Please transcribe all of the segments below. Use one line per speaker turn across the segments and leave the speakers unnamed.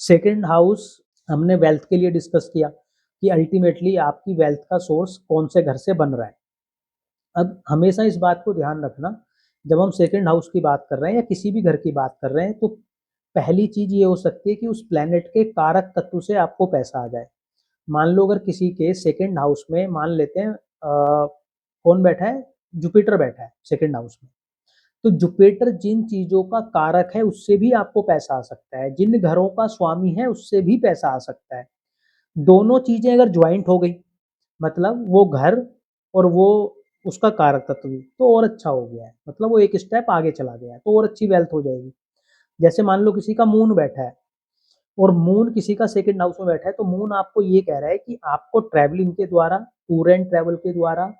Second house हमने wealth के लिए डिस्कस किया कि अल्टीमेटली आपकी वेल्थ का सोर्स कौन से घर से बन रहा है। अब हमेशा इस बात को ध्यान रखना, जब हम सेकंड हाउस की बात कर रहे हैं या किसी भी घर की बात कर रहे हैं, तो पहली चीज ये हो सकती है कि उस प्लेनेट के कारक तत्व से आपको पैसा आ जाए। मान लो अगर किसी के सेकंड हाउस में मान लेते हैं कौन बैठा है, जुपिटर बैठा है सेकंड हाउस में, तो जुपिटर जिन चीजों का कारक है उससे भी आपको पैसा आ सकता है, जिन घरों का स्वामी है उससे भी पैसा आ सकता है। दोनों चीजें अगर ज्वाइंट हो गई, मतलब वो घर और वो उसका कारक तत्व भी, तो और अच्छा हो गया है, मतलब वो एक स्टेप आगे चला गया है, तो और अच्छी वेल्थ हो जाएगी। जैसे मान लो किसी का मून बैठा है और मून किसी का सेकंड हाउस में बैठा है, तो मून आपको ये कह रहा है कि आपको ट्रैवलिंग के द्वारा, टूर एंड ट्रैवल के द्वारा,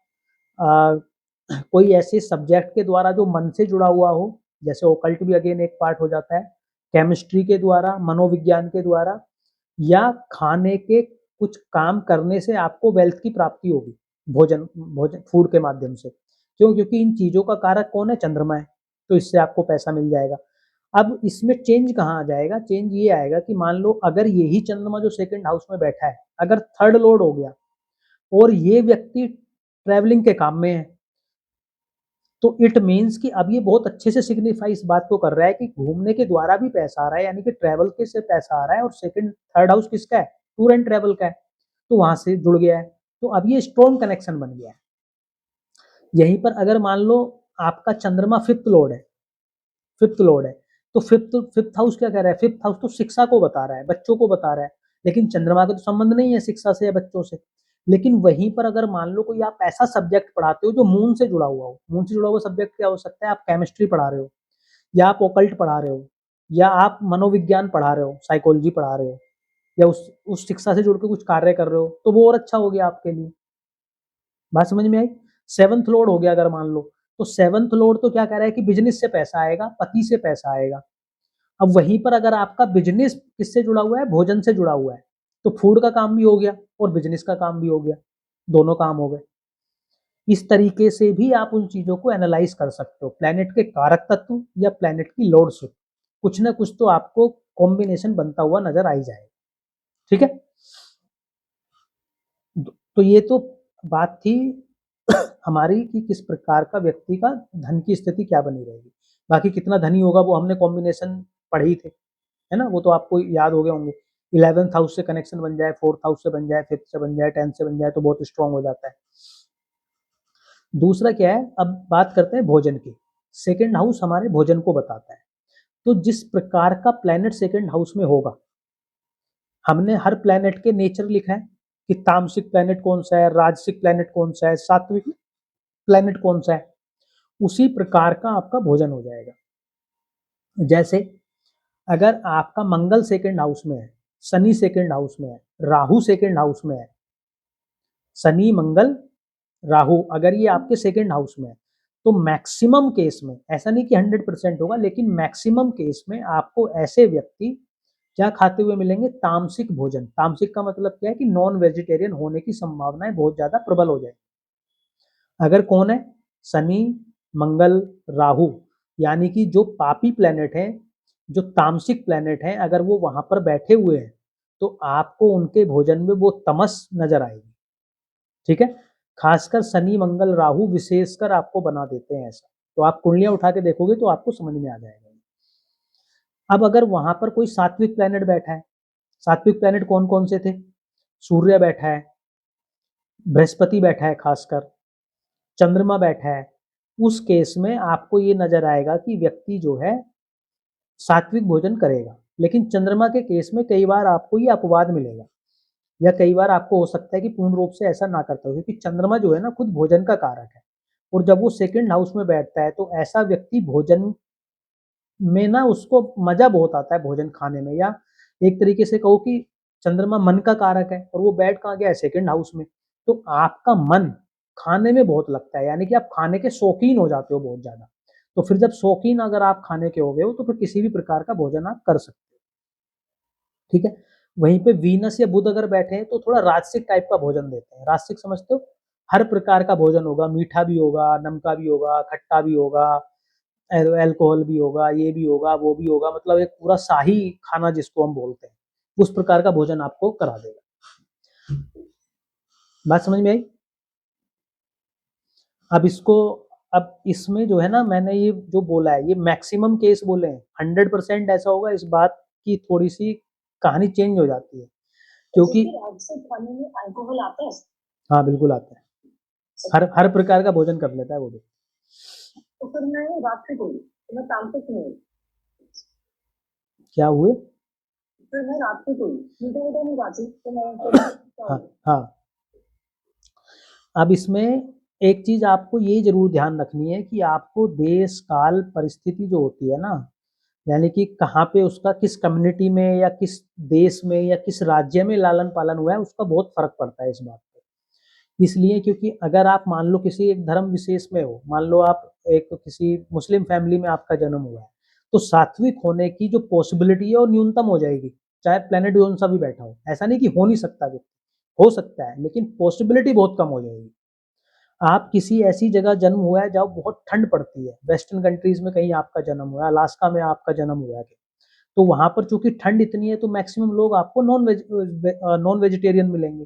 कोई ऐसे सब्जेक्ट के द्वारा जो मन से जुड़ा हुआ हो, जैसे ओकल्ट भी अगेन एक पार्ट हो जाता है, केमिस्ट्री के द्वारा, मनोविज्ञान के द्वारा, या खाने के कुछ काम करने से आपको वेल्थ की प्राप्ति होगी, भोजन भोजन फूड के माध्यम से। क्यों? क्योंकि इन चीजों का कारक कौन है? चंद्रमा है, तो इससे आपको पैसा मिल जाएगा। अब इसमें चेंज कहाँ आ जाएगा? चेंज ये आएगा कि मान लो अगर यही चंद्रमा जो सेकंड हाउस में बैठा है अगर थर्ड लॉर्ड हो गया और ये व्यक्ति ट्रैवलिंग के काम में है, तो इट मीन्स कि अब ये बहुत अच्छे से सिग्निफाई इस बात को कर रहा है कि घूमने के द्वारा भी पैसा आ रहा है, यानी कि ट्रैवल के से पैसा आ रहा है, और सेकंड थर्ड हाउस किसका है? टूर एंड ट्रैवल का है, तो वहां से जुड़ गया है, तो अब ये स्ट्रॉन्ग कनेक्शन बन गया है। यहीं पर अगर मान लो आपका चंद्रमा फिफ्थ लॉर्ड है, तो फिफ्थ हाउस क्या कह रहा है? फिफ्थ हाउस तो शिक्षा को बता रहा है, बच्चों को बता रहा है, लेकिन चंद्रमा का तो संबंध नहीं है शिक्षा से या बच्चों से। लेकिन वहीं पर अगर मान लो कोई आप ऐसा सब्जेक्ट पढ़ाते हो जो मून से जुड़ा हुआ हो, मून से जुड़ा हुआ सब्जेक्ट क्या हो सकता है? आप केमिस्ट्री पढ़ा रहे हो, या आप ओकल्ट पढ़ा रहे हो, या आप मनोविज्ञान पढ़ा रहे हो, साइकोलॉजी पढ़ा रहे हो, या उस शिक्षा से जुड़ के कुछ कार्य कर रहे हो, तो वो और अच्छा हो गया आपके लिए। बात समझ में आई? सेवंथ लॉर्ड हो गया अगर मान लो, तो सेवंथ लॉर्ड तो क्या कह रहा है कि बिजनेस से पैसा आएगा, पति से पैसा आएगा। अब वहीं पर अगर आपका बिजनेस किससे जुड़ा हुआ है? भोजन से जुड़ा हुआ है, तो फूड का काम भी हो गया और बिजनेस का काम भी हो गया, दोनों काम हो गए। इस तरीके से भी आप उन चीजों को एनालाइज कर सकते हो, प्लेनेट के कारक तत्व या प्लेनेट की लॉर्डशिप, कुछ ना कुछ तो आपको कॉम्बिनेशन बनता हुआ नजर आ ही जाएगा। ठीक है, तो ये तो बात थी हमारी कि किस प्रकार का व्यक्ति का धन की स्थिति क्या बनी रहेगी। बाकी कितना धनी होगा वो हमने कॉम्बिनेशन पढ़े ही थे, है ना, वो तो आपको याद हो गए होंगे। 11th हाउस से कनेक्शन बन जाए, 4th हाउस से बन जाए, 5th से बन जाए, 10th से बन जाए, तो बहुत स्ट्रांग हो जाता है। दूसरा क्या है, अब बात करते हैं भोजन की। सेकंड हाउस हमारे भोजन को बताता है, तो जिस प्रकार का प्लेनेट सेकंड हाउस में होगा, हमने हर प्लेनेट के नेचर लिखा है कि तामसिक प्लेनेट कौन सा है, राजसिक प्लेनेट कौन सा है, सात्विक प्लेनेट कौन सा है, उसी प्रकार का आपका भोजन हो जाएगा। जैसे अगर आपका मंगल सेकंड हाउस में है, शनि सेकंड हाउस में है, राहु सेकंड हाउस में है, शनि मंगल राहु अगर ये आपके सेकंड हाउस में है, तो मैक्सिमम केस में, ऐसा नहीं कि 100% होगा, लेकिन मैक्सिमम केस में आपको ऐसे व्यक्ति क्या खाते हुए मिलेंगे? तामसिक भोजन। तामसिक का मतलब क्या है कि नॉन वेजिटेरियन होने की संभावनाएं बहुत ज्यादा प्रबल हो जाए। अगर कौन है? शनि मंगल राहु, यानी कि जो पापी प्लेनेट है, जो तामसिक प्लेनेट है, अगर वो वहां पर बैठे हुए हैं, तो आपको उनके भोजन में वो तमस नजर आएगी। ठीक है, खासकर शनि मंगल राहु विशेषकर आपको बना देते हैं ऐसा, तो आप कुंडलियां उठा के देखोगे तो आपको समझ में आ जाएगा। अब अगर वहां पर कोई सात्विक प्लेनेट बैठा है, सात्विक प्लेनेट कौन कौन से थे? सूर्य बैठा है, बृहस्पति बैठा है, खासकर चंद्रमा बैठा है, उस केस में आपको ये नजर आएगा कि व्यक्ति जो है सात्विक भोजन करेगा। लेकिन चंद्रमा के केस में कई बार आपको ये अपवाद मिलेगा, या कई बार आपको हो सकता है कि पूर्ण रूप से ऐसा ना करता हो, क्योंकि चंद्रमा जो है ना खुद भोजन का कारक है, और जब वो सेकंड हाउस में बैठता है तो ऐसा व्यक्ति भोजन में ना उसको मजा बहुत आता है भोजन खाने में, या एक तरीके से कहो कि चंद्रमा मन का कारक है और वो बैठ कहाँ गया है? सेकंड हाउस में, तो आपका मन खाने में बहुत लगता है, यानी कि आप खाने के शौकीन हो जाते हो बहुत ज्यादा। तो फिर जब शौकीन अगर आप खाने के हो गए हो, तो फिर किसी भी प्रकार का भोजन आप कर सकते हो। ठीक है, वहीं पे वीनस या बुध अगर बैठे हैं तो थोड़ा राजसिक टाइप का भोजन देते हैं। राजसिक समझते हो? हर प्रकार का भोजन होगा, मीठा भी होगा, नमका भी होगा, खट्टा भी होगा, अल्कोहल भी होगा, ये भी होगा, वो भी होगा, मतलब एक पूरा शाही खाना जिसको हम बोलते हैं, उस प्रकार का भोजन आपको करा देगा। बात समझ में आई? अब इसमें जो है ना, मैंने ये जो बोला है ये मैक्सिमम केस बोले हैं, 100% ऐसा होगा, इस बात की थोड़ी सी कहानी चेंज हो जाती है, क्योंकि खाने में अल्कोहल आता है। हाँ बिल्कुल आता है, हर प्रकार का भोजन कर लेता है वो भी। तो फिर मैं रात को बोली तो मैं काम तक नहीं, क्या हुए? फिर मैं रात को बोली मीठा मीठा नहीं खाती तो मैं हाँ हाँ। अब इसमें एक चीज आपको ये जरूर ध्यान रखनी है कि आपको देश काल परिस्थिति जो होती है ना, यानी कि कहाँ पे उसका किस कम्युनिटी में या किस देश में या किस राज्य में लालन पालन हुआ है, उसका बहुत फर्क पड़ता है इस बात पे। इसलिए क्योंकि अगर आप मान लो किसी एक धर्म विशेष में हो, मान लो आप एक किसी मुस्लिम फैमिली में आपका जन्म हुआ है, तो सात्विक होने की जो पॉसिबिलिटी है वो न्यूनतम हो जाएगी, चाहे प्लेनेट जोन सा भी बैठा हो। ऐसा नहीं कि हो नहीं सकता, हो सकता है, लेकिन पॉसिबिलिटी बहुत कम हो जाएगी। आप किसी ऐसी जगह जन्म हुआ है जहाँ बहुत ठंड पड़ती है, वेस्टर्न कंट्रीज में कहीं आपका जन्म हुआ है, अलास्का में आपका जन्म हुआ है, तो वहां पर चूंकि ठंड इतनी है तो मैक्सिमम लोग आपको नॉन वेजिटेरियन मिलेंगे।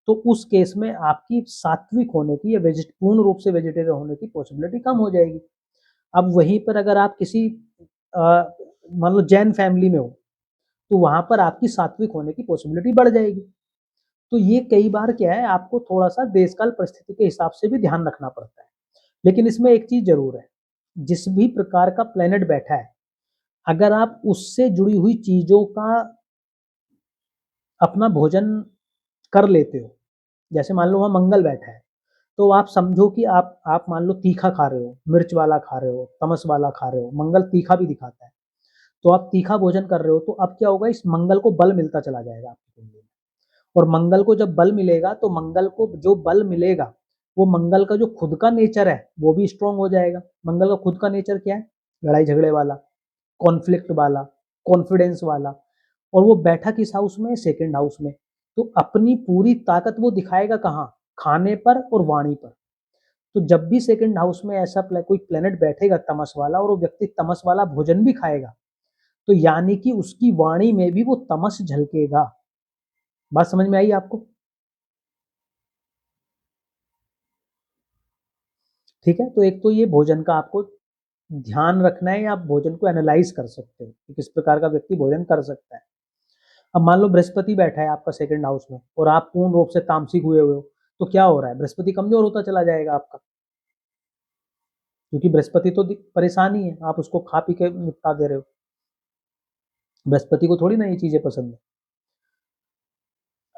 तो उस केस में आपकी सात्विक होने की या पूर्ण रूप से वेजिटेरियन होने की पॉसिबिलिटी कम हो जाएगी। अब वहीं पर अगर आप किसी मान लो जैन फैमिली में हो, तो वहां पर आपकी सात्विक होने की पॉसिबिलिटी बढ़ जाएगी। तो ये कई बार क्या है, आपको थोड़ा सा देश काल परिस्थिति के हिसाब से भी ध्यान रखना पड़ता है। लेकिन इसमें एक चीज जरूर है, जिस भी प्रकार का प्लेनेट बैठा है, अगर आप उससे जुड़ी हुई चीजों का अपना भोजन कर लेते हो, जैसे मान लो वहाँ मंगल बैठा है, तो आप समझो कि आप मान लो तीखा खा रहे हो, मिर्च वाला खा रहे हो, तमस वाला खा रहे हो, मंगल तीखा भी दिखाता है, तो आप तीखा भोजन कर रहे हो, तो अब क्या होगा, इस मंगल को बल मिलता चला जाएगा आपकी कुंडली में। और मंगल को जब बल मिलेगा, तो मंगल को जो बल मिलेगा, वो मंगल का जो खुद का नेचर है वो भी स्ट्रांग हो जाएगा। मंगल का खुद का नेचर क्या है? लड़ाई झगड़े वाला, कॉन्फ्लिक्ट वाला, कॉन्फिडेंस वाला। और वो बैठा किस हाउस में? सेकंड हाउस में। तो अपनी पूरी ताकत वो दिखाएगा कहाँ? खाने पर और वाणी पर। तो जब भी सेकंड हाउस में ऐसा कोई प्लेनेट बैठेगा तमस वाला, और वो व्यक्ति तमस वाला भोजन भी खाएगा, तो यानी कि उसकी वाणी में भी वो तमस झलकेगा। बात समझ में आई आपको? ठीक है, तो एक तो ये भोजन का आपको ध्यान रखना है, या आप भोजन को एनालाइज कर सकते हो कि किस प्रकार का व्यक्ति भोजन कर सकता है। अब मान लो बृहस्पति बैठा है आपका सेकंड हाउस में, और आप पूर्ण रूप से तामसिक हुए हो, तो क्या हो रहा है? बृहस्पति कमजोर होता चला जाएगा आपका, क्योंकि बृहस्पति तो परेशान ही है, आप उसको खा पी के निपटा दे रहे हो। बृहस्पति को थोड़ी ना ये चीजें पसंद है।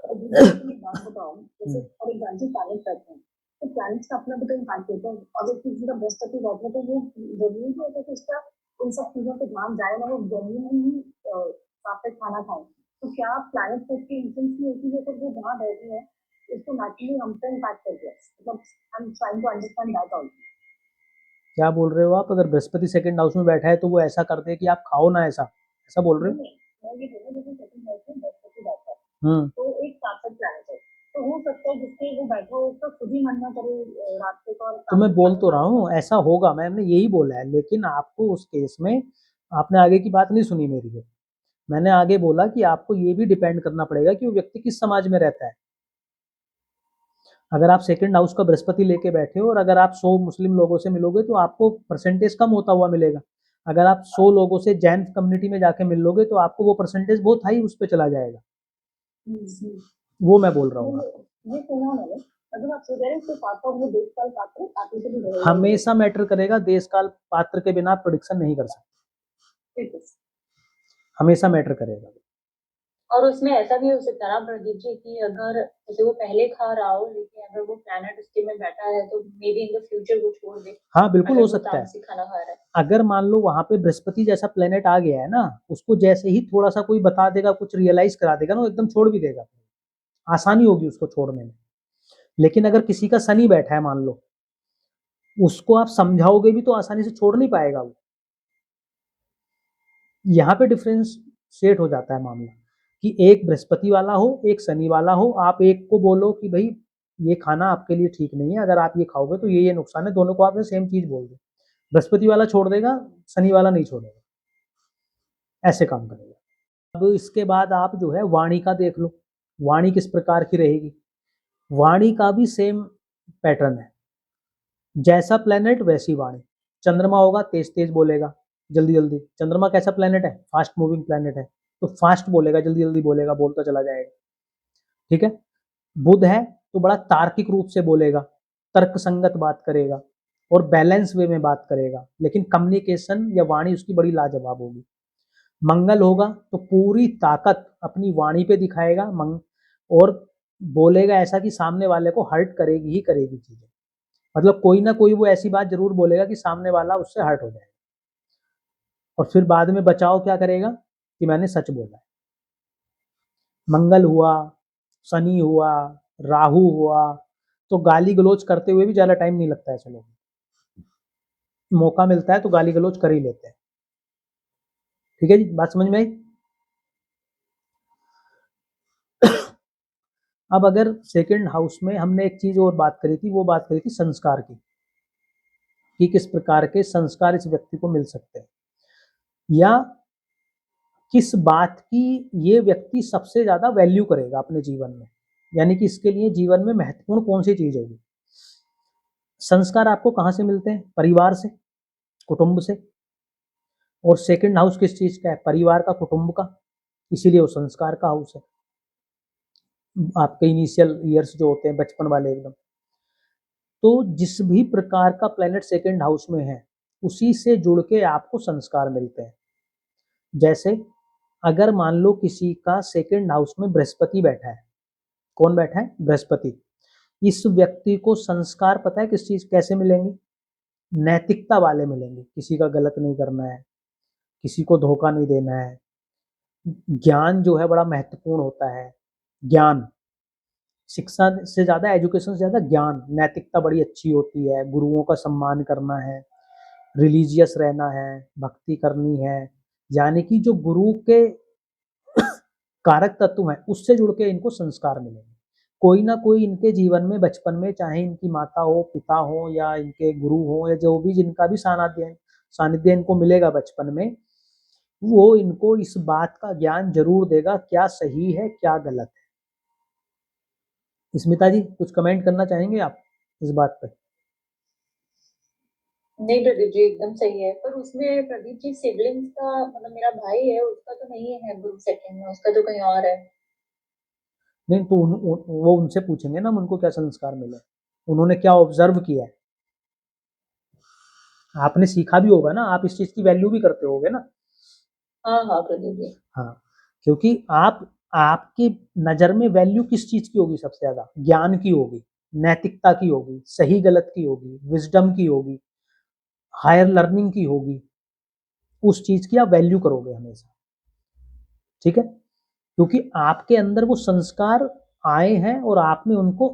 बात बताओ, जैसे फॉर एग्जांपल प्लैनेट बैठे हैं, तो प्लैनेट्स का अपना भी तो इम्पैक्ट होता है। अगर किसी का बृहस्पति बैठा है, तो वो जरूरी तो होता है कि उसका उन सब चीजों पे ध्यान जाए ना, वो जेन्युइनली सात्विक खाना खाए। तो क्या प्लैनेट को इसकी इंटेंस नहीं होती है, तो वो वहाँ बैठे हैं, इसको नेचुरली हम पे इम्पैक्ट कर दिया, मतलब I am trying to understand that also. क्या बोल रहे हो आप? अगर बृहस्पति सेकंड हाउस में बैठा है तो वो ऐसा कर दे कि आप खाओ ना, ऐसा ऐसा बोल रहे हो? मैं ये बोल रहा हूँ, जैसे सेकंड हाउस में बृहस्पति बैठा है, तो एक सार्थक प्लैनेट है, तो हो सकता है जिसके वो बैठा हो उसका खुद ही मन ना करे रात को। तो मैं बोल तो रहा हूँ ऐसा होगा, मैंने यही बोला है, लेकिन आपको उस केस में आपने आगे की बात नहीं सुनी मेरी है। मैंने आगे बोला कि आपको ये भी डिपेंड करना पड़ेगा कि वो व्यक्ति किस समाज में रहता है। अगर आप सेकंड हाउस का बृहस्पति लेके बैठे हो और अगर आप 100 मुस्लिम लोगों से मिलोगे तो आपको परसेंटेज कम होता हुआ मिलेगा। अगर आप 100 लोगों से जैन कम्युनिटी में जाके मिल लोगे तो आपको वो परसेंटेज बहुत हाई उस पर चला जाएगा। वो मैं बोल रहा हूँ आपको। हमेशा मैटर करेगा, देश काल पात्र के बिना प्रोडिक्शन नहीं कर सकते, हमेशा मैटर करेगा।
और उसमें ऐसा भी हो सकता है ना प्रदीप जी, कि अगर जैसे वो पहले खा रहा हो, लेकिन अगर वो प्लैनेट उसके में बैठा है तो may be in the future वो छोड़ दे।
हाँ बिल्कुल हो सकता है।
खाना खा रहा है,
अगर मान लो वहां पे बृहस्पति जैसा प्लेनेट आ गया है ना, उसको जैसे ही थोड़ा सा कोई बता देगा, कुछ रियलाइज करा देगा ना, वो एकदम छोड़ भी देगा, आसानी होगी उसको छोड़ने में। लेकिन अगर किसी का शनि बैठा है मान लो, उसको आप समझाओगे भी तो आसानी से छोड़ नहीं पाएगा वो। यहाँ पे डिफरेंस सेट हो जाता है मामला, कि एक बृहस्पति वाला हो, एक शनि वाला हो, आप एक को बोलो कि भाई ये खाना आपके लिए ठीक नहीं है, अगर आप ये खाओगे तो ये नुकसान है, दोनों को आपने सेम चीज बोल दो, बृहस्पति वाला छोड़ देगा, शनि वाला नहीं छोड़ेगा, ऐसे काम करेगा। अब इसके बाद आप जो है वाणी का देख लो, वाणी किस प्रकार की रहेगी। वाणी का भी सेम पैटर्न है, जैसा प्लेनेट वैसी वाणी। चंद्रमा होगा तेज तेज बोलेगा, जल्दी जल्दी। चंद्रमा कैसा प्लेनेट है, फास्ट मूविंग प्लेनेट है, तो फास्ट बोलेगा, जल्दी जल्दी बोलेगा, बोलता चला जाएगा, ठीक है। बुध है तो बड़ा तार्किक रूप से बोलेगा, तर्क संगत बात करेगा और बैलेंस वे में बात करेगा, लेकिन कम्युनिकेशन या वाणी उसकी बड़ी लाजवाब होगी। मंगल होगा तो पूरी ताकत अपनी वाणी पे दिखाएगा और बोलेगा ऐसा कि सामने वाले को हर्ट करेगी ही करेगी चीजें, मतलब कोई ना कोई वो ऐसी बात जरूर बोलेगा कि सामने वाला उससे हर्ट हो जाएगा, और फिर बाद में बचाव क्या करेगा कि मैंने सच बोला है। मंगल हुआ, शनि हुआ, राहु हुआ, तो गाली गलौज करते हुए भी ज्यादा टाइम नहीं लगता है ऐसे लोग, मौका मिलता है तो गाली गलौज कर ही लेते हैं। ठीक है जी, बात समझ में आई। अब अगर सेकंड हाउस में हमने एक चीज और बात करी थी, वो बात करी थी संस्कार की, कि किस प्रकार के संस्कार इस व्यक्ति को मिल सकते हैं, या किस बात की ये व्यक्ति सबसे ज्यादा वैल्यू करेगा अपने जीवन में, यानी कि इसके लिए जीवन में महत्वपूर्ण कौन सी चीज होगी। संस्कार आपको कहाँ से मिलते हैं, परिवार से, कुटुंब से। और सेकंड हाउस किस चीज का है, परिवार का, कुटुंब का, इसीलिए वो संस्कार का हाउस है। आपके इनिशियल ईयर्स जो होते हैं, बचपन वाले एकदम, तो जिस भी प्रकार का प्लेनेट सेकंड हाउस में है उसी से जुड़ के आपको संस्कार मिलते हैं। जैसे अगर मान लो किसी का सेकंड हाउस में बृहस्पति बैठा है, कौन बैठा है, बृहस्पति, इस व्यक्ति को संस्कार पता है किस चीज कैसे मिलेंगे, नैतिकता वाले मिलेंगे, किसी का गलत नहीं करना है, किसी को धोखा नहीं देना है, ज्ञान जो है बड़ा महत्वपूर्ण होता है, ज्ञान, शिक्षा से ज्यादा, एजुकेशन से ज्यादा ज्ञान, नैतिकता बड़ी अच्छी होती है, गुरुओं का सम्मान करना है, रिलीजियस रहना है, भक्ति करनी है, यानी कि जो गुरु के कारक तत्व हैं उससे जुड़ के इनको संस्कार मिलेंगे। कोई ना कोई इनके जीवन में बचपन में, चाहे इनकी माता हो, पिता हो, या इनके गुरु हो, या जो भी जिनका भी सानिध्य इनको मिलेगा बचपन में, वो इनको इस बात का ज्ञान जरूर देगा क्या सही है क्या गलत है। स्मिता जी कुछ कमेंट करना चाहेंगे आप इस बात पर।
नहीं प्रदीप जी, एकदम सही है। पर उसमें प्रदीप जी सिबलिंग्स का, मतलब मेरा भाई है उसका तो नहीं है ग्रुप सेकंड में, उसका तो कहीं और है।
नहीं तो वो उनसे पूछेंगे ना उनको क्या संस्कार मिले, उन्होंने क्या ऑब्जर्व किया है। आपने सीखा भी होगा ना, आप इस चीज की वैल्यू भी करते होगे ना।
हाँ हाँ प्रदीप जी।
हाँ, क्योंकि आपकी नजर में वैल्यू किस चीज की होगी, सबसे ज्यादा ज्ञान की होगी, नैतिकता की होगी, सही गलत की होगी, विजडम की होगी, हायर लर्निंग की होगी, उस चीज की आप वैल्यू करोगे हमेशा। ठीक है, क्योंकि आपके अंदर वो संस्कार आए हैं और आपने उनको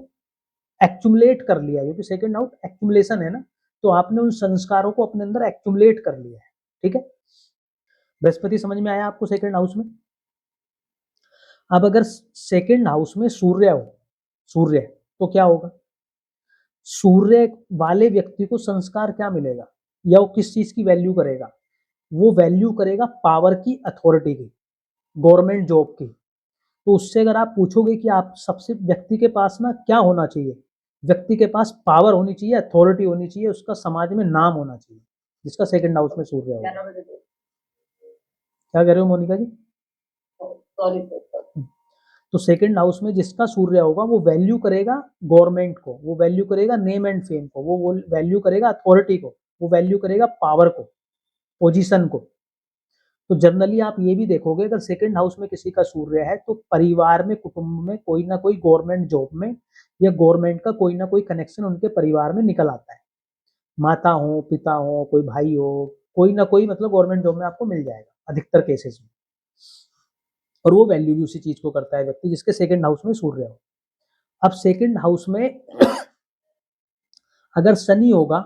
एक्यूमुलेट कर लिया है, क्योंकि सेकंड आउट एक्यूमुलेशन है ना, तो आपने उन संस्कारों को अपने अंदर एक्यूमुलेट कर लिया है। ठीक है, बृहस्पति समझ में आया आपको सेकंड हाउस में। अब अगर सेकंड हाउस में सूर्य हो, सूर्य, तो क्या होगा, सूर्य वाले व्यक्ति को संस्कार क्या मिलेगा, या वो किस चीज की वैल्यू करेगा, वो वैल्यू करेगा पावर की, अथॉरिटी की, गवर्नमेंट जॉब की। तो उससे अगर आप पूछोगे कि आप सबसे व्यक्ति के पास ना क्या होना चाहिए, व्यक्ति के पास पावर होनी चाहिए, अथॉरिटी होनी चाहिए, उसका समाज में नाम होना चाहिए, जिसका सेकंड हाउस में सूर्य होगा। क्या कह रहे हो मोनिका जी।
सॉरी।
तो सेकंड हाउस में जिसका सूर्य होगा वो वैल्यू करेगा गवर्नमेंट को, वो वैल्यू करेगा नेम एंड फेम को, वो वैल्यू करेगा अथॉरिटी को, वो वैल्यू करेगा पावर को, पोजीशन को। तो जनरली आप ये भी देखोगे अगर सेकंड हाउस में किसी का सूर्य है तो परिवार में, कुटुंब में कोई ना कोई गवर्नमेंट जॉब में या गवर्नमेंट का कोई ना कोई कनेक्शन उनके परिवार में निकल आता है। माता हो, पिता हो, कोई भाई हो, कोई ना कोई मतलब गवर्नमेंट जॉब में आपको मिल जाएगा अधिकतर केसेस में। और वो वैल्यू भी उसी चीज को करता है व्यक्ति जिसके सेकंड हाउस में सूर्य हो। अब सेकंड हाउस में अगर शनि होगा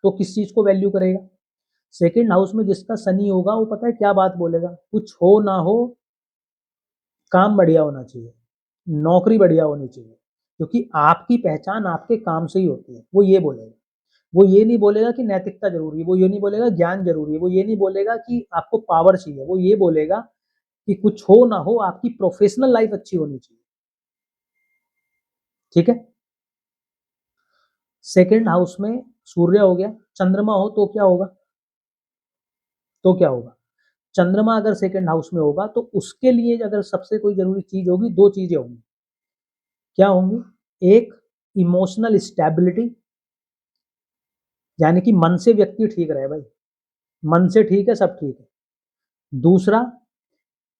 तो किस चीज को वैल्यू करेगा, सेकंड हाउस में जिसका शनि होगा वो पता है क्या बात बोलेगा, कुछ हो ना हो काम बढ़िया होना चाहिए, नौकरी बढ़िया होनी चाहिए, क्योंकि आपकी पहचान आपके काम से ही होती है। वो ये बोलेगा, वो ये नहीं बोलेगा कि नैतिकता जरूरी है, वो ये नहीं बोलेगा ज्ञान जरूरी है, वो ये नहीं बोलेगा कि आपको पावर चाहिए, वो ये बोलेगा कि कुछ हो ना हो, आपकी प्रोफेशनल लाइफ अच्छी होनी चाहिए, ठीक है। सेकंड हाउस में सूर्य हो गया, चंद्रमा हो तो क्या होगा, तो क्या होगा, चंद्रमा अगर सेकंड हाउस में होगा तो उसके लिए अगर सबसे कोई जरूरी चीज होगी, दो चीजें होंगी, क्या होंगी, एक इमोशनल स्टेबिलिटी, यानी कि मन से व्यक्ति ठीक रहे भाई, मन से ठीक है, सब ठीक है। दूसरा,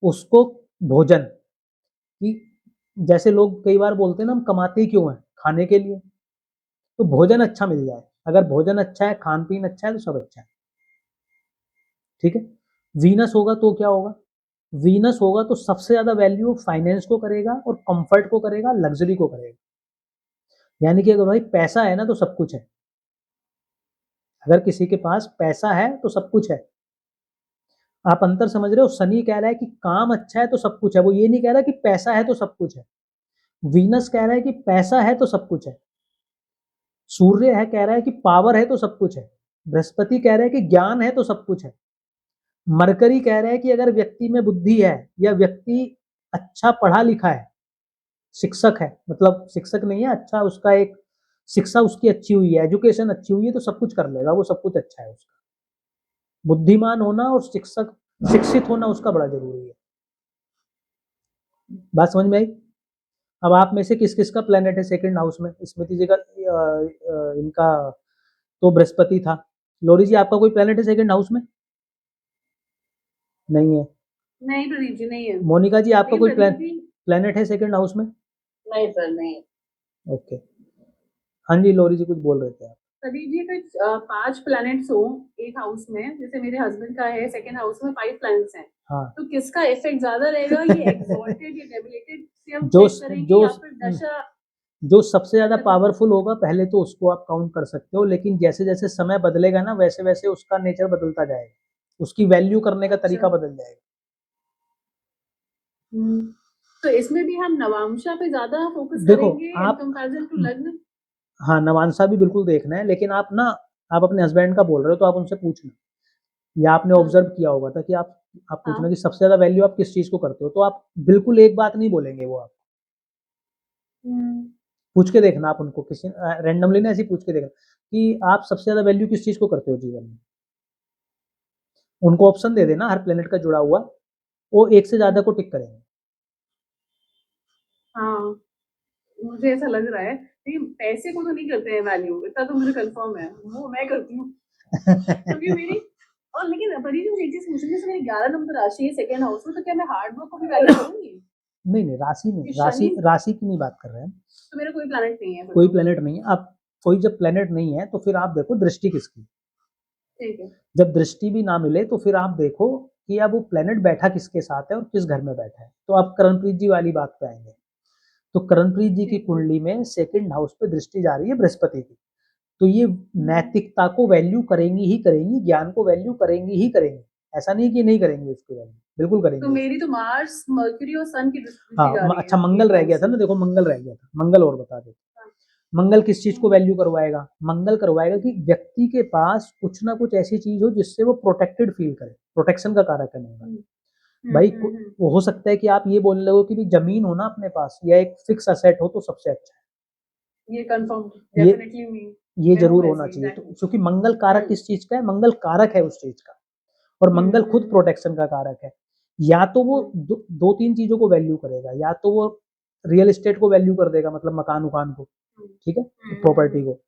उसको भोजन कि जैसे लोग कई बार बोलते हैं ना, हम कमाते ही क्यों हैं, खाने के लिए, तो भोजन अच्छा मिल जाए, अगर भोजन अच्छा है, खान पीन अच्छा है, तो सब अच्छा है, ठीक है। वीनस होगा तो क्या होगा, वीनस होगा तो सबसे ज्यादा वैल्यू फाइनेंस को करेगा और कंफर्ट को करेगा, लग्जरी को करेगा, यानी कि अगर भाई पैसा है ना तो सब कुछ है, अगर किसी के पास पैसा है तो सब कुछ है। आप अंतर समझ रहे हो, शनि कह रहा है कि काम अच्छा है तो सब कुछ है, वो ये नहीं कह रहा कि पैसा है तो सब कुछ है। वीनस कह रहा है कि पैसा है तो सब कुछ है, सूर्य है कह रहा है कि पावर है तो सब कुछ है, बृहस्पति कह रहा है कि ज्ञान है तो सब कुछ है, मरकरी कह रहा है कि अगर व्यक्ति में बुद्धि है या व्यक्ति अच्छा पढ़ा लिखा है, शिक्षक है, मतलब शिक्षक नहीं है, अच्छा उसका एक शिक्षा उसकी अच्छी हुई है, एजुकेशन अच्छी हुई है, तो सब कुछ कर लेगा वो, सब कुछ अच्छा है उसका। बुद्धिमान होना और शिक्षित होना उसका बड़ा जरूरी है। बात समझ में आई। अब आप में से किस किस का प्लेनेट है सेकंड हाउस में, स्मृति जी का इनका तो बृहस्पति था। लोरी जी आपका कोई प्लेनेट है सेकंड हाउस में, नहीं है।
नहीं प्रदीप जी, नहीं है।
मोनिका जी आपका कोई
प्रदीप जी,
प्लेनेट है सेकंड हाउस में,
नहीं सर, नहीं।
ओके। हाँ जी, लोरी जी कुछ बोल रहे थे आप।
प्रदीप जी, अगर 5 प्लैनेट्स हो एक हाउस में, जैसे मेरे हस्बैंड का है सेकंड हाउस में 5 प्लैनेट्स हैं,
हाँ,
तो किसका इफेक्ट ज्यादा रहेगा, ये एक्सॉल्टेड या डेबिलिटेड से हम
जो
चेक करेंगे,
जो
या फिर दशा?
जो सबसे ज्यादा
दशा
पावरफुल होगा पहले तो उसको आप काउंट कर सकते हो, लेकिन जैसे जैसे समय बदलेगा ना वैसे वैसे उसका नेचर बदलता जाएगा, उसकी वैल्यू करने का तरीका बदल जाएगा।
तो इसमें भी हम नवांशा पे ज्यादा फोकस
देखो
करेंगे इन
आप,
कंपैरिजन टू लग्न?
हाँ नवांशा भी बिल्कुल देखना है, लेकिन आप ना, आप अपने हस्बैंड का बोल रहे हो तो आप उनसे पूछना, या आपने
हाँ,
ऑब्जर्व किया होगा था कि आप पूछना
हाँ।
कि सबसे ज्यादा वैल्यू आप किस चीज को करते हो, तो आप बिल्कुल एक बात नहीं बोलेंगे वो, आप पूछ के देखना, आप उनको किसी रैंडमली ना ऐसे पूछ के देखना कि आप सबसे ज्यादा वैल्यू किस चीज को करते हो जीवन में, उनको ऑप्शन दे देना हर प्लेनेट का जुड़ा हुआ, वो एक से ज्यादा को टिक करेंगे।
हाँ, मुझे ऐसा लग रहा है, लेकिन पैसे को तो नहीं करते हैं वैल्यू, इतना तो मुझे कंफर्म है, वो मैं करती हूँ। क्योंकि मेरी, और लेकिन परी जी, मुझे एक चीज पूछनी है, मेरी 11 नंबर राशि है सेकंड हाउस में, तो क्या मैं हार्ड वर्क को भी वैल्यू करूंगी?
नहीं नहीं, राशि नहीं,
कि
राशि
शनि,
राशि की नहीं बात कर रहे हैं,
तो मेरा कोई प्लैनेट नहीं है फिर
कोई
तो।
प्लेनेट नहीं है। आप कोई जब प्लेनेट नहीं है तो फिर आप देखो दृष्टि किसकी,
ठीक है।
जब दृष्टि भी ना मिले तो फिर आप देखो कि अब वो प्लेनेट बैठा किसके साथ है और किस घर में बैठा है। तो आप करणप्रीत जी वाली बात पे आएंगे, तो करणप्रीत जी की
ठीक है।
कुंडली में सेकंड हाउस पे दृष्टि जा रही है बृहस्पति की, तो ये नैतिकता को वैल्यू करेंगी ही करेंगी, ज्ञान को वैल्यू करेंगी ही करेंगी, ऐसा नहीं कि नहीं करेंगी उसकी वैल्यू, बिल्कुल
तो
करेंगी।
मेरी तो मार्स, मर्क्यूरी और सन की दृष्टि जा
हाँ
रही
अच्छा,
है
मंगल
एक
रह गया
हाउस
था
से।
ना, देखो मंगल रह गया था, मंगल और बता दो।
हाँ।
मंगल किस चीज को वैल्यू करवाएगा, मंगल करवाएगा कि व्यक्ति के पास कुछ ना कुछ ऐसी चीज हो जिससे वो प्रोटेक्टेड फील करे, प्रोटेक्शन का कारक है मंगल। भाई वो हो सकता है कि आप ये बोल रहे हो कि भी जमीन हो ना अपने पास या एक फिक्स असेट हो तो सबसे अच्छा है,
ये कंफर्म
ये
डेफिनेटली मी,
ये
मैं हूँ
जरूर होना
ऐसी,
चाहिए, तो
एग्जैक्टली।
क्योंकि मंगल कारक किस चीज का है, मंगल कारक है उस चीज का, और मंगल खुद प्रोटेक्शन का कारक है। या तो वो दो तीन चीजों को वैल्यू करेगा, या तो वो रियल एस्टेट को वैल्यू कर देगा, मतलब मकान उकान को, ठीक है, प्रॉपर्टी को,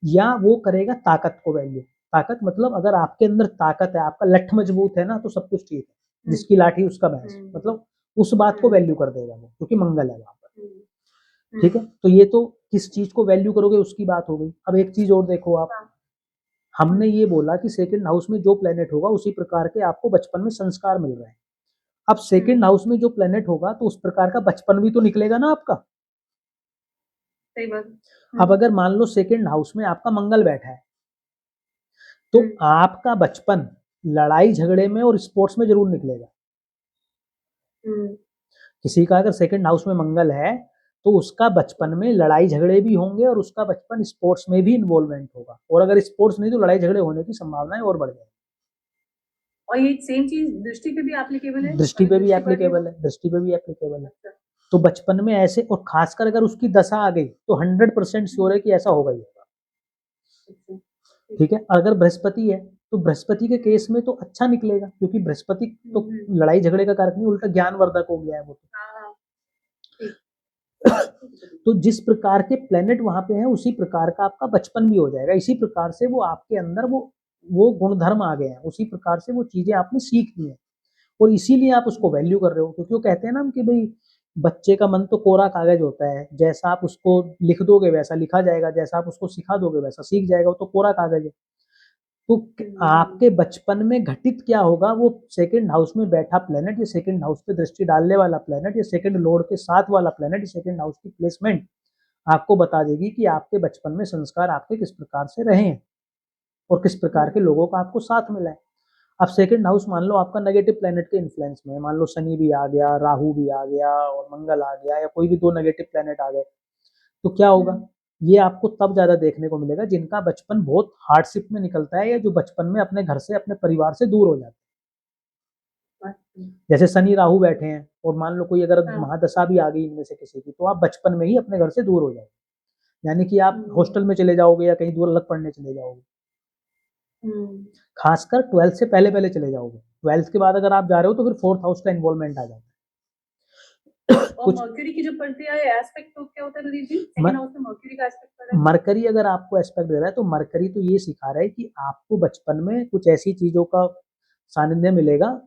या वो करेगा ताकत को वैल्यू। ताकत मतलब अगर आपके अंदर ताकत है, आपका लठ मजबूत है ना, तो सब कुछ ठीक है, जिसकी लाठी उसका भैंस, मतलब उस बात को वैल्यू कर देगा वो, क्योंकि मंगल है वहां पर, ठीक है। तो ये तो किस चीज को वैल्यू करोगे उसकी बात हो गई। अब एक चीज और देखो आप, हमने ये बोला कि सेकंड हाउस में जो प्लेनेट होगा उसी प्रकार के आपको बचपन में संस्कार मिल रहे हैं। अब सेकंड हाउस में जो प्लेनेट होगा तो उस प्रकार का बचपन भी तो निकलेगा ना आपका।
सही बात।
अब अगर मान लो सेकंड हाउस में आपका मंगल बैठा है, तो आपका बचपन लड़ाई झगड़े में और स्पोर्ट्स में जरूर निकलेगा। किसी का अगर सेकंड हाउस में मंगल है तो उसका बचपन में लड़ाई झगड़े भी होंगे और उसका बचपन स्पोर्ट्स में भी इन्वॉल्वमेंट होगा, और अगर स्पोर्ट्स नहीं तो लड़ाई झगड़े होने की संभावनाएं और बढ़ जाएगी।
और ये सेम चीज दृष्टि पे भी एप्लीकेबल है?
दृष्टि पे भी
दृष्टि पर भी
एप्लीकेबल
हो?
है, दृष्टि पे भी एप्लीकेबल है।
अच्छा।
तो बचपन में ऐसे, और खासकर अगर उसकी दशा आ गई तो 100% श्योर है कि ऐसा होगा ही होगा।
अच्छा,
ठीक है, अगर बृहस्पति है तो बृहस्पति के केस में तो अच्छा निकलेगा, क्योंकि बृहस्पति तो लड़ाई झगड़े का कारक नहीं, उल्टा ज्ञानवर्धक हो गया है वो तो।
हाँ, ठीक।
तो जिस प्रकार के प्लेनेट वहां पे हैं उसी प्रकार का आपका बचपन भी हो जाएगा, इसी प्रकार से वो आपके अंदर वो गुणधर्म आ गए हैं, उसी प्रकार से वो चीजें आपने सीख ली हैं, और इसीलिए आप उसको वैल्यू कर रहे हो। क्योंकि वो कहते हैं ना कि भाई बच्चे का मन तो कोरा कागज होता है, जैसा आप उसको लिख दोगे वैसा लिखा जाएगा, जैसा आप उसको सिखा दोगे वैसा सीख जाएगा, वो तो कोरा कागज है। तो आपके बचपन में घटित क्या होगा, वो सेकंड हाउस में बैठा प्लेनेट, या सेकंड हाउस पे दृष्टि डालने वाला प्लेनेट, या सेकंड लॉर्ड के साथ वाला प्लेनेट, या सेकंड हाउस की प्लेसमेंट आपको बता देगी कि आपके बचपन में संस्कार आपके किस प्रकार से रहे हैं और किस प्रकार के लोगों का आपको साथ मिला है। अब सेकंड हाउस मान लो आपका नेगेटिव प्लेनेट के इन्फ्लुएंस में है, मान लो शनि भी आ गया, राहु भी आ गया और मंगल आ गया, या कोई भी 2 नेगेटिव प्लेनेट आ गए, तो क्या होगा, ये आपको तब ज्यादा देखने को मिलेगा जिनका बचपन बहुत हार्डशिप में निकलता है, या जो बचपन में अपने घर से अपने परिवार से दूर हो जाते हैं। जैसे शनि राहु बैठे हैं और मान लो कोई अगर महादशा भी आ गई इनमें से किसी की, तो आप बचपन में ही अपने घर से दूर हो जाओगे, यानी कि आप हॉस्टल में चले जाओगे या कहीं दूर अलग पढ़ने चले जाओगे। खासकर 12th से पहले पहले चले जाओगे, 12th के बाद अगर आप जा रहे हो तो फिर 4th हाउस का इन्वॉल्वमेंट आ जाता है।
और मर्क्यूरी की जो पड़ती है एस्पेक्ट तो क्या होता है नदीप जी? सेकंड हाउस में मर्क्यूरी का एस्पेक्ट पड़ रहा है।
मरकरी अगर आपको एस्पेक्ट दे रहा है तो मरकरी तो ये सिखा रहा है कि आपको बचपन में कुछ ऐसी चीजों का सानिध्य मिलेगा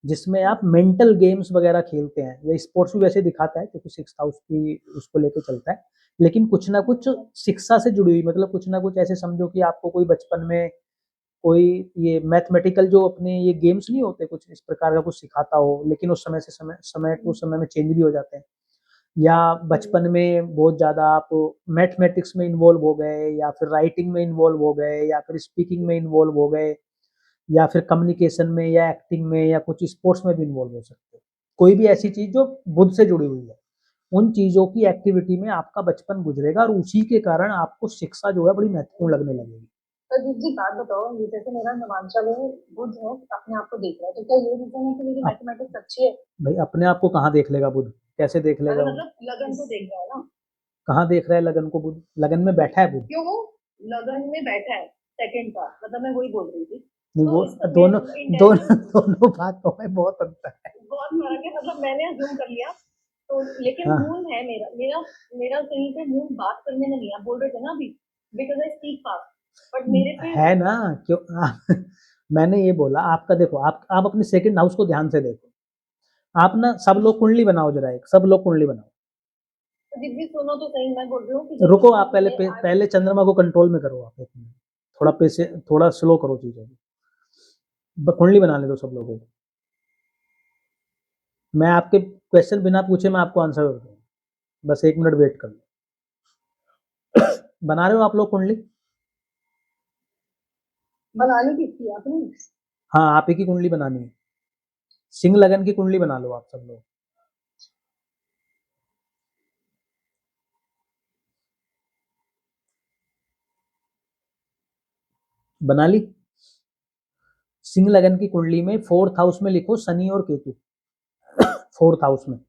जिसमें आप मेंटल गेम्स वगैरह खेलते हैं, या स्पोर्ट्स भी वैसे दिखाता है क्योंकि 6th हाउस की उसको लेके चलता है, लेकिन कुछ ना कुछ शिक्षा से जुड़ी हुई, मतलब कुछ ना कुछ ऐसे समझो कि आपको कोई बचपन में कोई ये मैथमेटिकल जो अपने ये गेम्स नहीं होते, कुछ इस प्रकार का कुछ सिखाता हो, लेकिन उस समय से समय टू समय में चेंज भी हो जाते हैं, या बचपन में बहुत ज़्यादा आप मैथमेटिक्स में इन्वॉल्व हो गए, या फिर राइटिंग में इन्वॉल्व हो गए, या फिर स्पीकिंग में इन्वॉल्व हो गए, या फिर कम्युनिकेशन में या एक्टिंग में या कुछ स्पोर्ट्स में भी इन्वॉल्व हो सकते हो। कोई भी ऐसी चीज जो बुद्ध से जुड़ी हुई है, उन चीजों की एक्टिविटी में आपका बचपन गुजरेगा, और उसी के कारण आपको शिक्षा जो है बड़ी महत्वपूर्ण लगने लगेगी।
तो जी बात बताओ, ये जैसे मेरा नवांशा में बुध है, अपने आप को देख रहा है, तो क्या ये रीजन है कि मेरी मैथमेटिक्स अच्छी है?
भाई अपने आप को कहाँ देख लेगा बुध, कैसे देख लेगा?
मतलब लगन को देख रहा है ना?
कहाँ देख रहा है लगन को बुध? लगन में बैठा है बुध।
क्यों वो लगन में बैठा है सेकंड का, मतलब मैं वही बोल रही थी।
नहीं
तो
वो
इसका
दोनों
intention-
दोनों दोनों बातों में बहुत अंतर है।
बहुत फर्क है, मतलब मैंने अज्यूम कर लिया तो, लेकिन
हाँ।
मून है मेरा मेरा मेरा कहीं पे मून बात करने में नहीं, आप बोल रहे थे ना अभी, because I speak fast, but मेरे पे
है ना, क्यों मैंने ये बोला आपका, देखो आप अपने सेकंड हाउस को ध्यान से देखो, आप ना सब लोग कुंडली बनाओ जरा, एक सब लोग कुंडली बनाओ।
दीदी सुनो तो सही, मैं बोल रही हूँ कि
रुको, आप पहले चंद्रमा को कंट्रोल में करो, आप एक मिनट, थोड़ा पैसे थोड़ा स्लो करो चीजों को, कुंडली बना ले दो सब लोगों को। मैं आपके क्वेश्चन बिना पूछे मैं आपको आंसर कर दूँ, बस 1 मिनट वेट कर लो। बना रहे हो आप लोग कुंडली?
बनाने की थी आपने?
हाँ, आप ही की कुंडली बनानी है, सिंह लगन की कुंडली बना लो आप सब लोग। बना ली? सिंह लगन की कुंडली में 4th हाउस में लिखो शनि और केतु। 4th हाउस में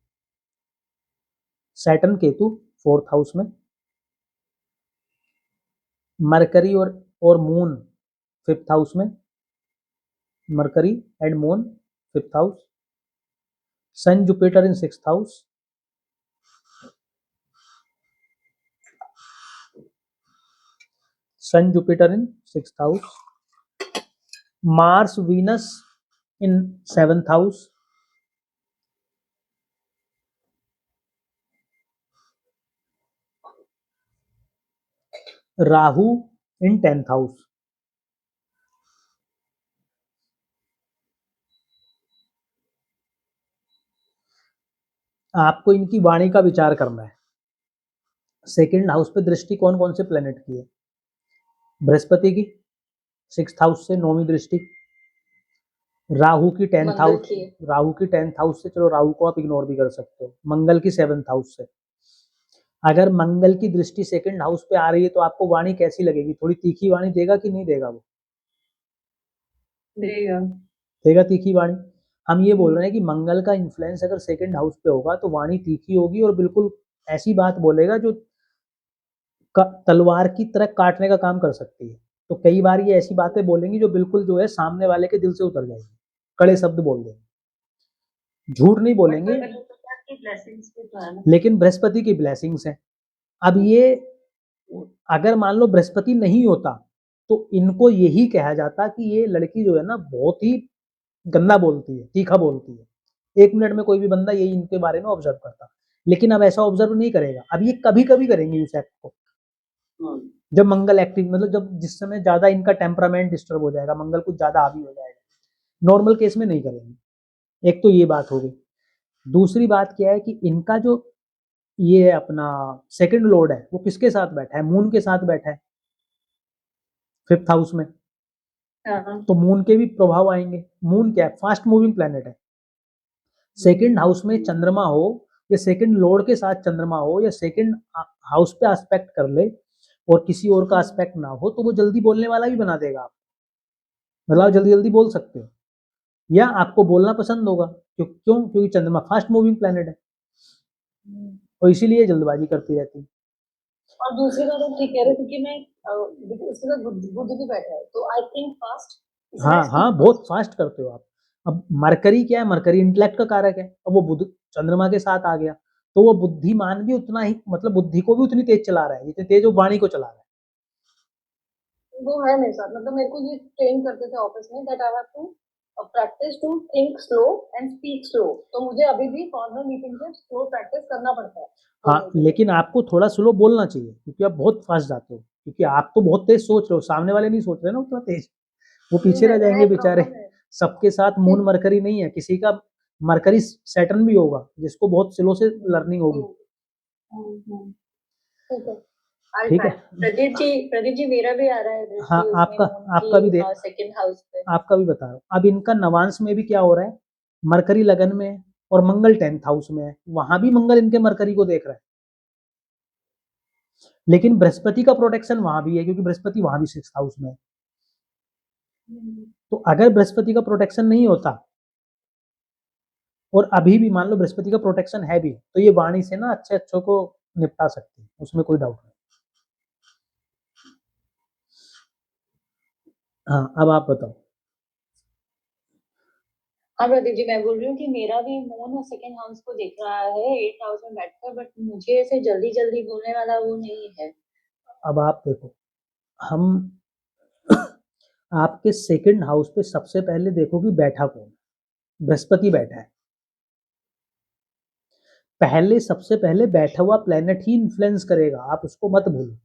सैटर्न केतु, 4th हाउस में मरकरी और मून 5th हाउस में, Mercury and Moon 5th house, Sun Jupiter in 6th house, Sun Jupiter in 6th house, Mars Venus in 7th house, Rahu in 10th house. आपको इनकी वाणी का विचार करना है। सेकंड हाउस पे दृष्टि कौन कौन से प्लेनेट की है? बृहस्पति की 6th हाउस से 9वीं दृष्टि, राहु की 10th हाउस, राहु की 10th हाउस से, चलो राहु को आप इग्नोर भी कर सकते हो, मंगल की 7th हाउस से। अगर मंगल की दृष्टि सेकंड हाउस पे आ रही है तो आपको वाणी कैसी लगेगी? थोड़ी तीखी वाणी देगा कि नहीं देगा? वो
देगा।
देगा तीखी वाणी। हम ये बोल रहे हैं कि मंगल का इन्फ्लुएंस अगर सेकंड हाउस पे होगा तो वाणी तीखी होगी और बिल्कुल ऐसी बात बोलेगा जो तलवार की तरह काटने का काम कर सकती है। तो कई बार ये ऐसी बातें बोलेंगी जो बिल्कुल जो है सामने वाले के दिल से उतर जाएगी, कड़े शब्द बोल देंगे, झूठ नहीं बोलेंगे, लेकिन बृहस्पति की ब्लेसिंग्स है। अब ये अगर मान लो बृहस्पति नहीं होता तो इनको यही कहा जाता कि ये लड़की जो है ना बहुत ही गंदा बोलती है, तीखा बोलती है। 1 मिनट में कोई भी बंदा यही इनके बारे में ऑब्जर्व करता, लेकिन अब ऐसा ऑब्जर्व नहीं करेगा। अब ये कभी कभी करेंगे इस एक्ट को, जब मंगल एक्टिव मतलब जब जिस समय ज्यादा इनका टेम्परामेंट डिस्टर्ब हो जाएगा, मंगल कुछ ज्यादा हावी हो जाएगा। नॉर्मल केस में नहीं करेंगे। एक तो ये बात हो गई। दूसरी बात क्या है कि इनका जो ये अपना सेकंड लॉर्ड है वो किसके साथ बैठा है, मून के साथ बैठा है 5th हाउस में। तो मून के भी प्रभाव आएंगे। मून क्या है, फास्ट मूविंग प्लेनेट है। सेकंड हाउस में चंद्रमा हो या सेकंड लॉर्ड के साथ चंद्रमा हो या सेकंड हाउस पे एस्पेक्ट कर ले और किसी और का एस्पेक्ट ना हो तो वो जल्दी बोलने वाला भी बना देगा आप, मतलब जल्दी जल्दी बोल सकते हो या आपको बोलना पसंद होगा। क्यों? क्योंकि चंद्रमा फास्ट मूविंग प्लेनेट है और इसीलिए जल्दबाजी करती रहती है।
और दूसरी बात आप ठीक कह रहे हो, क्योंकि मैं इसके साथ बुध भी बैठा है, तो आई थिंक फास्ट।
हाँ हाँ, बहुत फास्ट करते हो आप। अब मरकरी क्या है, मरकरी इंटेलेक्ट का कारक है। अब वो बुध चंद्रमा के साथ आ गया तो वो बुद्धिमान भी उतना ही, मतलब बुद्धि को भी उतनी तेज चला रहा है जितनी तेज वो वाणी को चला रहा है।
वो है मेरे साथ, मतलब मेरे को ये ट्रेन करते थे ऑफिस में that I have to practice to think slow and speak slow. तो मुझे अभी भी फॉर्मल मीटिंग में स्लो प्रैक्टिस करना पड़ता है।
हाँ, लेकिन आपको थोड़ा स्लो बोलना चाहिए क्योंकि आप बहुत फास्ट जाते हो, क्योंकि आप तो बहुत तेज सोच रहे हो, सामने वाले नहीं सोच रहे ना उतना तेज, वो पीछे रह जाएंगे बेचारे। सबके साथ मून मरकरी नहीं है, किसी का मरकरी सैटर्न भी होगा जिसको बहुत स्लो से लर्निंग होगी। ठीक है
प्रदीप जी मेरा भी आ रहा है।
हाँ, आपका भी देख,
सेकंड हाउस पे
आपका भी बता रहा हूँ। अब इनका नवांश में भी क्या हो रहा है, मरकरी लगन में है और मंगल 10th हाउस में है, वहां भी मंगल इनके मरकरी को देख रहा है। लेकिन बृहस्पति का प्रोटेक्शन वहां भी है क्योंकि बृहस्पति वहां भी 6th हाउस में है। तो अगर बृहस्पति का प्रोटेक्शन नहीं होता और अभी भी मान लो बृहस्पति का प्रोटेक्शन है भी तो ये वाणी से ना अच्छे अच्छों को निपटा सकती है, उसमें कोई डाउट नहीं। हाँ, अब आप बताओ।
हाँ प्रदीप जी, मैं बोल रही हूँ कि मेरा भी मून और सेकंड हाउस को देख रहा है 8th हाउस में बैठकर, बट मुझे ऐसे जल्दी जल्दी बोलने वाला वो नहीं है।
अब आप देखो, हम आपके सेकंड हाउस पे सबसे पहले देखो कि बैठा कौन, बृहस्पति बैठा है। पहले सबसे पहले बैठा हुआ प्लेनेट ही इन्फ्लुएंस करेगा, आप उसको मत भूलो।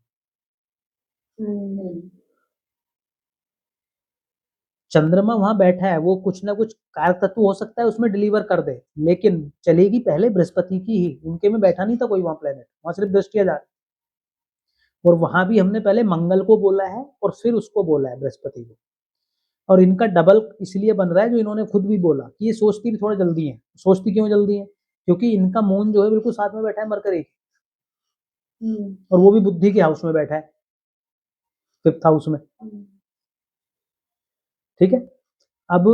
चंद्रमा वहां बैठा है, वो कुछ ना कुछ कारक तत्व हो सकता है उसमें डिलीवर कर दे, लेकिन चलेगी पहले बृहस्पति की ही। उनके में बैठा नहीं था कोई वहां प्लेनेट, वहां सिर्फ दृष्टिया जा रही। और वहां भी हमने पहले मंगल को बोला है और फिर उसको बोला है बृहस्पति को। और इनका डबल इसलिए बन रहा है जो इन्होंने खुद भी बोला कि ये सोचती भी थोड़ा जल्दी है। सोचती क्यों जल्दी है? क्योंकि इनका मून जो है बिल्कुल साथ में बैठा है मरकरी, और वो भी बुद्धि के हाउस में बैठा है 5th हाउस में। ठीक है, अब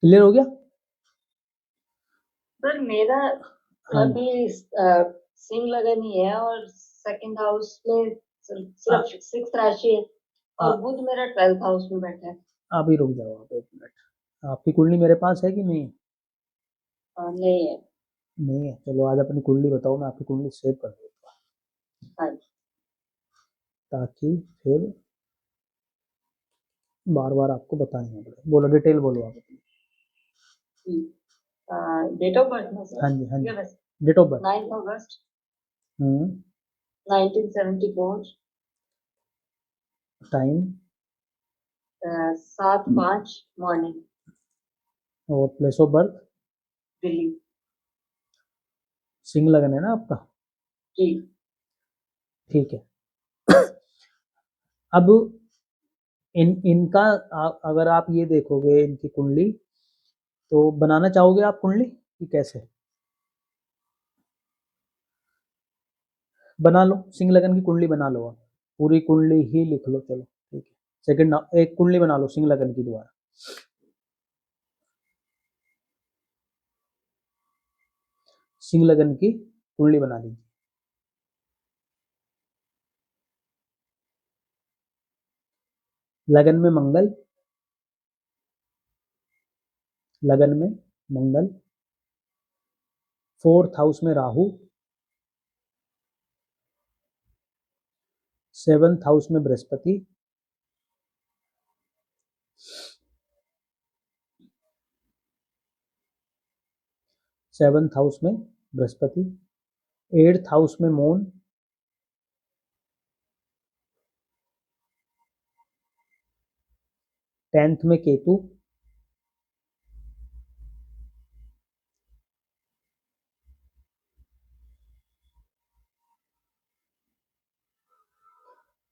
क्लियर हो गया?
पर मेरा
हाँ,
अभी सिंह लगन ही है और सेकंड हाउस में सिर्फ 6th राशि है और बुध मेरा 12th हाउस में बैठा है।
अभी रुक जाओ आप 1 मिनट। आपकी कुंडली मेरे पास है कि नहीं?
नहीं है।
नहीं है, चलो आज अपनी कुंडली बताओ, मैं आपकी कुंडली सेव कर देता
हाँ,
ताकि फिर बार बार आपको बताना ना पड़े। बोलो, डिटेल बोलो आप अपनी।
डेट ऑफ बर्थ में
हाँ जी, हाँ जी, डेट ऑफ बर्थ।
9th अगस्त
हम्म,
1974,
टाइम
7:05 मॉर्निंग,
और प्लेस ऑफ बर्थ।
दिल्ली।
सिंह लगन है ना आपका?
जी।
ठीक है। अब इनका अगर आप ये देखोगे इनकी कुंडली, तो बनाना चाहोगे आप कुंडली कि कैसे? बना लो, सिंह लगन की कुंडली बना लो, आप पूरी कुंडली ही लिख लो। चलो ठीक है। सेकंड एक कुंडली बना लो सिंह लगन की दोबारा। सिंह लगन की कुंडली बना लीजिए। लगन में मंगल, लगन में मंगल, 4th हाउस में राहु, 7th हाउस में बृहस्पति, 7th हाउस में बृहस्पति, 8th हाउस में मून, 10th में केतु,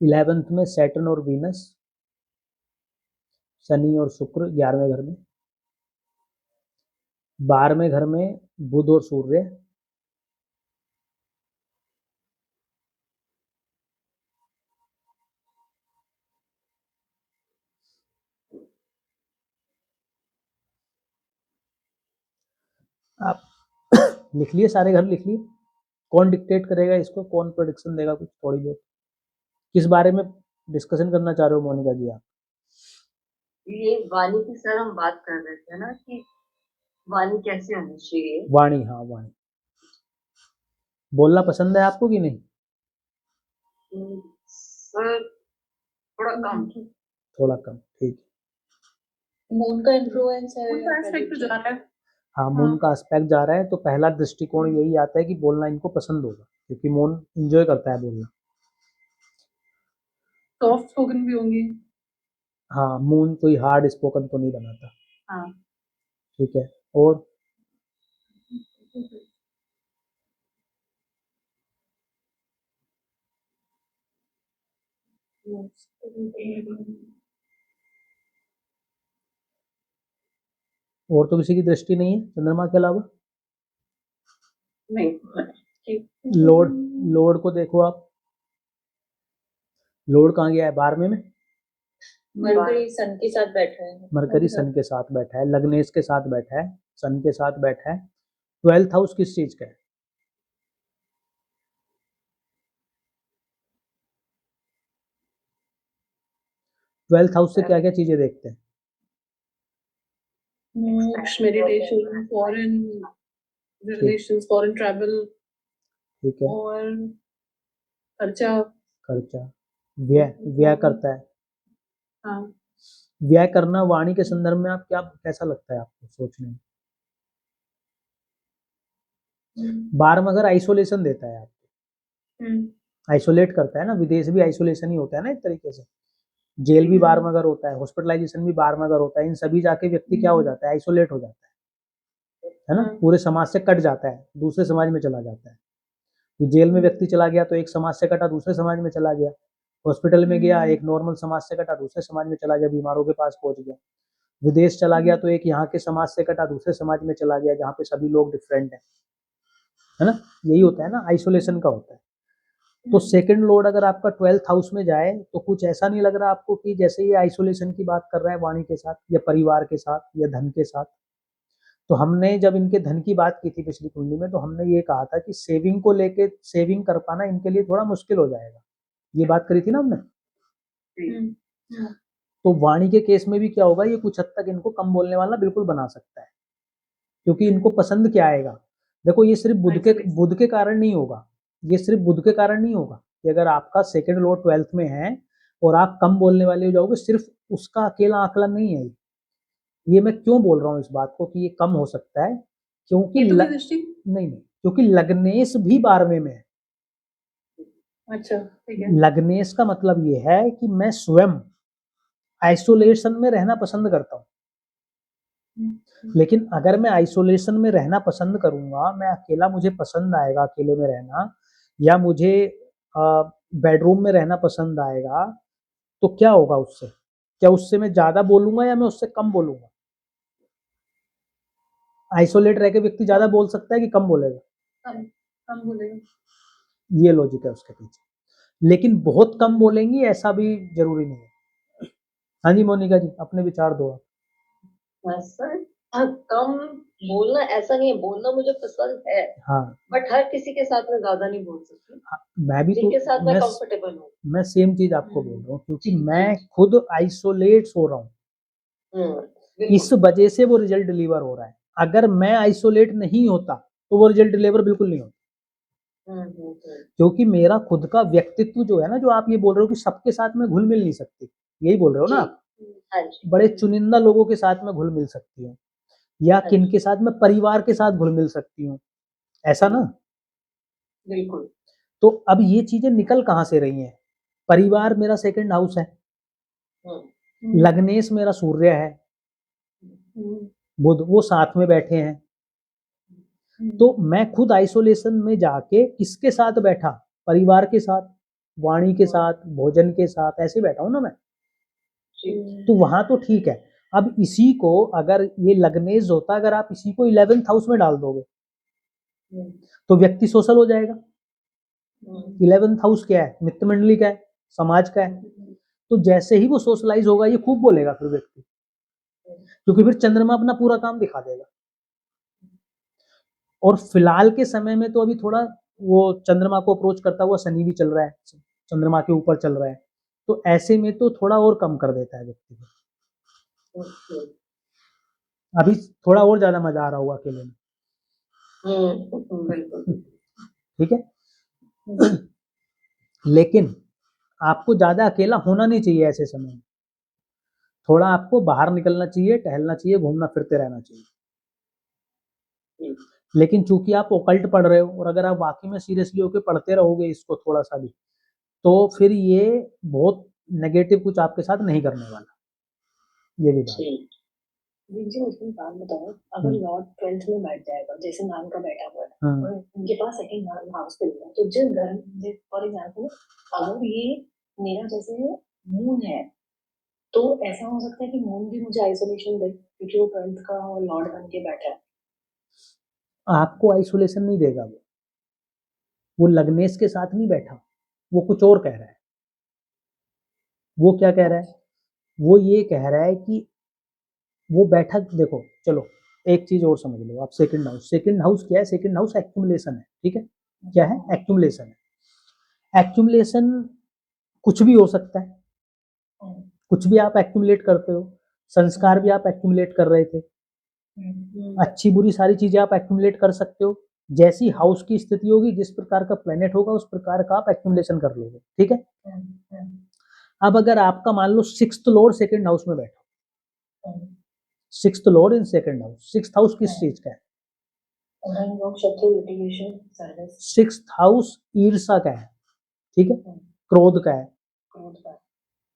11th में सैटर्न और वीनस, शनि और शुक्र 11वें घर में, 12वें घर में बुध और सूर्य, आप लिख लिए सारे घर लिख लिए। कौन डिक्टेट करेगा इसको, कौन प्रोडिक्शन देगा कुछ थोड़ी बहुत? किस बारे में डिस्कशन करना चाह रहे हो मोनिका जी आप?
ये वाणी की सर हम बात कर रहे थे ना कि वाणी कैसे होनी चाहिए।
वाणी, हाँ वाणी। बोलना पसंद है आपको कि नहीं?
सर थोड़ा कम।
थोड़ा कम, ठीक है।
मून का इन्फ्लुएंस है,
उनका एस्पेक्ट तो जा रहा है।
हाँ, मून का एस्पेक्ट जा रहा है तो पहला दृष्टिकोण यही आता है कि बोलना इनको पसंद होगा, क्योंकि मून एंजॉय करता है बोलना।
सॉफ्ट स्पोकन भी होंगी।
हाँ, मून कोई हार्ड स्पोकन तो नहीं बनाता।
हाँ।
ठीक है, और और तो किसी की दृष्टि नहीं है चंद्रमा के अलावा?
नहीं।
लॉर्ड को देखो आप, लॉर्ड कहाँ गया है? 12वें में।
मरकरी सन के साथ बैठा है।
मरकरी सन के साथ बैठा है, लग्नेश के साथ बैठा है, सन के साथ बैठा है। 12th हाउस किस चीज का है? ट्वेल्थ हाउस से क्या क्या चीजें देखते हैं?
Meditation, foreign relations, foreign travel
ठीक है,
और खर्चा।
खर्चा, व्यय, व्यय करता है।
हाँ।
व्यय करना वाणी के संदर्भ में आप क्या, कैसा लगता है आपको सोचने में? 12वां घर आइसोलेशन देता है आपको, आइसोलेट करता है ना। विदेश भी आइसोलेशन ही होता है ना एक तरीके से। जेल भी 12वां घर होता है, हॉस्पिटलाइजेशन भी 12वां घर होता है। इन सभी जाके व्यक्ति क्या हो जाता है? आइसोलेट हो जाता है ना, पूरे समाज से कट जाता है, दूसरे समाज में चला जाता है। कि जेल में व्यक्ति चला गया तो एक समाज से कटा, दूसरे समाज में चला गया। हॉस्पिटल में गया, एक नॉर्मल समाज से कटा, दूसरे समाज में चला गया, बीमारों के पास पहुंच गया। विदेश चला गया तो एक यहाँ के समाज से कटा, दूसरे समाज में चला गया जहाँ पे सभी लोग डिफरेंट है ना। यही होता है ना, आइसोलेशन का होता है। तो सेकंड लॉर्ड अगर आपका 12th हाउस में जाए तो कुछ ऐसा नहीं लग रहा आपको कि जैसे ये आइसोलेशन की बात कर रहा है वाणी के साथ, या परिवार के साथ, या धन के साथ? तो हमने जब इनके धन की बात की थी पिछली कुंडली में, तो हमने ये कहा था कि सेविंग को लेके, सेविंग कर पाना इनके लिए थोड़ा मुश्किल हो जाएगा। ये बात करी थी ना हमने। तो वाणी के केस में भी क्या होगा, ये कुछ हद तक इनको कम बोलने वाला बिल्कुल बना सकता है, क्योंकि इनको पसंद क्या आएगा? देखो, ये सिर्फ बुध के कारण नहीं होगा, ये सिर्फ बुध के कारण नहीं होगा कि अगर आपका सेकंड लॉर्ड 12th में है और आप कम बोलने वाले हो जाओगे, सिर्फ उसका अकेला आकलन नहीं है। ये मैं क्यों बोल रहा हूँ इस बात को कि ये कम हो सकता है, क्योंकि नहीं, क्योंकि लग्नेश भी 12वें में है।
अच्छा, ठीक है।
लग्नेश का मतलब ये है कि मैं स्वयं आइसोलेशन में रहना पसंद करता हूँ, लेकिन अगर मैं आइसोलेशन में रहना पसंद करूंगा, मैं अकेला, मुझे पसंद आएगा अकेले में रहना, या मुझे बेडरूम में रहना पसंद आएगा, तो क्या होगा उससे? क्या उससे मैं ज्यादा बोलूंगा या मैं उससे कम बोलूंगा? आइसोलेट रह के व्यक्ति ज्यादा बोल सकता है कि कम बोलेगा?
कम बोलेगा।
ये लॉजिक है उसके पीछे। लेकिन बहुत कम बोलेंगी ऐसा भी जरूरी नहीं है। हाँ जी मोनिका जी, अपने विचार दो आप।
बस कम बोलना ऐसा नहीं है, बोलना मुझे पसंद है,
हाँ
बट हर किसी के साथ मैं ज्यादा नहीं बोल सकती,
हाँ, मैं भी तो
जिनके साथ मैं
मैं
कंफर्टेबल हूँ।
मैं सेम चीज आपको बोल रहा हूँ, क्योंकि
जी
मैं
जी।
खुद आइसोलेट्स हो रहा हूँ, इस
बिल्कुल।
वजह से वो रिजल्ट डिलीवर हो रहा है। अगर मैं आइसोलेट नहीं होता तो वो रिजल्ट डिलीवर बिल्कुल नहीं होता,
हम्म।
क्योंकि मेरा खुद का व्यक्तित्व जो है ना, जो आप ये बोल रहे हो कि सबके साथ में घुल मिल नहीं सकती, यही बोल रहे हो ना
जी।
आप।
हाँ जी।
बड़े चुनिंदा लोगों के साथ में घुल मिल सकती हूँ, या
हाँ
किन
जी।
के साथ में परिवार के साथ घुल मिल सकती हूँ, ऐसा ना।
बिल्कुल।
तो अब ये चीजें निकल कहाँ से रही हैं? परिवार मेरा सेकंड हाउस है,
हम्म।
लग्नेश मेरा सूर्य है, बुध वो साथ में बैठे हैं। तो मैं खुद आइसोलेशन में जाके किसके साथ बैठा? परिवार के साथ, वाणी के साथ, भोजन के साथ, ऐसे बैठा हूं ना मैं। तो वहां तो ठीक है। अब इसी को अगर ये लग्नेश होता, अगर आप इसी को 11th हाउस में डाल दोगे तो व्यक्ति सोशल हो जाएगा। 11th हाउस क्या है? मित्र मंडली का है, समाज का है। तो जैसे ही वो सोशलाइज होगा, ये खूब बोलेगा फिर व्यक्ति, क्योंकि फिर चंद्रमा अपना पूरा काम दिखा देगा। और फिलहाल के समय में तो अभी थोड़ा वो चंद्रमा को अप्रोच करता हुआ शनि भी चल रहा है, चंद्रमा के ऊपर चल रहा है, तो ऐसे में तो थोड़ा और कम कर देता है व्यक्ति को। अभी थोड़ा और ज्यादा मजा आ रहा होगा अकेले में,
बिल्कुल।
ठीक है। लेकिन आपको ज्यादा अकेला होना नहीं चाहिए ऐसे समय में, थोड़ा आपको बाहर निकलना चाहिए, टहलना चाहिए, घूमना फिरते रहना चाहिए। लेकिन चूंकि आप ओकल्ट पढ़ रहे हो, और अगर आप वाकई में सीरियसली होकर पढ़ते रहोगे इसको थोड़ा सा भी, तो फिर ये बहुत नेगेटिव कुछ आपके साथ नहीं करने वाला, ये भी बात।
जी मुझे एक बात बताओ, अगर लॉर्ड 12th में बैठ जाएगा, जैसे नाम का बैठा हुआ है और उनके पास सेकंड हाउस पे है, तो जिस घर फॉर एग्जांपल अगर ये मेरा जैसे मून है, तो ऐसा हो सकता है कि मून भी मुझे आइसोलेशन दे, क्योंकि वो 12th का लॉर्ड बन के बैठा है।
आपको आइसोलेशन नहीं देगा वो लग्नेश के साथ नहीं बैठा, वो कुछ और कह रहा है। वो क्या कह रहा है? वो ये कह रहा है कि वो बैठा, देखो चलो एक चीज और समझ लो आप। सेकंड हाउस क्या है? सेकंड हाउस एक्यूमुलेशन है, ठीक है। क्या है? एक्यूमुलेशन है। एक्यूमुलेशन कुछ भी हो सकता है, कुछ भी आप एक्यूमुलेट करते हो। संस्कार भी आप एक्यूमुलेट कर रहे थे, अच्छी बुरी सारी चीजें आप एक्यूमुलेट कर सकते हो। जैसी हाउस की स्थिति होगी, जिस प्रकार का प्लेनेट होगा, उस प्रकार का आप एक्यूमुलेशन कर लोगे, ठीक है। अब अगर आपका मान लो 6th लॉर्ड सेकंड हाउस में बैठा, 6th Lord in second house, 6th house किस चीज का है? सिक्स्थ हाउस ईर्षा का है, ठीक है, क्रोध का है।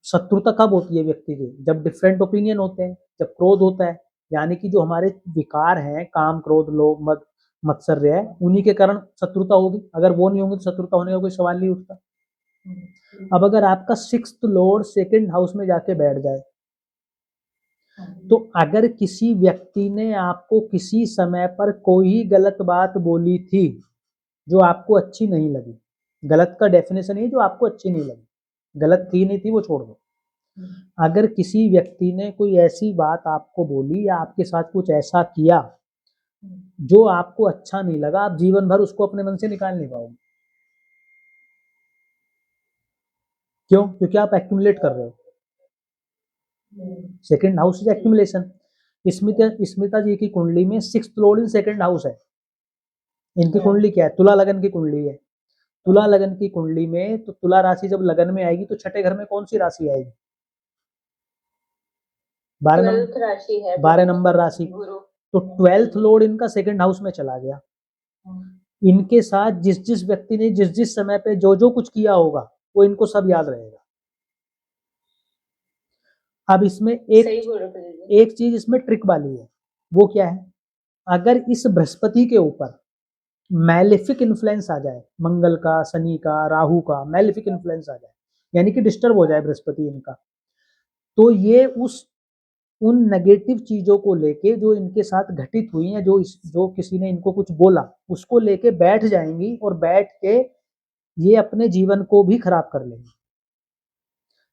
शत्रुता कब होती है व्यक्ति की? जब डिफरेंट ओपिनियन होते हैं, जब क्रोध होता है, यानी कि जो हमारे विकार हैं, काम क्रोध लोभ मद मत्सर्य है, उन्हीं के कारण शत्रुता होगी। अगर वो नहीं होंगे तो शत्रुता होने का कोई सवाल नहीं उठता। अब अगर आपका 6th लॉर्ड सेकंड हाउस में जाके बैठ जाए, तो अगर किसी व्यक्ति ने आपको किसी समय पर कोई गलत बात बोली थी जो आपको अच्छी नहीं लगी, गलत का डेफिनेशन है जो आपको अच्छी नहीं लगी, गलत थी नहीं थी वो छोड़ दो। अगर किसी व्यक्ति ने कोई ऐसी बात आपको बोली या आपके साथ कुछ ऐसा किया जो आपको अच्छा नहीं लगा, आप जीवन भर उसको अपने मन से निकाल नहीं पाओगे। क्यों? क्योंकि आप एक्यूमुलेट कर रहे हो। Second house is accumulation. Smita ji की कुंडली में 6th Lord in second house है। इनकी कुंडली क्या है? तुला लगन की कुंडली है। तुला लगन की कुंडली में तो तुला राशि जब लगन में आएगी तो छठे घर में कौन सी राशि आएगी? 12 नंबर राशि। तो 12th लॉर्ड इनका सेकंड हाउस में चला गया। इनके साथ जिस जिस व्यक्ति ने जिस जिस समय पे जो जो कुछ किया होगा, वो इनको सब याद रहेगा। अब इसमें एक चीज इसमें ट्रिक वाली है। वो क्या है? अगर इस बृहस्पति के ऊपर मैलेफिक इन्फ्लुएंस आ जाए, मंगल का, शनि का, राहु का मैलेफिक इन्फ्लुएंस आ जाए, यानी कि डिस्टर्ब हो जाए बृहस्पति इनका, तो ये उन नेगेटिव चीजों को लेके जो इनके साथ घटित हुई हैं, जो किसी ने इनको कुछ बोला, उसको लेके बैठ जाएंगी और बैठ के ये अपने जीवन को भी खराब कर लेंगे।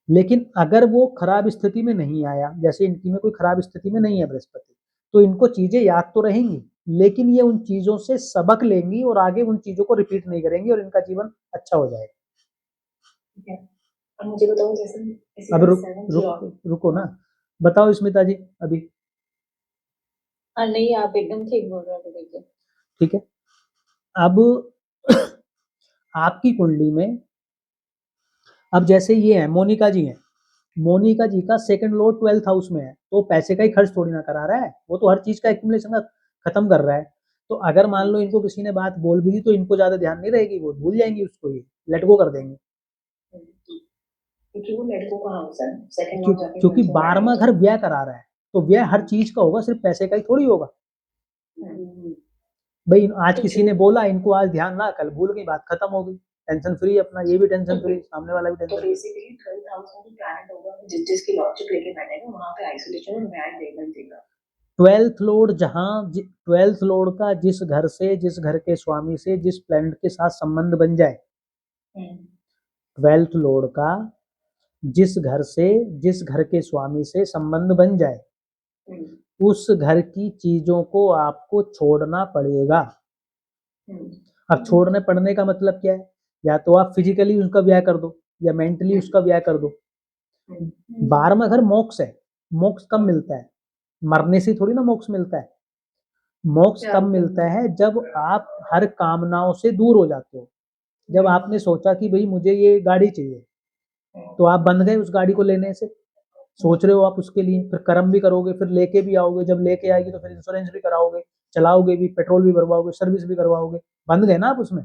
लेकिन अगर वो खराब स्थिति में नहीं आया, जैसे इनकी में कोई खराब स्थिति में नहीं है बृहस्पति, तो इनको चीजें याद तो रहेंगी, लेकिन ये उन चीजों से सबक लेंगी और आगे उन चीजों को रिपीट नहीं करेंगी और इनका जीवन अच्छा हो जाएगा।
ठीक है। अब मुझे बताओ जैसे इसी
अब
तरह
रुक
7th
रुक
लॉर्ड।
रुको ना, बताओ स्मिता जी अभी।
हाँ नहीं, आप एकदम ठीक बोल रहे थे, देखिए।
ठीक है, अब आपकी कुंडली में, अब जैसे ये है मोनिका जी हैं, मोनिका जी का सेकंड लॉर्ड 12th हाउस में है, तो पैसे का ही खर्च थोड़ी ना करा रहा है, वो तो हर चीज का एक्यूमुलेशन खत्म कर रहा है। तो अगर मान लो इनको किसी ने बात बोल भी दी तो इनको ज्यादा ध्यान नहीं रहेगी, वो भूल जाएंगी उसको, ये लेट गो कर देंगे।
क्योंकि वो लड़कों का हाउस है, सेकंड
क्यों,
लॉर्ड जाके
क्योंकि
कंट्रोल
12वां घर व्यय करा रहा है, तो व्यय हर चीज का होगा, सिर्फ पैसे का ही थोड़ी होगा। भाई आज
तो
किसी ने बोला, इनको आज ध्यान ना, कल भूल गई, बात खत्म हो गई, टेंशन फ्री, अपना ये भी टेंशन फ्री, सामने वाला भी
तो
टेंशन।
बेसिकली 12th हाउस में जो प्लैनेट होगा, जिस जिसकी लॉर्डशिप लेके बैठेगा वहां पे आइसोलेशन और न्याय देगा ही देगा।
12th लॉर्ड जहां 12th लॉर्ड का जिस घर से, जिस घर के स्वामी से, जिस प्लैनेट के साथ संबंध बन जाए, 12th लॉर्ड का जिस घर से, जिस घर के स्वामी से संबंध बन जाए, उस घर की चीजों को आपको छोड़ना पड़ेगा। अब छोड़ने पड़ने का मतलब क्या है, या तो आप फिजिकली उसका ब्याह कर दो या मेंटली उसका ब्याह कर दो। 12वां घर मोक्ष है, मोक्ष कब मिलता है, मरने से थोड़ी ना मोक्ष मिलता है। मोक्ष
क्या
तब
मतलब?
मिलता है जब आप हर कामनाओं से दूर हो जाते हो। जब आपने सोचा कि भाई मुझे ये गाड़ी चाहिए, तो आप बंध गए उस गाड़ी को लेने से, सोच रहे हो आप उसके लिए, फिर कर्म भी करोगे, फिर लेके भी आओगे, जब लेके आएगी तो फिर इंश्योरेंस भी कराओगे, चलाओगे भी, पेट्रोल भी भरवाओगे, सर्विस भी करवाओगे, बंध गए ना आप उसमें।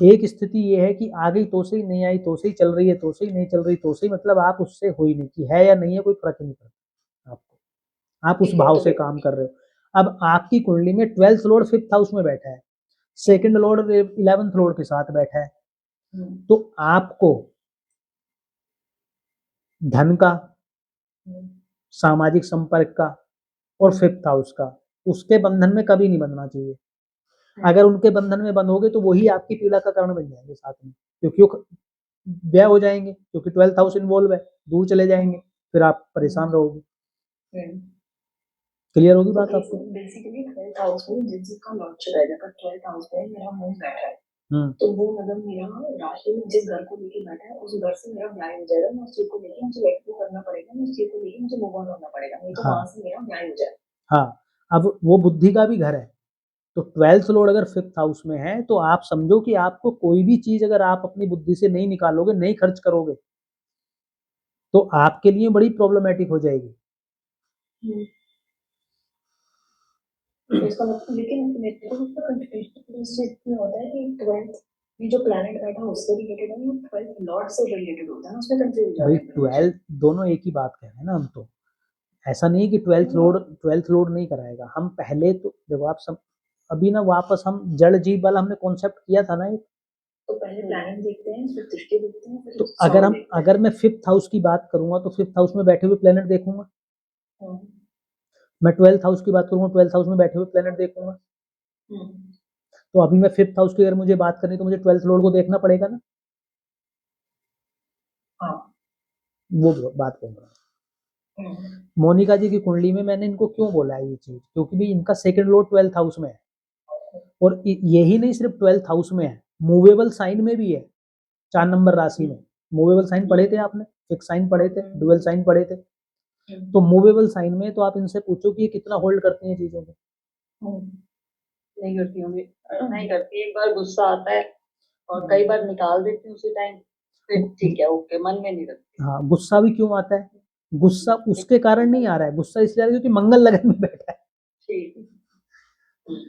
एक स्थिति ये है कि आ गई तो सही, नहीं आई तो सही, चल रही है तो सही, नहीं चल रही तो सही, मतलब आप उससे हो ही नहीं, कि है या नहीं है कोई फर्क नहीं पड़ता आपको, आप उस
ठीक है,
भाव
तो
से काम कर रहे हो। अब आपकी कुंडली में 12th लॉर्ड 5th हाउस में बैठा है, सेकंड लॉर्ड 11th लॉर्ड के साथ बैठा है, तो आपको धन का, सामाजिक संपर्क का और 5th हाउस का, उसके बंधन में कभी नहीं बंधना चाहिए। अगर उनके बंधन में बंधोगे तो वही आपकी पीड़ा का कारण बन जाएंगे साथ में, क्योंकि वो व्यय हो जाएंगे, क्योंकि 12th हाउस इन्वॉल्व है, दूर चले जाएंगे, फिर आप परेशान रहोगे। क्लियर होगी बात आपको?
बेसिकली 12th हाउस में जिस जिसका लॉर्डशिप है, जब 12th हाउस में मेरा मून बैठा है, तो वो मतलब मेरा राशि में जिस घर को लेके बैठा है उस घर से मेरा न्याय हो जाएगा। मैं उस चीज को लेके मुझे लेट गो करना पड़ेगा, मैं उस चीज को लेके मुझे मूव ऑन होना पड़ेगा, नहीं तो वहां से मेरा न्याय हो जाएगा।
हाँ, अब वो बुद्धि का भी घर है, तो 12th लॉर्ड अगर 5th हाउस में है तो आप समझो कि आपको कोई भी चीज अगर आप अपनी बुद्धि से नहीं निकालोगे, नहीं खर्च करोगे, तो आपके लिए बड़ी प्रॉब्लमेटिक हो जाएगी।
तो इसका मतलब, लेकिन मेरे को उसका कंफ्यूजन इस चीज में होता है कि 12th में जो प्लैनेट बैठा है उससे रिलेटेड है, वो 12th लॉर्ड से रिलेटेड होता है ना, उसमें कंफ्यूज हो
भाई
जाता है।
12 दोनों एक ही बात कह रहे हैं ना हम तो, ऐसा नहीं है कि 12th लॉर्ड नहीं कराएगा। हम पहले तो देखो, आप सब अभी ना वापस हम जड़ जीव वाला हमने कॉन्सेप्ट किया था ना एक,
तो पहले प्लैनेट देखते हैं, फिर दृष्टि देखते हैं,
तो
फिर
अगर
सॉल
हम
देखते हैं।
अगर मैं 5th हाउस की बात करूंगा तो 5th हाउस में बैठे हुए प्लेनेट देखूंगा, मैं 12th हाउस की बात करूंगा 12th हाउस में बैठे हुए प्लेनेट देखूंगा। तो अभी मैं 5th हाउस की अगर मुझे बात करनी तो मुझे 12th लॉर्ड को देखना पड़ेगा ना।
हाँ,
वो बात बोल रहा हूँ। मोनिका जी की कुंडली में मैंने इनको क्यों बोला है ये चीज, क्योंकि भी इनका सेकंड लॉर्ड 12th हाउस में है, और यही नहीं सिर्फ 12th हाउस में है, मूवेबल साइन में भी है, 4 नंबर राशि में। मूवेबल साइन पढ़े थे आपने, फिक्स साइन पढ़े थे, डुअल साइन पढ़े थे, तो मूवेबल साइन में तो आप इनसे पूछो कि ये कितना होल्ड करती हैं चीजों को।
नहीं करती होंगी, नहीं करती। एक बार गुस्सा आता है और कई बार निकाल देती हूँ उसी टाइम, फिर ठीक है, ओके, मन में नहीं रखती।
हाँ, गुस्सा भी क्यों आता है, गुस्सा उसके कारण नहीं आ रहा है, गुस्सा इसलिए आ रहा है क्योंकि मंगल लगन में बैठा है।
ठीक है।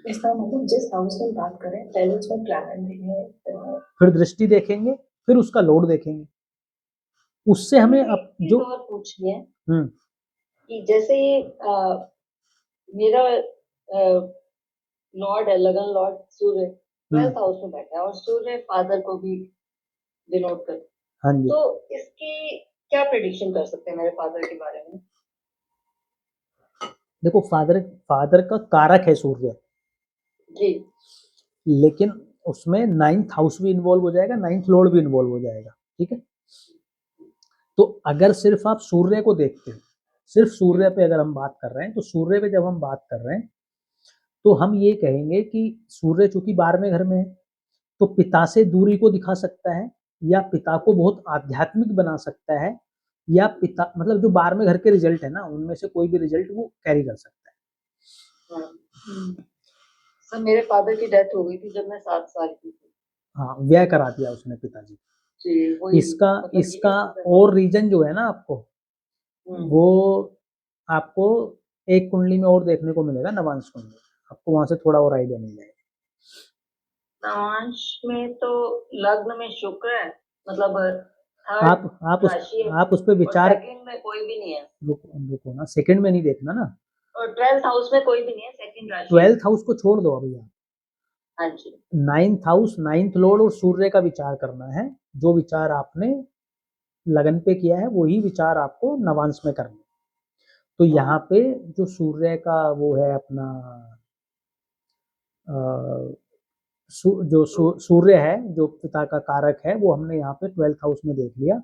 इसका मतलब जिस हाउस में बात करें, पहले उसमें प्लैनेट देखेंगे,
फिर दृष्टि देखेंगे, फिर उसका लोड देखेंगे, उससे हमें जो
और पूछनी है कि जैसे मेरा लॉर्ड है, लगन लॉर्ड सूर्य 12th हाउस में बैठा है और सूर्य फादर को भी डिनोट करता है,
हाँ जी,
तो इसकी क्या प्रेडिक्शन कर सकते हैं मेरे फादर के बारे में?
देखो फादर का कारक है सूर्य
जी,
लेकिन उसमें 9th हाउस भी इन्वॉल्व हो जाएगा, 9th लॉर्ड भी इन्वॉल्व हो जाएगा, ठीक है। तो अगर सिर्फ आप सूर्य को देखते हो, सिर्फ सूर्य पे अगर हम बात कर रहे हैं, तो सूर्य पे जब हम बात कर रहे हैं तो हम ये कहेंगे कि सूर्य चूंकि 12वें घर में है, तो पिता से दूरी को दिखा सकता है, या पिता को बहुत आध्यात्मिक बना सकता है, या पिता मतलब जो 12वें घर के रिजल्ट है ना, उनमें से कोई भी रिजल्ट वो कैरी कर सकता है।
सर मेरे फादर की डेथ हो गई थी जब मैं 7 साल की थी।
हाँ, व्यय करा दिया उसने पिताजी।
जी वही
इसका
मतलब
इसका
ये
और रीजन जो है ना आपको, वो आपको एक कुंडली में और देखने को मिलेगा, नवांश कुंडली, आपको वहां से थोड़ा और आइडिया मिल जाएगा।
नवांश में तो लग्न में शुक्र है, मतलब
आप उस पे विचार,
सेकंड में कोई भी नहीं है,
रुको ना, सेकंड में नहीं देखना ना,
और 12th हाउस में कोई भी नहीं है, सेकंड राशि।
12th हाउस को छोड़ दो अभी, आप
हाँ जी
9th हाउस, 9th लॉर्ड और सूर्य का विचार करना है। जो विचार आपने लगन पे किया है वही विचार आपको नवांश में करना है। तो यहाँ पे जो सूर्य का वो है अपना सूर्य है, जो पिता का कारक है, वो हमने यहाँ पे 12th हाउस में देख लिया।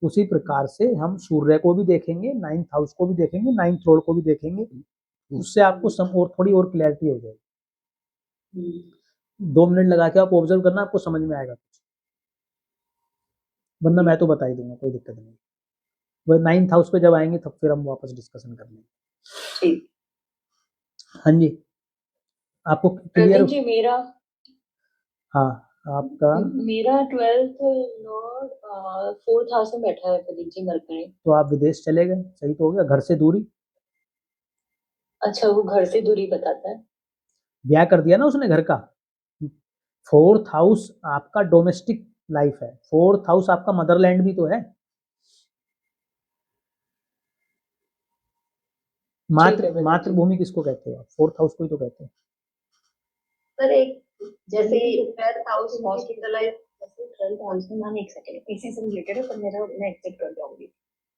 उसी प्रकार से हम सूर्य को भी देखेंगे, 9th हाउस को भी देखेंगे, 9th लॉर्ड को भी देखेंगे, उससे आपको थोड़ी और क्लैरिटी हो जाएगी। 2 मिनट लगा के आप ऑब्जर्व करना, आपको समझ में आएगा कुछ, वरना मैं तो बता ही दूंगा, कोई दिक्कत नहीं। वह 9th हाउस पे जब आएंगे तब फिर हम वापस डिस्कशन कर लेंगे।
ठीक।
हाँ जी, आपको क्लियर?
जी मेरा
हाँ, आपका
मेरा 12th लॉर्ड 4th हाउस में बैठा है प्रदीप जी, मरकरी।
तो आप विदेश चले गए, सही तो हो गया, घर से दूरी।
अच्छा वो घर से दूरी बताता है।
ब्याह कर दिया ना उसने घर का। 4th हाउस आपका डोमेस्टिक लाइफ है, 4th हाउस आपका मदरलैंड भी तो है। मातृभूमि किसको कहते हो आप? 4th हाउस को ही तो कहते हैं।
सर एक जैसे 12th हाउस हॉस्पिटलाइज, जैसे 12th हाउस में मैम एक सेकंड इसी से रिलेटेड है, पर मेरा मैं एक्सेप्ट कर जाऊंगी।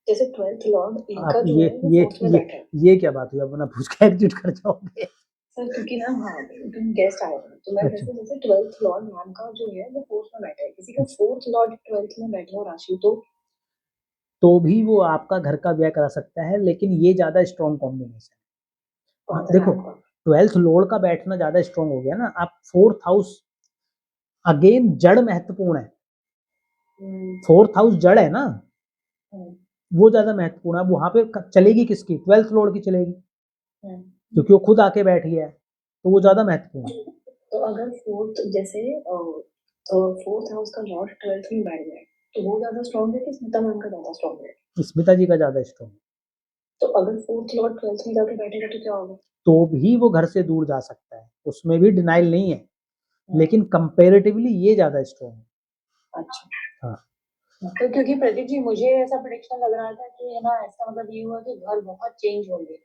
जैसे 12th लॉर्ड इनका जो है वो 4th में बैठा है।
ये क्या बात हुई, अब ना पूछ के एग्जिट कर जाओगे।
सर क्योंकि ना हाँ तुम गेस्ट आए थे, तो मैं
अच्छा।
जैसे 12th लॉर्ड मैम का जो है वो 4th में बैठा है, किसी का 4th लॉर्ड 12th में बैठा हो राशि
तो भी वो आपका घर का व्यय करा सकता है, लेकिन ये ज्यादा स्ट्रॉन्ग कॉम्बिनेशन है। देखो 12th लॉर्ड का बैठना ज्यादा स्ट्रॉन्ग हो गया ना। आप 4th हाउस अगेन जड़ महत्वपूर्ण है, 4th हाउस जड़ है ना, वो ज्यादा महत्वपूर्ण है। वहां पे चलेगी किसकी? 12th लॉर्ड की चलेगी, क्योंकि वो खुद आके बैठ गया है, तो वो ज्यादा महत्वपूर्ण है।
तो अगर 4th जैसे 4th हाउस का लॉर्ड 12th में बैठ जाए तो वो ज्यादा स्ट्रॉन्ग है कि स्मिता मैम का ज्यादा स्ट्रॉन्ग है?
स्मिता जी का ज्यादा स्ट्रॉन्ग है।
तो अगर 4th लॉर्ड 12th में जाके बैठेगा तो क्या होगा?
तो भी वो घर से दूर जा सकता है, उसमें भी डिनाइल नहीं है, लेकिन कंपैरेटिवली ये ज्यादा स्ट्रॉन्ग है।
अच्छा
हाँ,
तो क्योंकि प्रदीप जी मुझे ऐसा प्रेडिक्शन लग रहा था कि है ना, इसका मतलब ये हुआ कि घर बहुत चेंज होंगे।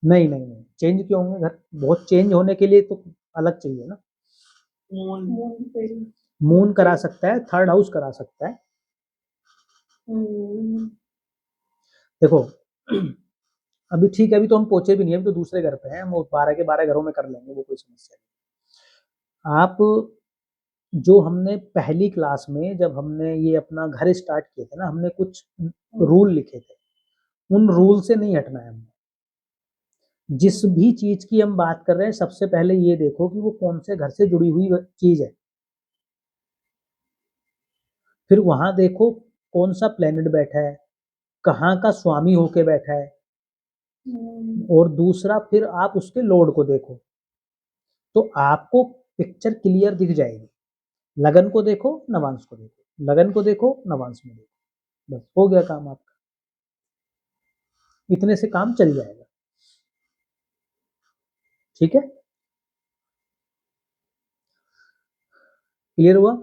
नहीं नहीं नहीं, चेंज क्यों होंगे? घर बहुत चेंज होने के लिए तो अलग चाहिए ना। मून करा सकता है, 3rd हाउस करा सकता है। देखो अभी ठीक है, अभी तो हम पहुंचे भी नहीं, अभी तो दूसरे घर पे हैं, हम 12 के 12 घरों में कर लेंगे, वो कोई समस्या नहीं। आप जो हमने पहली क्लास में जब हमने ये अपना घर स्टार्ट किए थे ना, हमने कुछ रूल लिखे थे, उन रूल से नहीं हटना है हमने। जिस भी चीज की हम बात कर रहे हैं, सबसे पहले ये देखो कि वो कौन से घर से जुड़ी हुई चीज है, फिर वहां देखो कौन सा प्लेनेट बैठा है, कहाँ का स्वामी होके बैठा है, और दूसरा फिर आप उसके लॉर्ड को देखो, तो आपको पिक्चर क्लियर दिख जाएगी। लगन को देखो, नवांश को देखो, लगन को देखो, नवांश में देखो, बस हो गया काम आपका। इतने से काम चल जाएगा, ठीक है? क्लियर हुआ?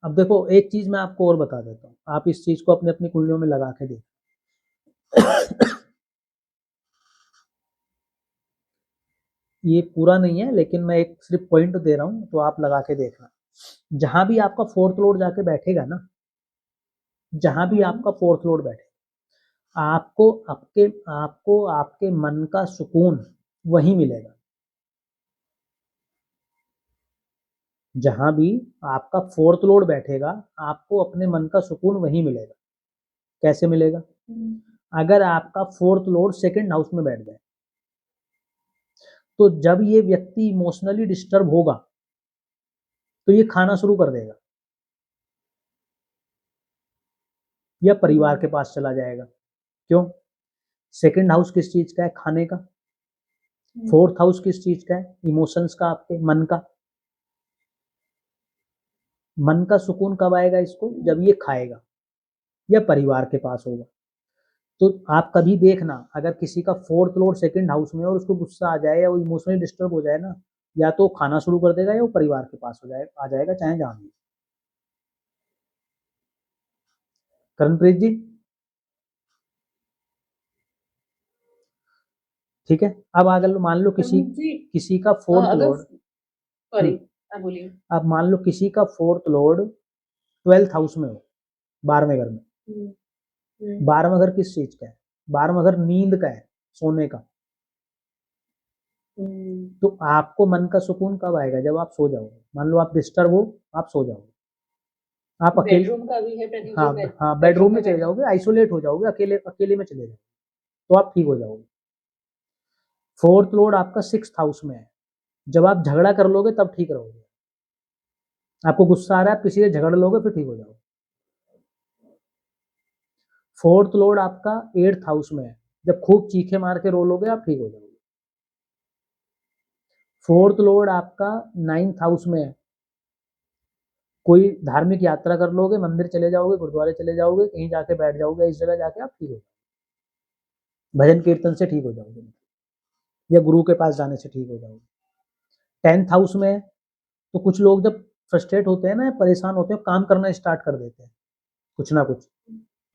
अब देखो एक चीज मैं आपको और बता देता हूँ, आप इस चीज को अपने अपनी कुंडलियों में लगा के देखो। ये पूरा नहीं है, लेकिन मैं एक सिर्फ पॉइंट दे रहा हूँ, तो आप लगा के देखना। जहां भी आपका 4th लॉर्ड जाके बैठेगा ना, जहां भी आपका 4th लॉर्ड बैठे, आपको आपके मन का सुकून वही मिलेगा। जहां भी आपका 4th लॉर्ड बैठेगा, आपको अपने मन का सुकून वही मिलेगा। कैसे मिलेगा? अगर आपका फोर्थ लॉर्ड सेकंड हाउस में बैठ जाए, तो जब ये व्यक्ति इमोशनली डिस्टर्ब होगा तो ये खाना शुरू कर देगा या परिवार के पास चला जाएगा। क्यों? सेकंड हाउस किस चीज का है? खाने का। फोर्थ हाउस किस चीज का है? इमोशंस का, आपके मन का। मन का सुकून कब आएगा इसको? जब ये खाएगा या परिवार के पास होगा। तो आप कभी देखना, अगर किसी का फोर्थ लॉर्ड सेकंड हाउस में और उसको गुस्सा आ जाए या वो इमोशनली डिस्टर्ब हो जाए ना, या तो खाना शुरू कर देगा या वो परिवार के पास आ जाएगा, चाहे जहां भी। करणप्रीत जी, ठीक है। अब अगर मान लो किसी का फोर्थ लॉर्ड,
सॉरी बोलिए,
अब मान लो किसी का फोर्थ लॉर्ड 12th हाउस में हो, 12वें घर में। 12वां घर किस चीज का है? 12वां घर नींद का है, सोने का। तो आपको मन का सुकून कब आएगा? जब आप सो जाओगे। मान लो आप डिस्टर्ब हो, आप सो जाओगे, आप अकेले,
बेडरूम का भी है प्रदीप
हाँ
जी,
हाँ, बेडरूम में चले जाओगे, आइसोलेट हो जाओगे, अकेले में चले जाओगे, तो आप ठीक हो जाओगे। फोर्थ लॉर्ड आपका 6th हाउस में है, जब आप झगड़ा कर लोगे तब ठीक रहोगे। आपको गुस्सा आ रहा है, आप किसी से झगड़ लोगे, फिर ठीक हो जाओगे। फोर्थ लॉर्ड आपका 8th हाउस में है, जब खूब चीखे मार के रो लोगे, आप ठीक हो जाओगे। फोर्थ लॉर्ड आपका 9th हाउस में है, कोई धार्मिक यात्रा कर लोगे, मंदिर चले जाओगे, गुरुद्वारे चले जाओगे, कहीं जाके बैठ जाओगे, इस जगह जाके आप ठीक हो जाओगे, भजन कीर्तन से ठीक हो जाओगे, या गुरु के पास जाने से ठीक हो जाओगे। 10th हाउस में है, तो कुछ लोग जब फ्रस्ट्रेट होते हैं ना, परेशान होते हैं, काम करना स्टार्ट कर देते हैं, कुछ ना कुछ,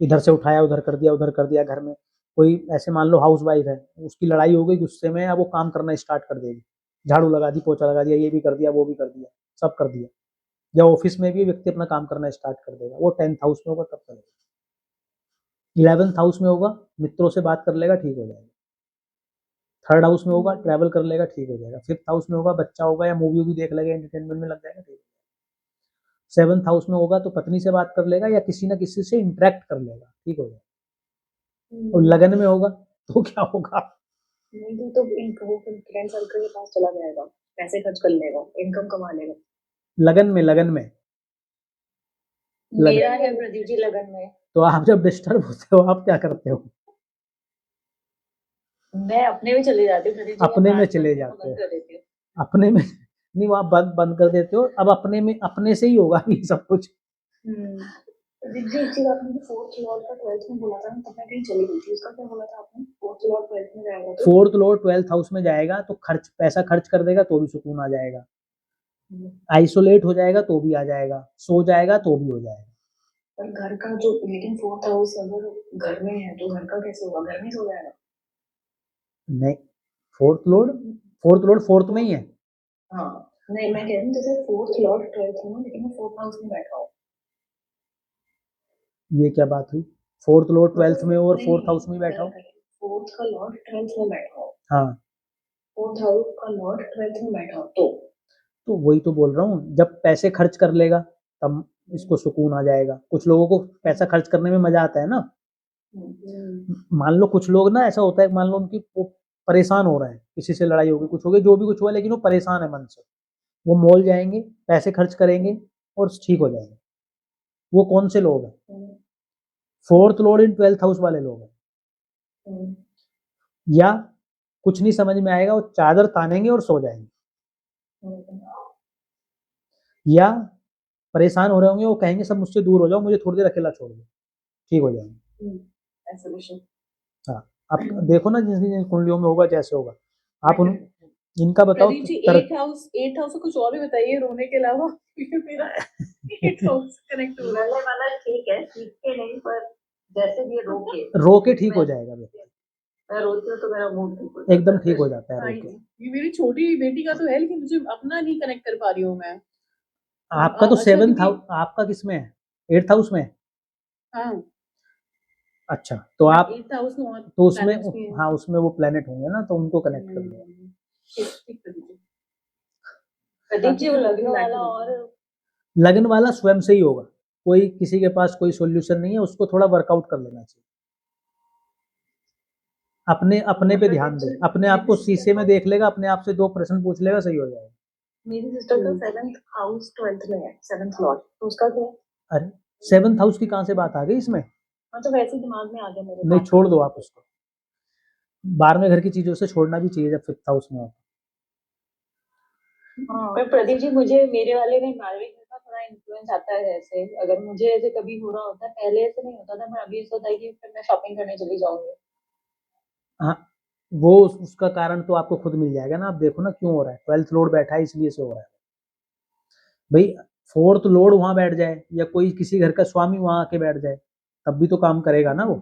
इधर से उठाया उधर कर दिया। घर में कोई ऐसे मान लो हाउस वाइफ है, उसकी लड़ाई हो गई गुस्से में, अब वो काम करना स्टार्ट कर देगी, झाड़ू लगा दी, पोछा लगा दिया, ये भी कर दिया, वो भी कर दिया, सब कर दिया। या ऑफिस में भी व्यक्ति अपना काम करना स्टार्ट कर देगा, वो 10th हाउस में होगा तब करेगा। 11th हाउस में होगा, मित्रों से बात कर लेगा, ठीक हो जाएगा। 3rd हाउस में होगा, ट्रैवल कर लेगा, ठीक हो जाएगा। 5th हाउस में होगा, बच्चा होगा या मूवी भी देख लेगा, एंटरटेनमेंट में लग जाएगा, ठीक। 7th हाउस में होगा तो पत्नी से बात कर लेगा या किसी ना किसी से इंटरेक्ट कर लेगा, ठीक हो जाएगा। और लगन में होगा तो क्या होगा?
नहीं तो वो फ्रेंड सर्कल के पास चला जाएगा, पैसे खर्च कर लेगा, इनकम कमा लेगा।
लगन में
मेरा है प्रदीप जी लगन में।
तो आप जब डिस्टर्ब होते हो, आप क्या करते हो?
मैं अपने में चले जाती हूँ प्रदीप जी,
अपने में चले जाते हो, अपने में नहीं, वहां बंद कर देते हो। अब अपने में, अपने से ही होगा ये सब कुछ।
प्रदीप जी एक चीज आपने फोर्थ लॉर्ड का 12th में बोला था ना, तब मैं कहीं चली गई थी, उसका क्या बोला था आपने? फोर्थ लॉर्ड 12th में जाएगा तो
फोर्थ लॉर्ड 12th हाउस में जाएगा तो पैसा खर्च कर देगा तो भी सुकून आ जाएगा, आइसोलेट हो जाएगा तो भी आ जाएगा, सो जाएगा तो भी हो जाएगा।
पर घर का जो, लेकिन फोर्थ हाउस अगर घर में है तो घर का कैसे होगा? घर में सो जाएगा?
नहीं, फोर्थ लॉर्ड फोर्थ में ही है।
हाँ नहीं, मैं कह रही हूँ जैसे फोर्थ लॉर्ड 12th में, लेकिन वो फोर्थ हाउस में बैठा हो,
ये क्या बात हुई? फोर्थ लॉर्ड 12th में और फोर्थ हाउस में बैठा हो।
फोर्थ का लॉर्ड 12th में बैठा हो,
हाँ,
फोर्थ हाउस का लॉर्ड 12th में बैठा हो
तो वही तो बोल रहा हूँ, जब पैसे खर्च कर लेगा तब इसको सुकून आ जाएगा। कुछ लोगों को पैसा खर्च करने में मजा आता है ना। मान लो कुछ लोग ना, ऐसा होता है, मान लो उनकी वो परेशान हो रहे हैं, किसी से लड़ाई हो गई, कुछ हो गई, जो भी कुछ हुआ, लेकिन वो परेशान है मन से, वो मॉल जाएंगे, पैसे खर्च करेंगे और ठीक हो जाएंगे। वो कौन से लोग हैं? फोर्थ लॉर्ड इन 12th हाउस वाले लोग हैं। या कुछ नहीं समझ में आएगा, वो चादर तानेंगे और सो जाएंगे। या परेशान हो रहे होंगे, वो कहेंगे सब मुझसे दूर हो जाओ, मुझे थोड़ी देर अकेला छोड़ दो, ठीक हो जाएंगे। हाँ, आप देखो ना, जिन जिन कुंडलियों में होगा, जैसे होगा, आप इनका बताओ।
प्रदीप जी 8th हाउस कुछ और भी बताइए रोने के अलावा, क्योंकि मेरा 8th हाउस कनेक्ट हो रहा है।
वाला ठीक है, ठीक के नहीं, पर जैसे भी
रो के ठीक हो जाएगा,
मैं रोती हूँ तो मेरा मूड ठीक हो जाता है,
एकदम ठीक हो जाता है रो के।
ये मेरी छोटी बेटी का तो है, लेकिन मुझे अपना नहीं कनेक्ट कर पा रही हूँ मैं।
आपका तो 7th हाउस, आपका किसमें है? 8th हाउस में।
हाँ
अच्छा, तो आप
8th हाउस में,
तो उसमें, हाँ, उसमें वो प्लेनेट होंगे ना, तो उनको कनेक्ट कर लो।
प्रदीप जी वो लगने वाला, और
लगन वाला स्वयं से ही होगा, कोई किसी के पास कोई सॉल्यूशन नहीं है, उसको थोड़ा वर्कआउट कर लेना चाहिए। अपने अपने पे ध्यान दे, अपने आप को शीशे में देख लेगा, अपने आप से 2 प्रश्न पूछ लेगा, सही हो जाएगा।
मेरी सिस्टर का 7th हाउस 12th में है, 7th लॉर्ड, तो उसका क्या है?
अरे 7th हाउस की कहाँ से बात आ गई इसमें?
हाँ तो वैसे ही दिमाग में आ गया मेरे।
नहीं, छोड़ दो आप उसको। 12वें घर की चीजों से छोड़ना भी चाहिए जब 5th हाउस में हो।
पर प्रदीप जी, मुझे मेरे वाले में 12वें घर का थोड़ा इन्फ्लुएंस आता है। ऐसे अगर मुझे ऐसे कभी हो रहा होता है, पहले ऐसे नहीं होता था, पर अभी ऐसा होता है कि फिर मैं शॉपिंग करने चली जाऊंगी।
हाँ, वो उसका कारण तो आपको खुद मिल जाएगा ना। आप देखो ना क्यों हो रहा है, 12th लॉर्ड बैठा है इसलिए से हो रहा है भाई। 4th लॉर्ड वहां बैठ जाए या कोई किसी घर का स्वामी वहां आके बैठ जाए, तब भी तो काम करेगा ना वो।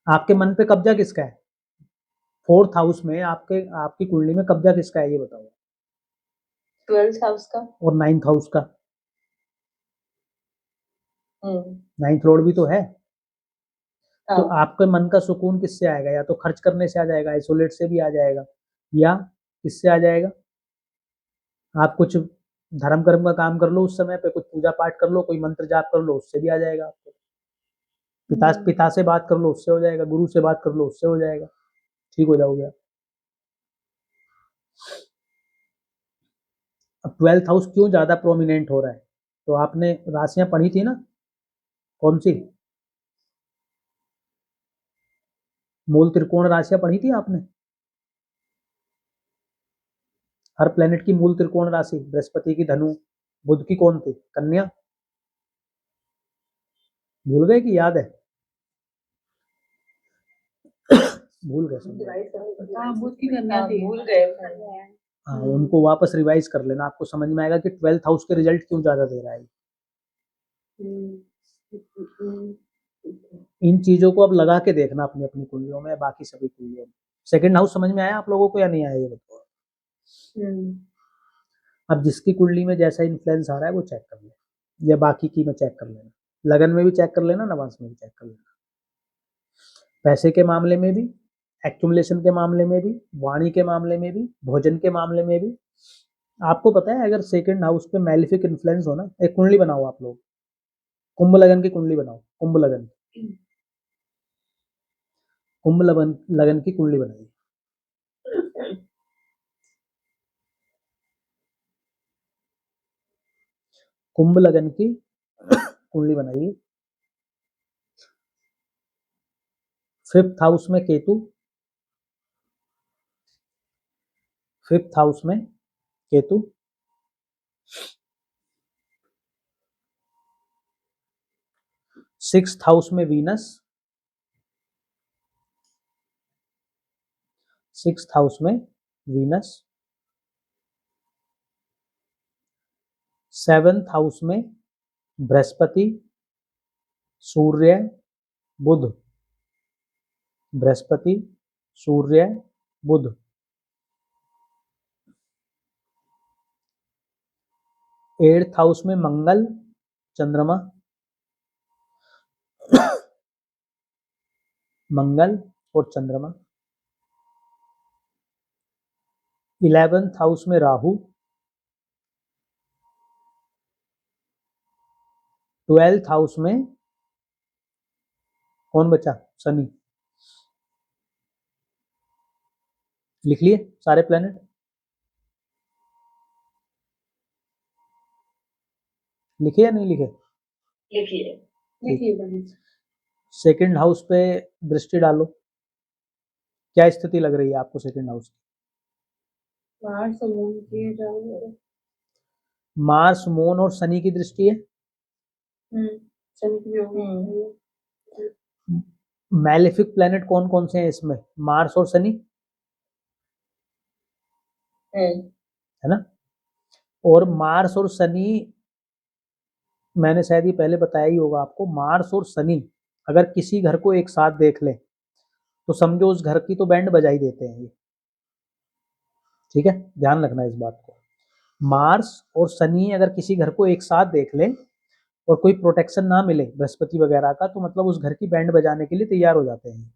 आपके मन पे कब्जा किसका है? 4th हाउस में आपकी कुंडली में कब्जा किसका है, ये बताओ।
12th हाउस का
और 9th हाउस का।
हम्म
9th लॉर्ड भी तो है। तो
हाँ
आपके मन का सुकून किससे आएगा? या तो खर्च करने से आ जाएगा, आइसोलेट से भी आ जाएगा, या किससे आ जाएगा? आप कुछ धर्म कर्म का काम कर लो, उस समय पे कुछ पूजा पाठ कर लो, कोई मंत्र जाप कर लो, उससे भी आ जाएगा आपको। पिता से बात कर लो, उससे हो जाएगा। गुरु से बात कर लो, उससे हो जाएगा, ठीक हो जाओगे आप। अब 12th हाउस क्यों ज्यादा प्रोमिनेंट हो रहा है? तो आपने राशियां पढ़ी थी ना, कौन सी? मूल त्रिकोण राशियां पढ़ी थी आपने? हर प्लेनेट की मूल त्रिकोण राशि, बृहस्पति की धनु, बुध की कौन थी? कन्या। भूल गए कि याद है? भूल गए सब लोग।
हाँ, बुध की कन्या थी।
भूल गए।
हाँ, उनको वापस रिवाइज कर लेना, आपको समझ में आएगा कि 12th हाउस के रिजल्ट क्यों ज्यादा दे रहा है। इन चीजों को अब लगा के देखना अपनी अपनी कुंडलियों में, बाकी सभी कुंडलियों में। सेकंड हाउस समझ में आया आप लोगों को या नहीं आया, ये बताओ। अब जिसकी कुंडली में जैसा इन्फ्लुएंस आ रहा है वो चेक कर ले, या बाकी की में चेक कर लेना, लगन में भी चेक कर लेना, नवांश में भी चेक कर लेना। पैसे के मामले में भी, एक्यूमुलेशन के मामले में भी, वाणी के मामले में भी, भोजन के मामले में भी। आपको पता है अगर सेकंड हाउस पे मैलिफिक इन्फ्लुएंस हो ना, एक कुंडली बनाओ आप लोग, कुंभ लगन की कुंडली बनाओ, कुंभ लगन, कुंभ लगन लगन की कुंडली बनाइए। कुंभ लगन की कुंडली बनाइए। 5th हाउस में केतु, 5th हाउस में केतु, 6th हाउस में वीनस, 6th हाउस में वीनस, 7th हाउस में बृहस्पति, सूर्य, बुध, बृहस्पति, सूर्य, बुध। 8th हाउस में मंगल, चंद्रमा, मंगल और चंद्रमा। 11th हाउस में राहु, 12th हाउस में कौन बचा? शनि। लिख लिए सारे प्लेनेट? लिखे या नहीं लिखे?
लिखिए।
सेकंड हाउस पे दृष्टि डालो, क्या स्थिति लग रही है आपको सेकंड हाउस की? मार्स, मून और शनि की दृष्टि है। मैलेफिक प्लेनेट कौन कौन से हैं इसमें? मार्स और शनि है ना। और मार्स और शनि, मैंने शायद ये पहले बताया ही होगा आपको, मार्स और शनि अगर किसी घर को एक साथ देख ले तो समझो उस घर की तो बैंड बजा ही देते हैं ये, ठीक है, ध्यान रखना इस बात को। मार्स और शनि अगर किसी घर को एक साथ देख ले और कोई प्रोटेक्शन ना मिले बृहस्पति वगैरह का, तो मतलब उस घर की बैंड बजाने के लिए तैयार हो जाते हैं।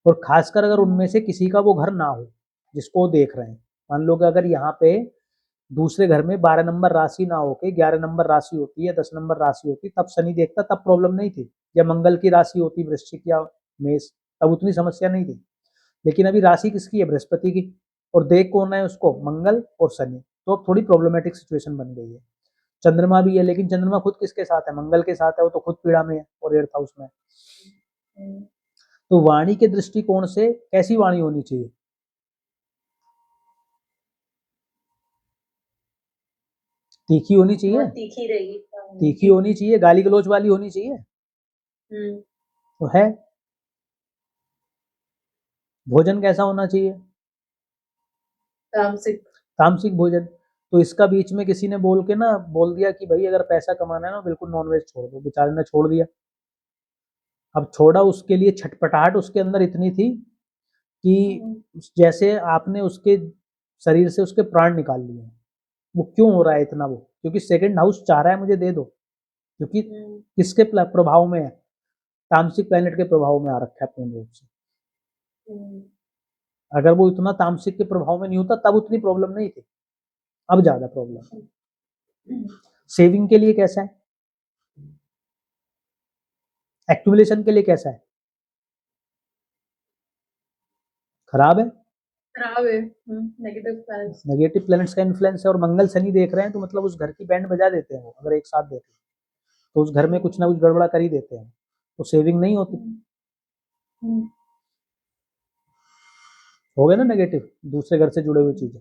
और खासकर अगर उनमें से किसी का वो घर ना हो जिसको देख रहे हैं, मान लो कि अगर यहाँ पे दूसरे घर में 12 नंबर राशि ना होके 11 नंबर राशि होती है, 10 नंबर राशि होती, तब शनि देखता, तब प्रॉब्लम नहीं थी। या मंगल की राशि होती वृश्चिक या मेष, तब उतनी समस्या नहीं थी। लेकिन अभी राशि किसकी है? बृहस्पति की, और देख कौन है उसको? मंगल और शनि। तो अब थोड़ी प्रॉब्लमेटिक सिचुएशन बन गई है। चंद्रमा भी है, लेकिन चंद्रमा खुद किसके साथ है? मंगल के साथ है, वो तो खुद पीड़ा में है और 8th हाउस में है। तो वाणी के दृष्टिकोण से कैसी वाणी होनी चाहिए? तीखी होनी चाहिए,
बहुत तीखी रहेगी।
तीखी होनी चाहिए, गाली गलौज वाली होनी चाहिए। तो है। भोजन कैसा होना चाहिए?
तामसिक।
तामसिक भोजन। तो इसका बीच में किसी ने बोल के ना बोल दिया कि भाई अगर पैसा कमाना है ना बिल्कुल नॉनवेज छोड़ दो। बेचारे ने छोड़ दिया। अब छोड़ा, उसके लिए छटपटाहट उसके अंदर इतनी थी कि जैसे आपने उसके शरीर से उसके प्राण निकाल लिए। वो क्यों हो रहा है इतना? वो क्योंकि सेकंड हाउस चाह रहा है मुझे दे दो, क्योंकि किसके प्रभाव में है? तामसिक प्लैनेट के प्रभाव में आ रखा है पूर्ण रूप से। अगर वो इतना तामसिक के प्रभाव में नहीं होता तब उतनी प्रॉब्लम नहीं थी, अब ज्यादा प्रॉब्लम है। सेविंग के लिए कैसा है? एक्यूमुलेशन के लिए कैसा है? खराब है।
खराब है। Negative planets.
नेगेटिव प्लैनेट्स का इन्फ्लुएंस है, और मंगल शनि देख रहे हैं तो मतलब उस घर की बैंड बजा देते हैं वो। अगर एक साथ देख लें तो उस घर में कुछ ना कुछ गड़बड़ा कर ही देते हैं, तो सेविंग नहीं होती। हो गए ना नेगेटिव, दूसरे घर से जुड़े हुए चीजें।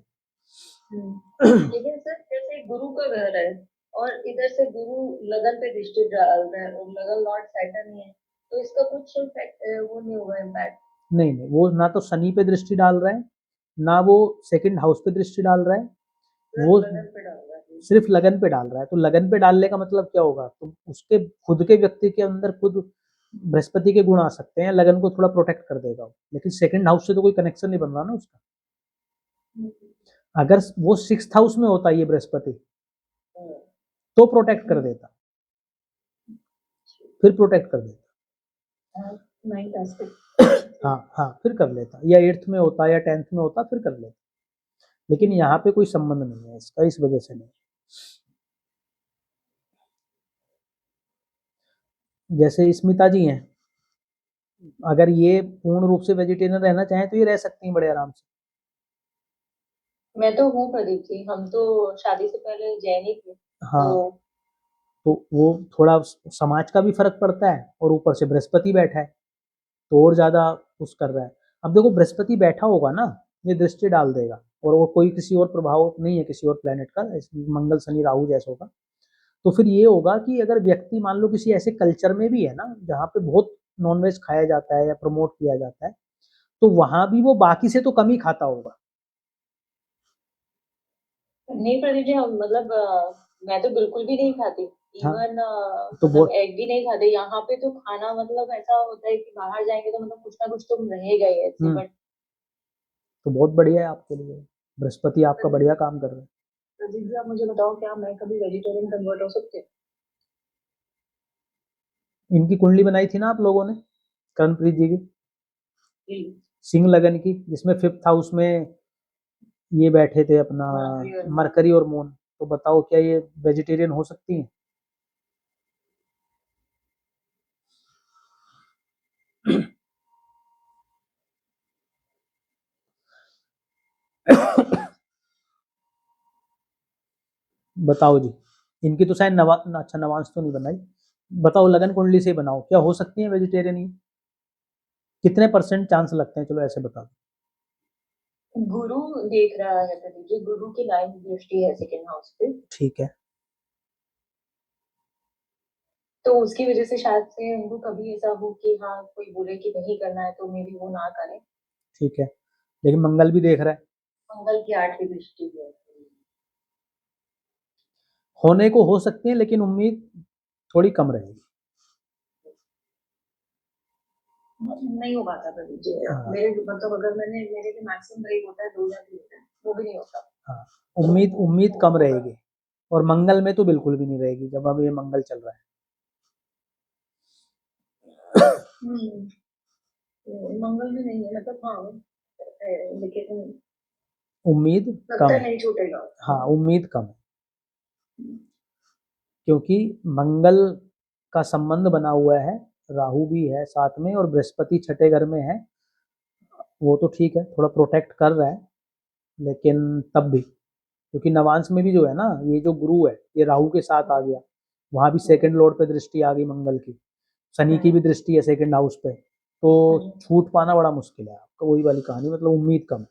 लेकिन सर जैसे गुरु का घर है और इधर से गुरु लगन पे दृष्टि डाल रहा है और लगन लॉर्ड सैटर्न ही है, तो इसका कुछ इम्पैक्ट वो नहीं होगा इम्पैक्ट?
नहीं नहीं, वो ना तो शनि पे दृष्टि डाल रहा है, ना वो सेकंड हाउस पे दृष्टि डाल रहा है, वो
लगन पे डाल रहा है।
सिर्फ लगन पे डाल रहा है। तो लगन पे डालने का मतलब क्या होगा? तो उसके खुद के व्यक्ति के अंदर खुद बृहस्पति के गुण आ सकते हैं, लगन को थोड़ा प्रोटेक्ट कर देगा वो। लेकिन सेकंड हाउस से तो कोई कनेक्शन नहीं बन रहा ना उसका। अगर वो 6th हाउस में होता ये बृहस्पति तो प्रोटेक्ट कर देता, फिर प्रोटेक्ट कर देता। हाँ हाँ, फिर कर लेता, या 8th में होता या 10th में होता फिर कर लेता। लेकिन यहाँ पे कोई संबंध नहीं है इसका, इस वजह से नहीं। जैसे स्मिता जी हैं, अगर ये पूर्ण रूप से वेजिटेरियन रहना चाहें तो ये रह सकती हैं बड़े आराम से।
मैं तो हूँ प्रदीप जी, हम तो शादी से पहले जैन ही थे।
हाँ, तो वो थोड़ा समाज का भी फर्क पड़ता है, और ऊपर से बृहस्पति बैठा है तो और ज्यादा कुछ कर रहा है। अब देखो बृहस्पति बैठा होगा ना, ये दृष्टि डाल देगा, और वो कोई किसी और प्रभाव नहीं है किसी और प्लेनेट का, मंगल शनि राहु जैसा होगा। तो फिर ये होगा कि अगर व्यक्ति मान लो किसी ऐसे कल्चर में भी है ना जहाँ पे बहुत नॉनवेज खाया जाता है या प्रमोट किया जाता है, तो वहां भी वो बाकी से तो कम ही खाता होगा।
नहीं प्रदीप जी, हम मतलब मैं तो बिल्कुल भी नहीं खाती।
हाँ,
इवन
तो
मतलब
बहुत
एग भी नहीं खाते। यहाँ पे तो खाना मतलब ऐसा होता है कि बाहर जाएंगे तो मतलब कुछ ना कुछ तो रहेगा ही ऐसे। बट
तो बहुत बढ़िया है आपके लिए, बृहस्पति आपका बढ़िया काम कर रहे हैं।
प्रदीप जी आप मुझे बताओ, क्या मैं कभी वेजिटेरियन कन्वर्ट हो सकती हूँ?
इनकी कुंडली बनाई थी ना आप लोगों ने, कर्णप्रीत जी की,
जी।
सिंह लगन की, जिसमें 5th हाउस में ये बैठे थे अपना मरकरी और मून। तो बताओ क्या ये वेजिटेरियन हो सकती हैं? बताओ जी। इनकी तो शायद अच्छा नवांश तो नहीं बनाई। बताओ लगन कुंडली से बनाओ, क्या हो सकती है वेजिटेरियन ये? कितने % चांस लगते हैं? चलो ऐसे बता दो।
गुरु देख रहा है प्रदीप जी, गुरु की 9th दृष्टि है सेकंड हाउस पे।
ठीक है।
तो उसकी वजह से शायद से उनको कभी ऐसा हो कि हाँ कोई बोले कि नहीं करना है तो मे भी वो ना करें।
ठीक है, लेकिन मंगल भी देख रहा है।
मंगल की 8वीं दृष्टि है।
होने को हो सकती है, लेकिन उम्मीद थोड़ी कम रहेगी।
नहीं हो पाता प्रदीप जी।
हाँ,
मेरे मतलब अगर मैंने मेरे लिए मैक्सिमम ब्रेक होता है 2 या 3 दिन, वो भी नहीं होता।
हाँ, उम्मीद उम्मीद कम रहेगी, और मंगल में तो बिल्कुल भी नहीं रहेगी जब अब ये मंगल चल रहा है।
मंगल में नहीं है मतलब हाँ लेकिन
उम्मीद
लगता
कम
है
है।
नहीं छूटेगा।
हाँ, उम्मीद कम है, क्योंकि मंगल का संबंध बना हुआ है, राहु भी है साथ में और बृहस्पति छठे घर में है। वो तो ठीक है, थोड़ा प्रोटेक्ट कर रहा है, लेकिन तब भी क्योंकि नवांश में भी जो है ना, ये जो गुरु है ये राहु के साथ आ गया, वहां भी सेकंड लॉर्ड पे दृष्टि आ गई मंगल की, शनि की भी दृष्टि है सेकंड हाउस पे, तो छूट पाना बड़ा मुश्किल है आपका। वही वाली कहानी, मतलब उम्मीद कम है।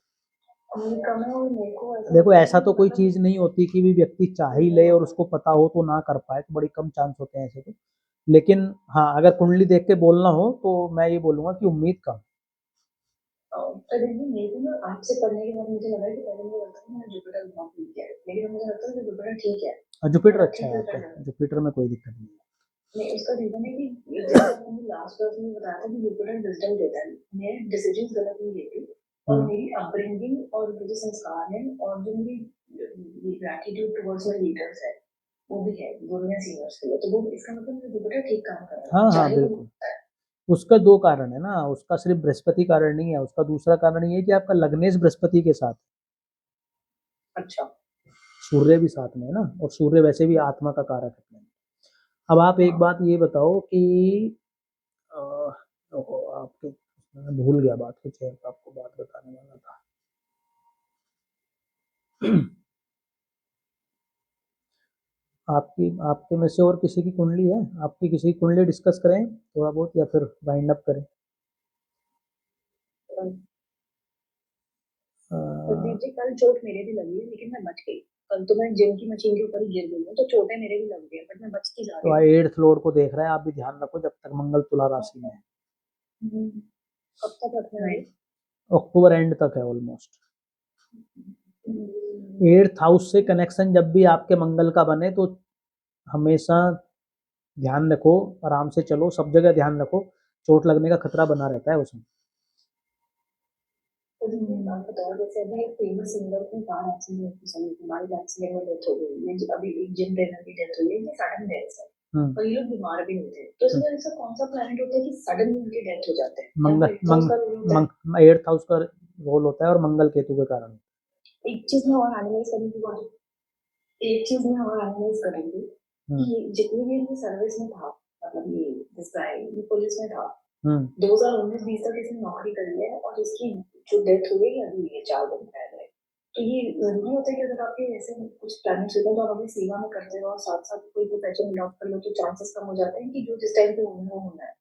उम्मीद कम है और मेरे को ऐसा
देखो,
लगता है
ऐसा
कि
तो कोई
मतलब
चीज नहीं होती कि भी व्यक्ति चाह ही ले और उसको पता हो तो ना कर पाए, तो बड़ी कम चांस होते हैं ऐसे तो। लेकिन हाँ, अगर कुंडली देख के बोलना हो तो मैं ये बोलूंगा कि उम्मीद कम।
पर देखिए मेरे को ना आपसे पढ़ने के बाद मुझे लगा कि पहले मुझे लगता है मैंने जुपिटर बहुत वीक है, लेकिन मुझे लगता है कि जुपिटर ठीक है।
जुपिटर
और
अच्छा
अच्छे
है
से
आपका, जुपिटर में कोई दिक्कत नहीं है।
नहीं, उसका रीजन है कि जैसे मैंने लास्ट क्लास में बताया था कि जुपिटर विजडम देता है, मैं डिसीजंस गलत नहीं लेती और मेरी अपब्रिंगिंग और जो संस्कार है और जो मेरी ग्रैटिट्यूड टुवर्ड्स माय लीडर्स है वो भी है गुरु या सीनियर्स के लिए, तो वो इसका मतलब मेरा जुपिटर ठीक काम कर रहा है,
हाँ हाँ
चाहे वो
बिल्कुल, उसका दो कारण है ना, उसका सिर्फ बृहस्पति कारण नहीं है, उसका दूसरा कारण ये है कि आपका लग्नेश बृहस्पति के साथ,
अच्छा
सूर्य भी साथ में है ना, और सूर्य वैसे भी आत्मा का कारक है। अब आप एक बात ये बताओ कि अ, ओहो, आपके मैं भूल गया बात, कुछ है आपको बात बताने वाला था। आपकी आपके में से और किसी की कुंडली है? आपकी किसी की कुंडली डिस्कस करें थोड़ा बहुत, या फिर वाइंड अप करें? अ,
कुलदीप जी, कल चोट मेरे भी लगी है लेकिन मैं बच गई। कल तो मैं जिम की मशीन के ऊपर ही गिर गई हूँ, तो चोटें मेरे भी लग गई है, बट मैं बचती जा
तो
रही हूँ।
8th लॉर्ड को देख रहा है, आप भी ध्यान रखो जब तक मंगल तुला राशि में है।
कब तक रखना है?
अक्टूबर एंड तक है ऑलमोस्ट। 8th हाउस से कनेक्शन जब भी आपके मंगल का बने तो हमेशा ध्यान रखो, आराम से चलो, सब जगह ध्यान रखो, चोट लगने का खतरा बना रहता है उसमें।
तो मुझे एक बात बताओ, जैसे अभी एक फेमस सिंगर की कार एक्सीडेंट में चली, हमारी एक्सीडेंट में डेथ हो गई, ये अभी एक जिम ट्रेनर की डेथ हुई है, ये सडन डेथ है और ये लोग बीमार भी नहीं थे, तो इसमें ऐसा कौन सा प्लैनेट होता है कि सडन उनकी डेथ हो जाते हैं?
मंगल मंग 8th हाउस का रोल होता है और मंगल केतु के कारण।
एक चीज में और एनालाइज करेंगे, एक चीज में और एनालाइज करेंगे कि जितनी भी इनकी सर्विस में था, मतलब ये दिस गाय ये पुलिस में था, 2019-20 तक इसने नौकरी करी है और इसकी जो डेथ हुई है अभी ये 4 दिन पहले, तो ये जरूरी होता है कि अगर आपके ऐसे कुछ प्लैनेट्स होते हैं तो आप अपनी सेवा में करते हो और साथ साथ कोई प्रोफेशन अडॉप्ट कर लो तो चांसेस कम हो जाते हैं कि जो जिस टाइम पे होना है वो होना है।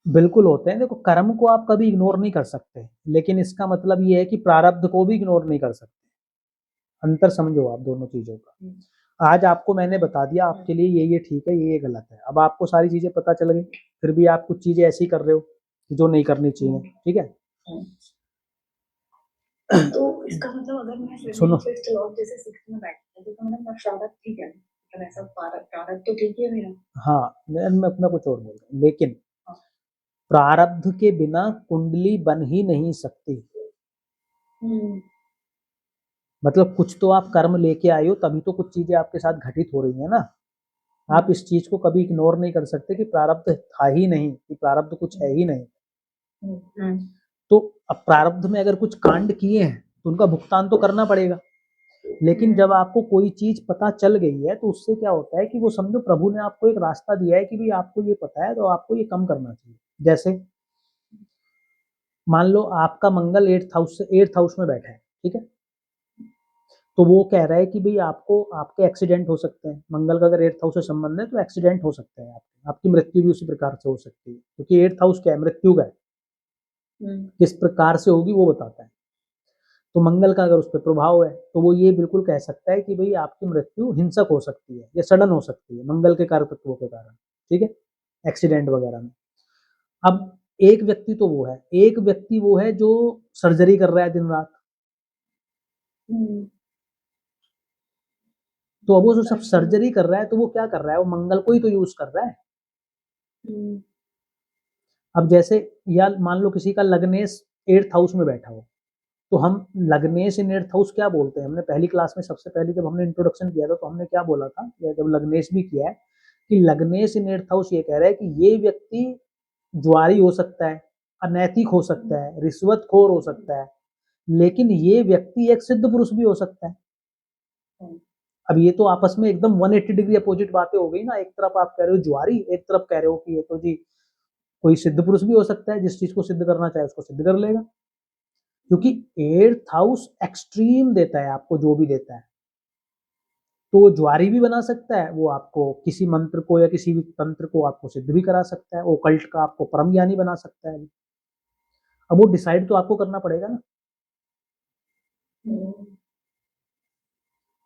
बिल्कुल होते हैं, देखो कर्म को आप कभी इग्नोर नहीं कर सकते, लेकिन इसका मतलब ये है कि प्रारब्ध को भी इग्नोर नहीं कर सकते। अंतर समझो आप दोनों चीजों का। आज आपको मैंने बता दिया आपके लिए ये ठीक है, ये गलत है, अब आपको सारी चीजें पता चल गई, फिर भी आप कुछ चीजें ऐसी कर रहे हो जो नहीं करनी चाहिए, ठीक है?
तो इसका मतलब अगर मैं
सुनो,
फिफ्थ लॉर्ड जैसे सिक्स्थ में बैठता है तो मतलब प्रारब्ध ठीक है, मतलब ऐसा प्रारब्ध तो ठीक है मेरा।
हाँ मैं अपना कुछ और बोल रहा हूँ, लेकिन प्रारब्ध के बिना कुंडली बन ही नहीं सकती। मतलब कुछ तो आप कर्म लेके आए हो, तभी तो कुछ चीजें आपके साथ घटित हो रही है ना। आप इस चीज को कभी इग्नोर नहीं कर सकते कि प्रारब्ध था ही नहीं, कि प्रारब्ध कुछ है ही नहीं। तो अब प्रारब्ध में अगर कुछ कांड किए हैं तो उनका भुगतान तो करना पड़ेगा, लेकिन जब आपको कोई चीज पता चल गई है तो उससे क्या होता है कि वो समझो प्रभु ने आपको एक रास्ता दिया है कि भाई आपको ये पता है तो आपको ये कम करना चाहिए। जैसे मान लो आपका मंगल 8th हाउस में बैठा है, ठीक है, तो वो कह रहा है कि भाई आपको आपके एक्सीडेंट हो सकते हैं, मंगल का अगर 8th हाउस से संबंध है तो एक्सीडेंट हो सकते हैं, आपकी मृत्यु भी उसी प्रकार से हो सकती है, क्योंकि 8th हाउस क्या है, मृत्यु का है, किस प्रकार से होगी वो बताता है। तो मंगल का अगर उस पर प्रभाव है तो वो ये बिल्कुल कह सकता है कि भाई आपकी मृत्यु हिंसक हो सकती है या सडन हो सकती है मंगल के कारक तत्वों के कारण, ठीक है, एक्सीडेंट वगैरह में। अब एक व्यक्ति तो वो है, एक व्यक्ति वो है जो सर्जरी कर रहा है दिन रात, तो अब वो जो सब सर्जरी कर रहा है तो वो क्या कर रहा है, वो मंगल को ही तो यूज कर रहा है। अब जैसे या मान लो किसी का लग्नेश 8th हाउस में बैठा हो, तो हम लग्नेश इन 8th हाउस क्या बोलते हैं, हमने पहली क्लास में सबसे पहले जब हमने इंट्रोडक्शन किया था तो हमने क्या बोला था, या जब लग्नेश भी किया है, कि लग्नेश इन 8th हाउस ये कह रहा है कि ये व्यक्ति जुआरी हो सकता है, अनैतिक हो सकता है, रिश्वतखोर हो सकता है, लेकिन ये व्यक्ति एक सिद्ध पुरुष भी हो सकता है। अब ये तो आपस में एकदम 180 डिग्री अपोजिट बातें हो गई ना, एक तरफ आप कह रहे हो जुआरी, एक तरफ कह रहे हो कि ये तो जी कोई सिद्ध पुरुष भी हो सकता है, जिस चीज को सिद्ध करना चाहे उसको सिद्ध कर लेगा, क्योंकि 8th हाउस एक्सट्रीम देता है आपको जो भी देता है। तो ज्वारी भी बना सकता है, वो आपको किसी मंत्र को या किसी भी तंत्र को आपको सिद्ध भी करा सकता है, ओकल्ट का आपको परम ज्ञानी बना सकता है। अब वो डिसाइड तो आपको करना पड़ेगा ना।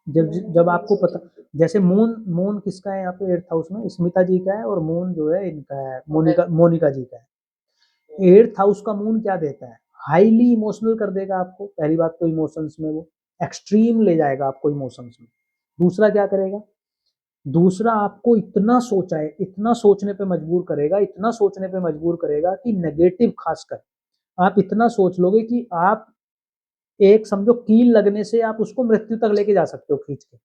जब जब आपको पता, जैसे मून मून किसका है यहाँ पे 8th हाउस में, स्मिता जी का है, और मून जो है इनका है मोनिका जी का है। 8th हाउस का मून क्या देता है, हाईली इमोशनल कर देगा आपको। पहली बात तो इमोशंस में वो एक्सट्रीम ले जाएगा आपको इमोशंस में। दूसरा क्या करेगा, दूसरा आपको इतना सोचाए, इतना सोचने पे मजबूर करेगा, इतना सोचने पे मजबूर करेगा कि नेगेटिव खासकर आप इतना सोच लोगे कि आप एक समझो कील लगने से आप उसको मृत्यु तक लेके जा सकते हो खींच के।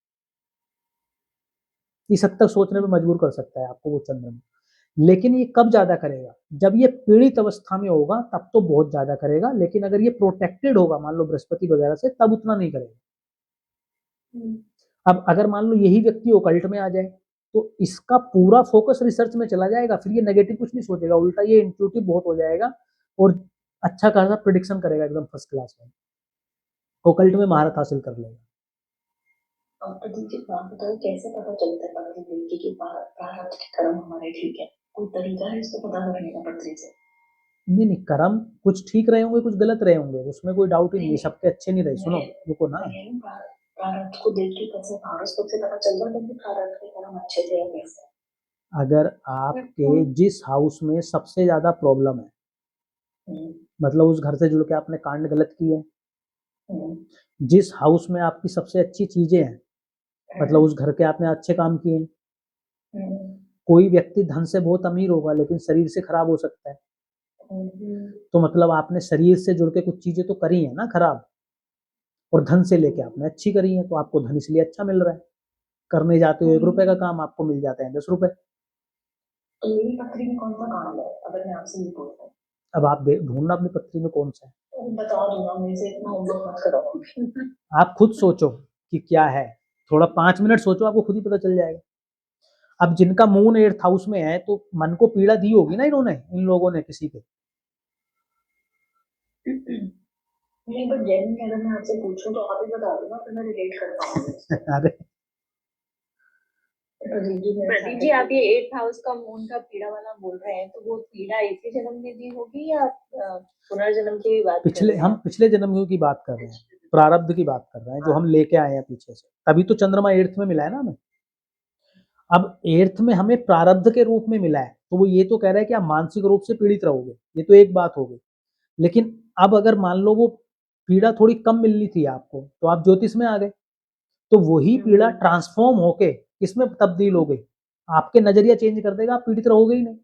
इस हद तक सोचने पे मजबूर कर सकता है आपको वो चंद्रमा। लेकिन ये कब ज्यादा करेगा, जब ये पीड़ित अवस्था में होगा तब तो बहुत ज्यादा करेगा, लेकिन अगर ये प्रोटेक्टेड होगा मान लो बृहस्पति वगैरह से, तब उतना नहीं करेगा। अब अगर मान लो यही व्यक्ति ओकल्ट में आ जाए तो इसका पूरा फोकस रिसर्च में चला जाएगा, फिर ये नेगेटिव कुछ नहीं सोचेगा, उल्टा ये इंट्यूटिव बहुत हो जाएगा और अच्छा खासा प्रिडिक्शन करेगा एकदम फर्स्ट क्लास में, ओकल्ट में महारत हासिल कर लेगा।
जी बात बताओ, कैसे पता चलता है पत्नी लड़की की प्रारब्ध के कर्म हमारे ठीक है? कोई तरीका है इसको पता करने का पत्नी से?
नहीं नहीं, कर्म कुछ ठीक रहे होंगे, कुछ गलत रहे होंगे, उसमें कोई डाउट ही नहीं है, सबके अच्छे नहीं रहे। सुनो रुको ना,
प्रारब्ध को देख के कैसे हॉरोस्कोप से पता चल जाता है कि प्रारब्ध के कर्म अच्छे थे या कैसे?
अगर आपके जिस हाउस में सबसे ज्यादा प्रॉब्लम है, मतलब उस घर से जुड़ के आपने कांड गलत किए, जिस हाउस में आपकी सबसे अच्छी चीजें हैं, मतलब उस घर के आपने अच्छे काम किए हैं, कोई व्यक्ति धन से बहुत अमीर होगा लेकिन शरीर से खराब हो सकता है, तो मतलब आपने शरीर से जुड़ के कुछ चीजें तो करी है ना खराब, और धन से लेके आपने अच्छी करी है, तो आपको धन इसलिए अच्छा मिल रहा है। करने जाते हो 1 रुपए का काम, आपको मिल जाते हैं 10 रुपए।
तो मेरी पत्री में कौन सा काम है, अगर मैं आपसे ये पूछूं?
अब आप ढूंढना अपनी पत्री में कौन सा है,
बता दूंगा, मेरे से इतना होमवर्क मत कराओ।
आप खुद सोचो कि क्या है, थोड़ा 5 मिनट सोचो, आपको खुद ही पता चल जाएगा। अब जिनका मून 8th हाउस में है तो मन को पीड़ा दी होगी ना इन्होंने, इन लोगों ने किसी के।
नहीं बट जैन अगर मैं आपसे पूछूं तो आप ही बता दो ना, तो मैं रिलेट कर पाऊंगी।
अरे
प्रदीप जी, आप ये 8th हाउस का मून का पीड़ा वाला बोल रहे हैं, तो वो पीड़ा इसी जन्म में दी होगी या पुनर्जन्म की भी बात कर
पिछले
रहे हैं?
हम पिछले जन्म की बात कर रहे हैं, प्रारब्ध की बात कर रहे हैं, जो हम लेके आए हैं पीछे से, तभी तो चंद्रमा 8th में मिला है ना हमें। अब 8th में हमें प्रारब्ध के रूप में मिला है, तो वो ये तो कह रहा है कि आप मानसिक रूप से पीड़ित रहोगे, ये तो एक बात हो गई। लेकिन अब अगर मान लो वो पीड़ा थोड़ी कम मिलनी थी आपको, तो आप ज्योतिष में आ गए, तो वही पीड़ा ट्रांसफॉर्म होके किसमें तब्दील हो गई, आपके नजरिया चेंज कर देगा, आप पीड़ित रहोगे ही नहीं।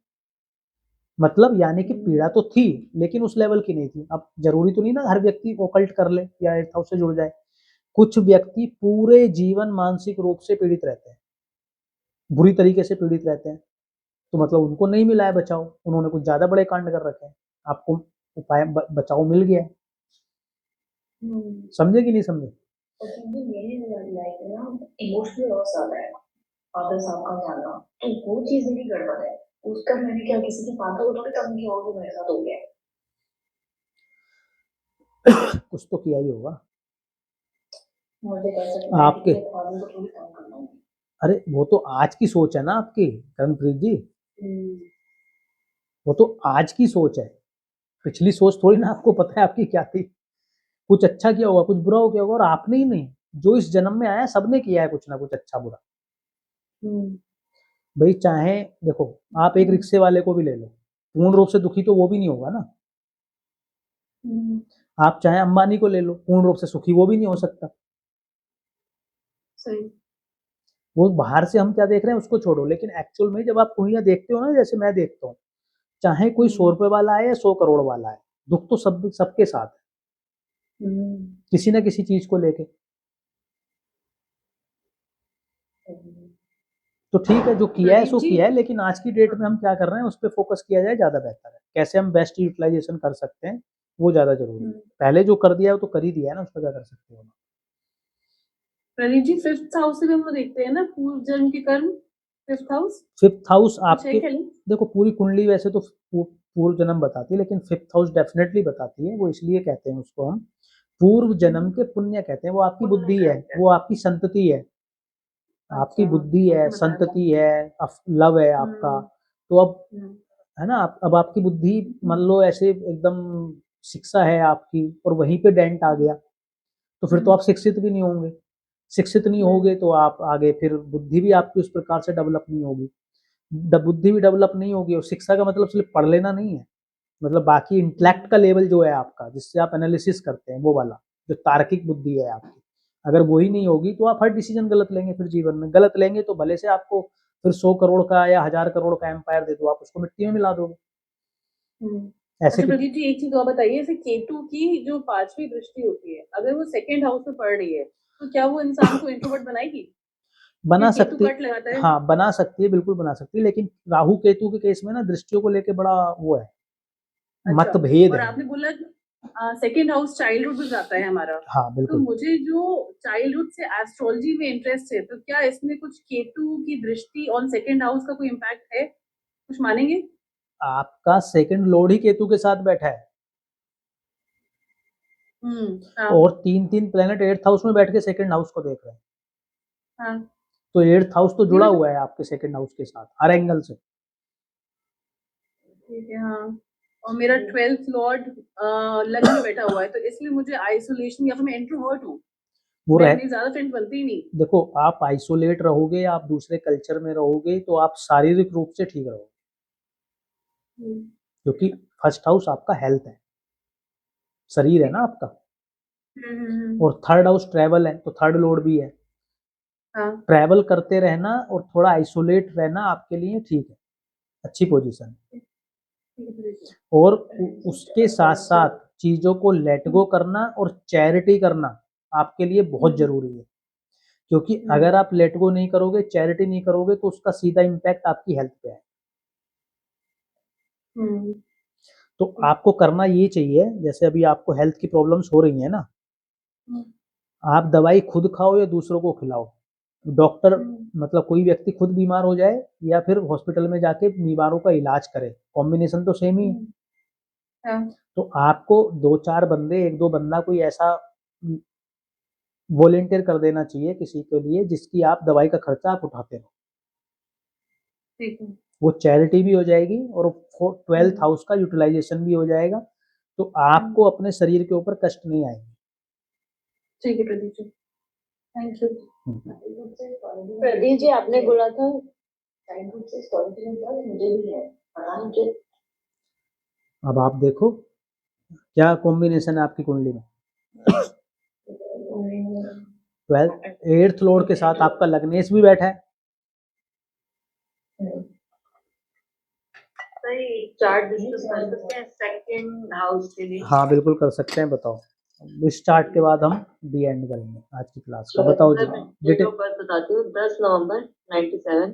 मतलब यानी कि पीड़ा तो थी लेकिन उस लेवल की नहीं थी। अब जरूरी तो नहीं ना हर व्यक्ति ओकल्ट कर ले या 8th हाउस से जुड़ जाए, कुछ व्यक्ति पूरे जीवन मानसिक रूप से पीड़ित रहते हैं, बुरी तरीके से पीड़ित रहते हैं, तो मतलब उनको नहीं मिला है बचाव, उन्होंने कुछ ज्यादा बड़े कांड कर रखे हैं, आपको उपाय बचाव मिल गया है। समझे कि नहीं समझे?
मेरे लाइफ में ना इमोशनल लॉस आ रहा है, फादर साहब का जाना, तो वो चीज मेरी गड़बड़ है। उसका मैंने क्या किसी के फादर को थोड़ी तंग किया होगा, मेरे साथ हो गया।
कुछ तो किया ही होगा
मुझे कैसे
आपके,
फादर को थोड़ी तंग करना होगा।
अरे वो तो आज की सोच है ना आपकी करणप्रीत जी, वो तो आज की सोच है, पिछली सोच थोड़ी ना आपको पता है आपकी क्या थी। कुछ अच्छा किया होगा, कुछ बुरा हो गया होगा, और आपने ही नहीं, जो इस जन्म में आया सबने किया है कुछ ना कुछ अच्छा बुरा। भाई चाहे देखो, आप एक रिक्शे वाले को भी ले लो, पूर्ण रूप से दुखी तो वो भी नहीं होगा ना। आप चाहे अंबानी को ले लो, पूर्ण रूप से सुखी वो भी नहीं हो सकता।
सही।
वो बाहर से हम क्या देख रहे हैं उसको छोड़ो, लेकिन एक्चुअल में जब आप दुनिया देखते हो ना, जैसे मैं देखता हूँ, चाहे कोई 100 रुपए वाला है या 100 करोड़ वाला है, दुख तो सबके साथ है, किसी ना किसी चीज को लेके। तो ठीक है, जो किया है सो किया है, लेकिन आज की डेट में हम क्या कर रहे हैं उस पर फोकस किया जाए, ज्यादा बेहतर है। कैसे हम बेस्ट यूटिलाइजेशन कर सकते हैं वो ज़्यादा ज़रूरी है। पहले जो कर दिया है वो तो कर ही दिया है ना, उसका क्या कर सकते हो।
प्रदीप जी 5th हाउस से भी हम लोग देखते हैं ना पूर्व जन्म के कर्म, 5th हाउस
5th हाउस
कुछ है
आपके,
क्या नहीं?
देखो पूरी कुंडली वैसे तो पूर्व जन्म बताती है, लेकिन 5th हाउस डेफिनेटली बताती है। वो इसलिए कहते हैं उसको हम पूर्व जन्म के पुण्य कहते हैं। वो आपकी
पुण्य
बुद्धि है,
कहते हैं।
वो आपकी संतति है, आपकी
अच्छा,
बुद्धि है,
आपने बताया था।
संतति है, लव है आपका। तो अब
हम्म,
है ना, अब आपकी बुद्धि मान लो ऐसे एकदम शिक्षा है आपकी और वहीं पे डेंट आ गया, तो फिर तो आप शिक्षित भी नहीं होंगे। शिक्षित नहीं होगे तो आप आगे फिर बुद्धि भी आपकी उस प्रकार से डेवलप नहीं होगी। बुद्धि भी डेवलप नहीं होगी, और शिक्षा का मतलब सिर्फ पढ़ लेना नहीं है, मतलब बाकी इंटेलेक्ट का लेवल जो है आपका, जिससे आप एनालिसिस करते हैं, वो वाला जो तार्किक बुद्धि है आपकी, अगर वो ही नहीं होगी तो आप हर डिसीजन गलत लेंगे। फिर जीवन में गलत लेंगे तो भले से आपको फिर 100 करोड़ का या 1000 करोड़ का एम्पायर दे दो, आप उसको मिट्टी में मिला दोगे। ऐसे
अच्छा
कि
प्रदीप जी एक चीज और बताइए, जैसे केतु की जो 5वीं दृष्टि होती है, अगर वो 2nd हाउस में पड़ रही है तो क्या वो इंसान को इंट्रोवर्ट बनाएगी?
बना
क्योंकि केतु
सकती,
कट लगाता है।
हाँ बना सकती है, बिल्कुल बना सकती है, लेकिन राहु केतु के केस में ना दृष्टियों को लेके बड़ा वो है,
अच्छा,
मतभेद
और
है।
आपने बोला 2nd हाउस चाइल्डहुड में जाता है हमारा,
हाँ
तो
बिल्कुल।
मुझे जो चाइल्डहुड से एस्ट्रोलॉजी में इंटरेस्ट है, तो क्या इसमें कुछ केतु की दृष्टि ऑन 2nd हाउस का कोई इम्पैक्ट है? कुछ मानेंगे?
आपका सेकंड लॉर्ड ही केतु के साथ बैठा है,
हाँ
और तीन तीन प्लेनेट 8th हाउस में बैठ के सेकंड हाउस को देख रहे हैं।
हाँ।
तो 8th हाउस तो
नहीं
जुड़ा
मतलब
हुआ है आपके सेकंड हाउस के साथ हर एंगल से।
ठीक है, हाँ। और मेरा 12th लॉर्ड लग्न में बैठा हुआ है, तो इसलिए मुझे आइसोलेशन, या फिर मैं इंट्रोवर्ट हूँ,
वो
मैं
रह
मेरी ज्यादा फ्रेंड बनती ही नहीं।
देखो, आप आइसोलेट रहोगे, आप दूसरे कल्चर में रहोगे, तो आप शारीरिक रूप से ठीक रहोगे,
हम्म,
क्योंकि फर्स्ट हाउस आपका हेल्थ है, शरीर है
ठीक
ना
है।
आपका।
हम्म।
और थर्ड हाउस ट्रैवल है, तो थर्ड लॉर्ड भी है।
हाँ
ट्रैवल करते रहना और थोड़ा आइसोलेट रहना आपके लिए ठीक है, अच्छी पोजीशन है।
ठीक है प्रदीप जी।
और उसके साथ साथ चीजों को लेट गो करना और चैरिटी करना आपके लिए बहुत जरूरी है, क्योंकि अगर आप लेट गो नहीं करोगे, चैरिटी नहीं करोगे, तो उसका सीधा इम्पैक्ट आपकी हेल्थ पे है।
हम्म
तो आपको करना ये चाहिए, जैसे अभी आपको हेल्थ की प्रॉब्लम्स हो रही है ना,
हम्म,
आप दवाई खुद खाओ या दूसरों को खिलाओ। डॉक्टर
हम्म,
मतलब कोई व्यक्ति खुद बीमार हो जाए या फिर हॉस्पिटल में जाके बीमारों का इलाज करे, कॉम्बिनेशन तो सेम ही है।
हाँ
तो आपको दो चार बंदे, एक दो बंदा कोई ऐसा वॉलेंटियर कर देना चाहिए किसी के लिए, जिसकी आप दवाई का खर्चा आप उठाते रहो।
ठीक है।
वो चैरिटी भी हो जाएगी और 12th
हम्म,
हाउस का यूटिलाइजेशन भी हो जाएगा, तो आपको अपने शरीर के ऊपर कष्ट नहीं आएगी।
ठीक है प्रदीप जी, थैंक यू।
प्रदीप जी आपने बोला था चाइल्डहुड से स्टोरी टेलिंग का मुझे भी है, पता मुझे।
अब आप देखो क्या कॉम्बिनेशन है आपकी कुंडली में। 8th लॉर्ड के साथ आपका लग्नेश भी बैठा है।
सही चार्ट डिस्कस कर सकते हैं सेकंड हाउस के लिए।
हाँ बिल्कुल कर सकते हैं, बताओ। इस चार्ट के बाद हम डी एंड करेंगे आज की क्लास का। बताओ जी
मैं डेट
डिटेल।
ऑफ बर्थ बताती हूँ, 10 नवंबर 97,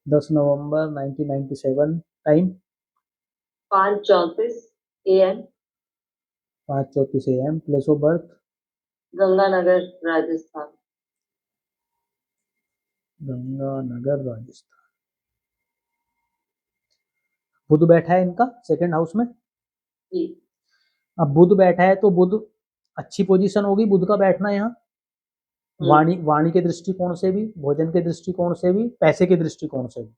10 नवंबर 1997, time
5:34 AM,
5:34 AM, place of birth
Ganganagar Rajasthan.
Ganganagar Rajasthan. बुध बैठा है इनका सेकंड हाउस में।
जी
अब बुध बैठा है तो बुध अच्छी पोजीशन होगी, बुध का बैठना यहाँ वाणी वाणी के दृष्टिकोण से भी, भोजन के दृष्टिकोण से भी, पैसे के दृष्टिकोण से भी,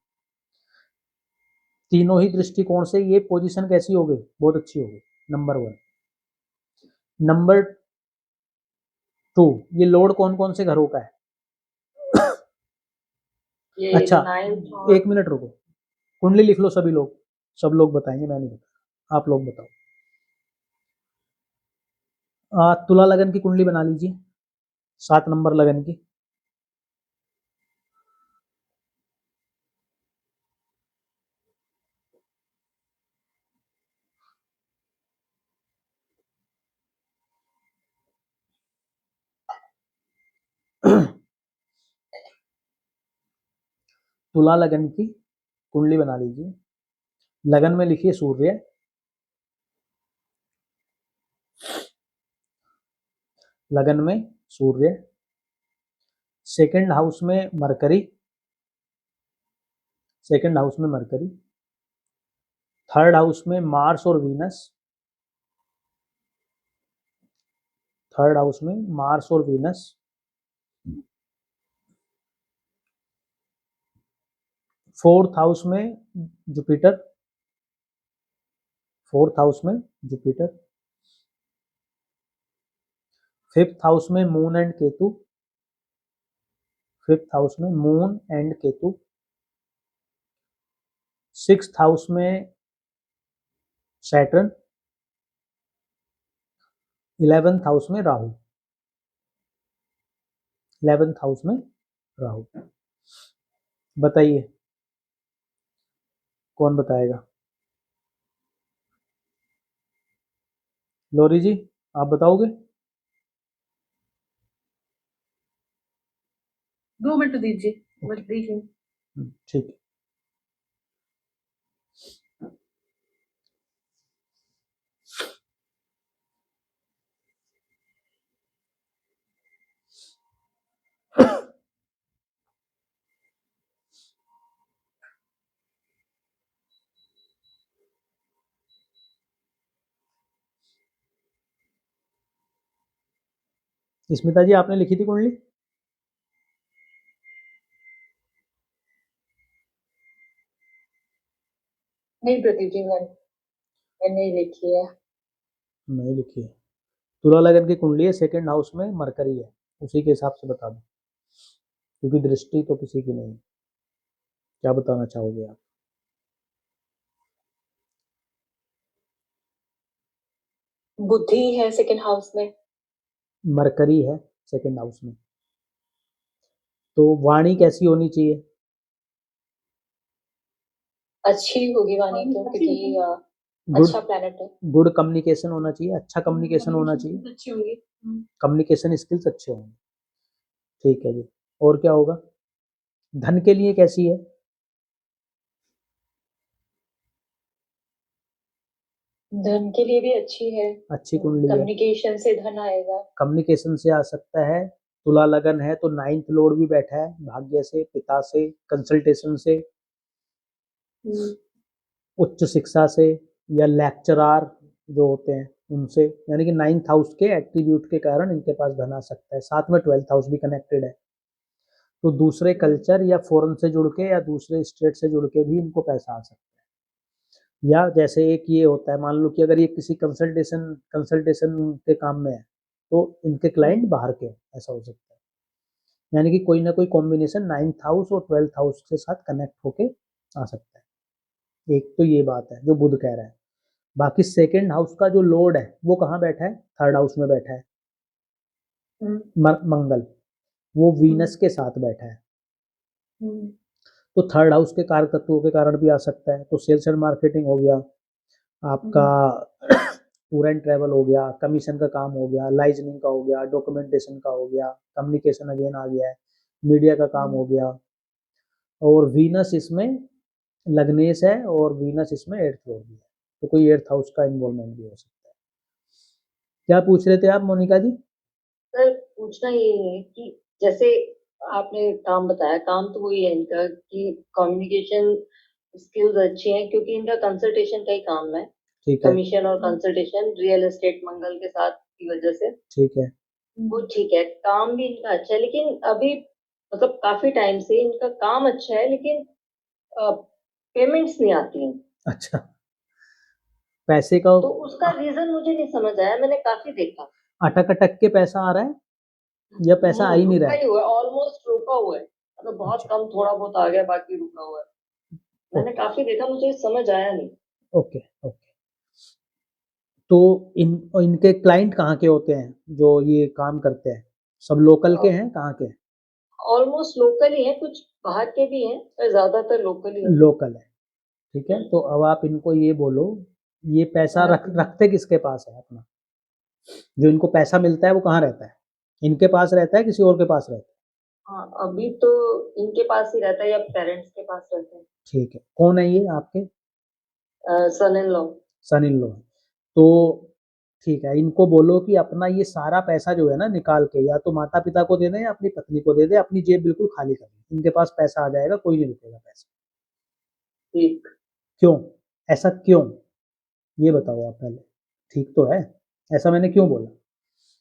तीनों ही दृष्टिकोण से ये पोजीशन कैसी हो गई, बहुत अच्छी हो गई। नंबर 1। नंबर 2, ये लोड कौन कौन से घरों का है।
ये
अच्छा
9th
एक मिनट रुको, कुंडली लिख लो सभी लोग, सब लोग बताएंगे, मैं नहीं बता, आप लोग बताओ। तुला लगन की कुंडली बना लीजिए, 7 नंबर लगन की। तुला लगन की कुंडली बना लीजिए। लगन में लिखिए सूर्य, लगन में सूर्य, सेकंड हाउस में मरकरी, सेकंड हाउस में मरकरी, थर्ड हाउस में मार्स और वीनस, थर्ड हाउस में मार्स और वीनस, फोर्थ हाउस में जुपिटर, फोर्थ हाउस में जुपिटर, फिफ्थ हाउस में moon and Ketu, fifth house में moon and Ketu, sixth house में सैटर्न, 11th हाउस में राहु, 11th हाउस में राहु। बताइए कौन बताएगा? लोरी जी आप बताओगे?
2 मिनट दीजिए, मत दीजिए।
ठीक है। स्मिता जी आपने लिखी थी कुंडली?
नहीं प्रदीप जी, मैंने नहीं लिखी है।
नहीं लिखी है। तुला लगन की कुंडली है, सेकंड हाउस में मरकरी है, उसी के हिसाब से बता दो, क्योंकि दृष्टि तो किसी की नहीं। क्या बताना चाहोगे आप?
बुद्धि है सेकंड हाउस में।
मरकरी है सेकंड हाउस में, तो वाणी कैसी होनी चाहिए?
अच्छी होगी वाणी तो, क्योंकि
गुड,
अच्छा प्लेनेट है।
गुड कम्युनिकेशन होना चाहिए, अच्छा कम्युनिकेशन होना चाहिए,
अच्छी होंगी।
कम्युनिकेशन स्किल्स अच्छे होंगे। ठीक है जी। और क्या होगा? धन के लिए कैसी है?
धन के लिए भी अच्छी है।
अच्छी कुंडली है,
कम्युनिकेशन से धन आएगा।
कम्युनिकेशन से आ सकता है। तुला लगन है तो 9th लॉर्ड भी बैठा है, भाग्य से, पिता से, कंसल्टेशन से, उच्च शिक्षा से, या लेक्चरार जो होते हैं उनसे, यानी कि 9th हाउस के एट्रीब्यूट के कारण इनके पास धन आ सकता है। साथ में 12th हाउस भी कनेक्टेड है, तो दूसरे कल्चर या फॉरेन से जुड़ के या दूसरे स्टेट से जुड़ के भी इनको पैसा आ सकता है। या जैसे एक ये होता है, मान लो कि अगर ये किसी कंसल्टेशन कंसल्टेशन के काम में है तो इनके क्लाइंट बाहर के, ऐसा हो सकता है। यानी कि कोई ना कोई कॉम्बिनेशन 9th हाउस और 12th हाउस के साथ कनेक्ट होके आ सकता है। एक तो ये बात है जो बुध कह रहा है। बाकी सेकंड हाउस का जो लॉर्ड है वो कहाँ बैठा है? थर्ड हाउस में बैठा है, मंगल, वो वीनस के साथ बैठा है। तो थर्ड हाउस के कारक तत्वों के कारण भी आ सकता है। तो सेल्स एंड मार्केटिंग हो गया आपका, टूर एंड ट्रैवल हो गया, कमीशन का काम हो गया, लाइजनिंग का हो गया, डॉक्यूमेंटेशन का हो गया, कम्युनिकेशन अगेन आ गया है, मीडिया का काम हो गया। और वीनस इसमें लग्नेश है और वीनस इसमें 8th लॉर्ड भी है, तो कोई 8th हाउस का इन्वॉल्वमेंट भी हो सकता है। क्या पूछ रहे थे आप मोनिका जी?
सर पूछना ये है कि जैसे आपने काम बताया, काम तो वही है इनका कि कम्युनिकेशन स्किल्स अच्छी हैं, क्योंकि इनका कंसल्टेशन का ही काम है।
ठीक है,
कमीशन और कंसल्टेशन रियल एस्टेट मंगल के साथ की वजह से
ठीक है।
वो ठीक है। काम भी इनका अच्छा है, लेकिन अभी मतलब काफी टाइम से इनका काम अच्छा है, लेकिन पेमेंट्स नहीं आती हैं।
अच्छा, पैसे का
तो उसका रीजन मुझे नहीं समझ आया, मैंने काफी देखा।
अटक अटक के पैसा आ रहा है या पैसा आ ही नहीं रहा
रुका
है?
ही हुआ है, ऑलमोस्ट रुका हुआ है, मतलब बहुत
अच्छा,
कम थोड़ा बहुत आ गया, बाकी रुका हुआ है। मैंने
ओके
काफी देखा, मुझे समझ आया नहीं।
Okay okay. तो इनके क्लाइंट कहाँ के होते हैं जो ये काम करते हैं? सब लोकल के हैं, कहाँ के?
ऑलमोस्ट लोकल ही है, कुछ बाहर के भी हैं, पर ज्यादातर लोकल ही है।
लोकल है। ठीक है, तो अब आप इनको ये बोलो, ये पैसा रखते किसके पास है अपना? जो इनको पैसा मिलता है वो कहाँ रहता है? इनके पास रहता है, किसी और के पास रहता है?
हाँ, अभी तो इनके पास ही रहता है या पेरेंट्स के पास रहता है।
ठीक है, कौन है ये आपके?
Son in law.
Son in law. तो ठीक है, इनको बोलो कि अपना ये सारा पैसा जो है ना निकाल के या तो माता पिता को दे दें या अपनी पत्नी को दे दें, अपनी जेब बिल्कुल खाली कर दें, इनके पास पैसा आ जाएगा, कोई नहीं रुकेगा पैसा।
ठीक।
क्यों? ऐसा क्यों? ये बताओ आप पहले। ठीक तो है, ऐसा मैंने क्यों बोला?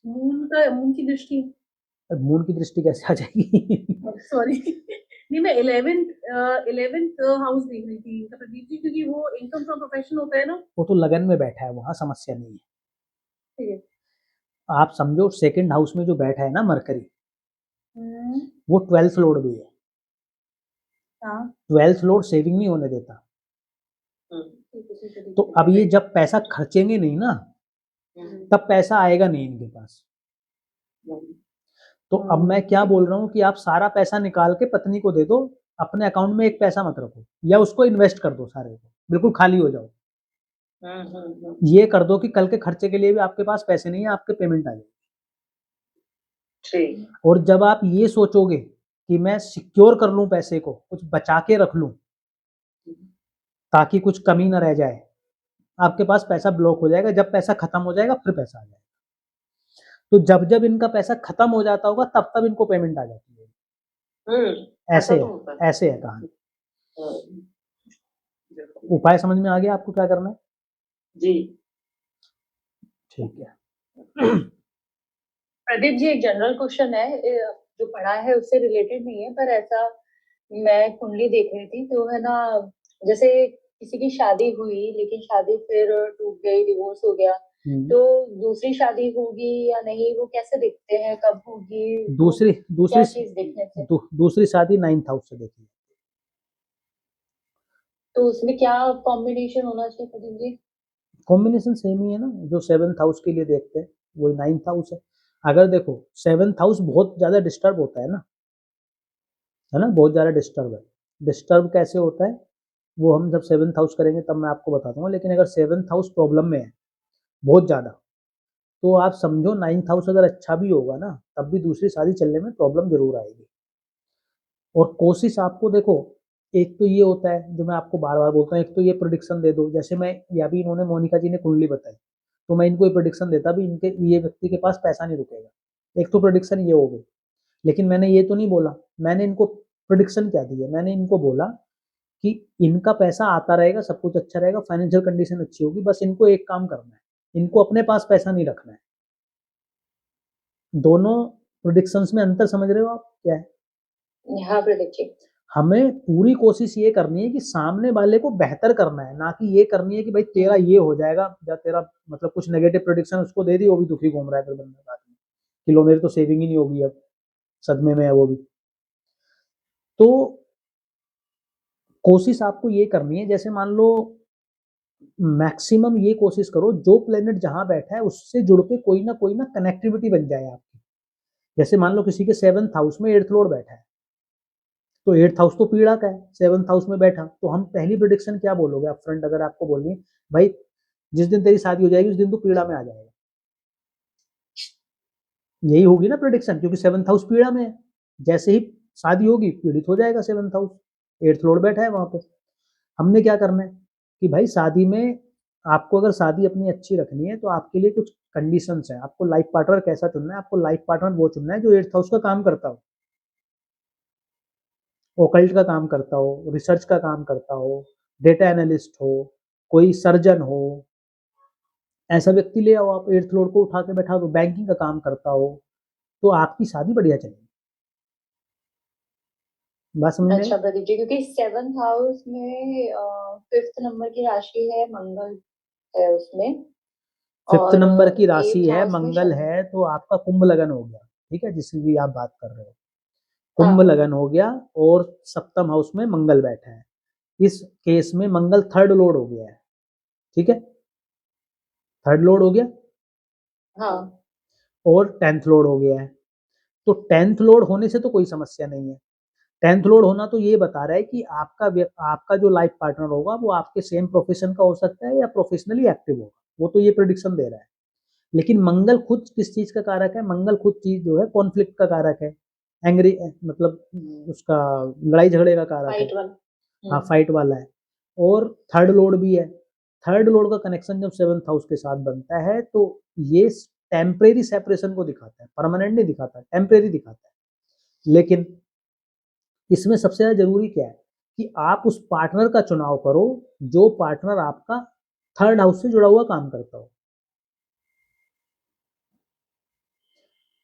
मून की दृष्टि।
मून की दृष्टि कैसे आ जाएगी?
सॉरी नहीं, मैं 11th हाउस देख रही थी इनका प्रदीप जी, क्योंकि वो इनकम फ्रॉम प्रोफेशन होता है ना।
वो तो लगन में बैठा है, वहां समस्या नहीं है।
ठीक है।
आप समझो सेकंड हाउस में जो बैठा है ना मरकरी,
हम्म,
वो 12th लॉर्ड भी है।
हाँ
12th लॉर्ड सेविंग नहीं होने देता।
ठीक है ठीक है
तो अब ये जब पैसा खर्चेंगे नहीं ना, तब पैसा आएगा नहीं इनके पास। तो अब मैं क्या बोल रहा हूँ कि आप सारा पैसा निकाल के पत्नी को दे दो, अपने अकाउंट में एक पैसा मत रखो, या उसको इन्वेस्ट कर दो सारे को, बिल्कुल खाली हो जाओ। ये कर दो कि कल के खर्चे के लिए भी आपके पास पैसे नहीं है, आपके पेमेंट आ जाए।
ठीक।
और जब आप ये सोचोगे कि मैं सिक्योर कर लूं पैसे को, कुछ बचा के रख लूं ताकि कुछ कमी ना रह जाए, आपके पास पैसा ब्लॉक हो जाएगा। जब पैसा खत्म हो जाएगा फिर पैसा आ जाएगा। तो जब जब इनका पैसा खत्म हो जाता होगा तब तब इनको पेमेंट आ जाती है। ऐसे है, ऐसे है कहानी। उपाय समझ में आ गया आपको क्या करना है?
जी
ठीक है।
प्रदीप जी, एक जनरल क्वेश्चन है, जो पढ़ा है उससे रिलेटेड नहीं है, पर ऐसा मैं कुंडली देख रही थी तो है ना, जैसे किसी की शादी हुई लेकिन शादी फिर टूट गई, डिवोर्स हो गया, तो दूसरी शादी होगी या नहीं, वो कैसे देखते हैं, कब होगी,
दूसरी
क्या चीज देखने से?
दूसरी शादी 9th हाउस से देखी।
तो उसमें क्या कॉम्बिनेशन होना चाहिए प्रदीप जी?
कॉम्बिनेशन सेम ही है ना, जो 7th हाउस के लिए देखते हैं वही 9th हाउस है। अगर देखो 7th हाउस बहुत ज्यादा डिस्टर्ब होता है ना, बहुत ज्यादा डिस्टर्ब है। डिस्टर्ब कैसे होता है वो हम जब 7th हाउस करेंगे तब मैं आपको बताता हूँ। लेकिन अगर 7th हाउस प्रॉब्लम में है बहुत ज्यादा, तो आप समझो 9th हाउस अगर अच्छा भी होगा ना, तब भी दूसरी शादी चलने में प्रॉब्लम जरूर आएगी। और कोशिश आपको देखो, एक तो ये होता है जो मैं आपको बार बार बोलता हूँ, एक तो ये प्रोडिक्शन दे दो, जैसे मैं या भी इन्होंने मोनिका जी ने कुंडली बताई, तो मैं इनको ये प्रोडिक्शन देता भी इनके ये व्यक्ति के पास पैसा नहीं रुकेगा। एक तो प्रोडिक्शन ये हो गई। लेकिन मैंने ये तो नहीं बोला, मैंने इनको प्रोडिक्शन क्या दी है, मैंने इनको बोला कि इनका पैसा आता रहेगा, सब कुछ अच्छा रहेगा, फाइनेंशियल कंडीशन अच्छी होगी, बस इनको एक काम करना है, इनको अपने पास पैसा नहीं रखना है। दोनों प्रोडिक्शंस में अंतर समझ रहे हो आप क्या है?
हाँ प्रदीप जी।
हमें पूरी कोशिश ये करनी है कि सामने वाले को बेहतर करना है, ना कि ये करनी है कि भाई तेरा ये हो जाएगा, या तेरा मतलब कुछ नेगेटिव प्रोडिक्शन उसको दे दी, वो भी दुखी घूम रहा है फिर बंदा बाद में कि लो मेरी तो सेविंग ही नहीं होगी, अब सदमे में है वो भी। तो कोशिश आपको ये करनी है, जैसे मान लो मैक्सिमम ये कोशिश करो जो प्लेनेट जहां बैठा है उससे जुड़ के कोई ना कनेक्टिविटी बन जाए आपकी। जैसे मान लो किसी के 7th हाउस में 8th लॉर्ड बैठा है, तो 8th हाउस तो पीड़ा का है, 7th हाउस में बैठा, तो हम पहली प्रेडिक्शन क्या बोलोगे आप फ्रंट, अगर आपको बोलनी है भाई जिस दिन तेरी शादी हो जाएगी उस दिन तू पीड़ा में आ जाएगा, यही होगी ना प्रेडिक्शन, क्योंकि 7th हाउस पीड़ा में है। जैसे ही शादी होगी पीड़ित हो जाएगा 7th हाउस, 8th लॉर्ड बैठा है वहां पे। हमने क्या करना है कि भाई शादी में आपको अगर शादी अपनी अच्छी रखनी है तो आपके लिए कुछ कंडीशंस है। आपको लाइफ पार्टनर कैसा चुनना है? आपको लाइफ पार्टनर वो चुनना है जो 8th हाउस का काम करता हो, ओकल्ट का काम करता हो, रिसर्च का काम करता हो, डेटा एनालिस्ट हो, कोई सर्जन हो, ऐसा व्यक्ति ले आओ आप, 8th लॉर्ड को उठा के बैठा दो, बैंकिंग का काम करता हो, तो आपकी शादी बढ़िया चलेगी। बात समझ में आई?
अच्छा प्रदीप जी, क्योंकि 7th हाउस में 5th नंबर की राशि है, मंगल है उसमें,
5th
और
नंबर की राशि
8th
है,
हाउस में
मंगल
शनि।
है, तो आपका कुंभ लगन हो गया, ठीक है, जिसकी भी आप बात कर रहे हो, कुंभ
हाँ
लगन हो गया। और 7th हाउस में मंगल बैठा है, इस केस में मंगल 3rd लॉर्ड हो गया है, ठीक है, 3rd लॉर्ड हो गया
हाँ।
और 10th लॉर्ड हो गया है। तो 10th लॉर्ड होने से तो कोई समस्या नहीं है। 10th लॉर्ड होना तो ये बता रहा है कि आपका जो लाइफ पार्टनर होगा वो आपके सेम प्रोफेशन का हो सकता है या प्रोफेशनली एक्टिव होगा, वो तो ये प्रेडिक्शन दे रहा है। लेकिन मंगल खुद किस चीज का कारक है? मंगल खुद चीज जो है कॉन्फ्लिक्ट का कारक है, एंग्री मतलब उसका लड़ाई झगड़े का कारक है,
फाइट वाला।
हाँ फाइट वाला है। और 3rd लॉर्ड भी है, थर्ड लॉर्ड का कनेक्शन जब 7th हाउस के साथ बनता है तो ये टेम्परेरी सेपरेशन को दिखाता है, परमानेंट नहीं दिखाता, टेम्परेरी दिखाता है। लेकिन इसमें सबसे ज्यादा जरूरी क्या है कि आप उस पार्टनर का चुनाव करो जो पार्टनर आपका थर्ड हाउस से जुड़ा हुआ काम करता हो।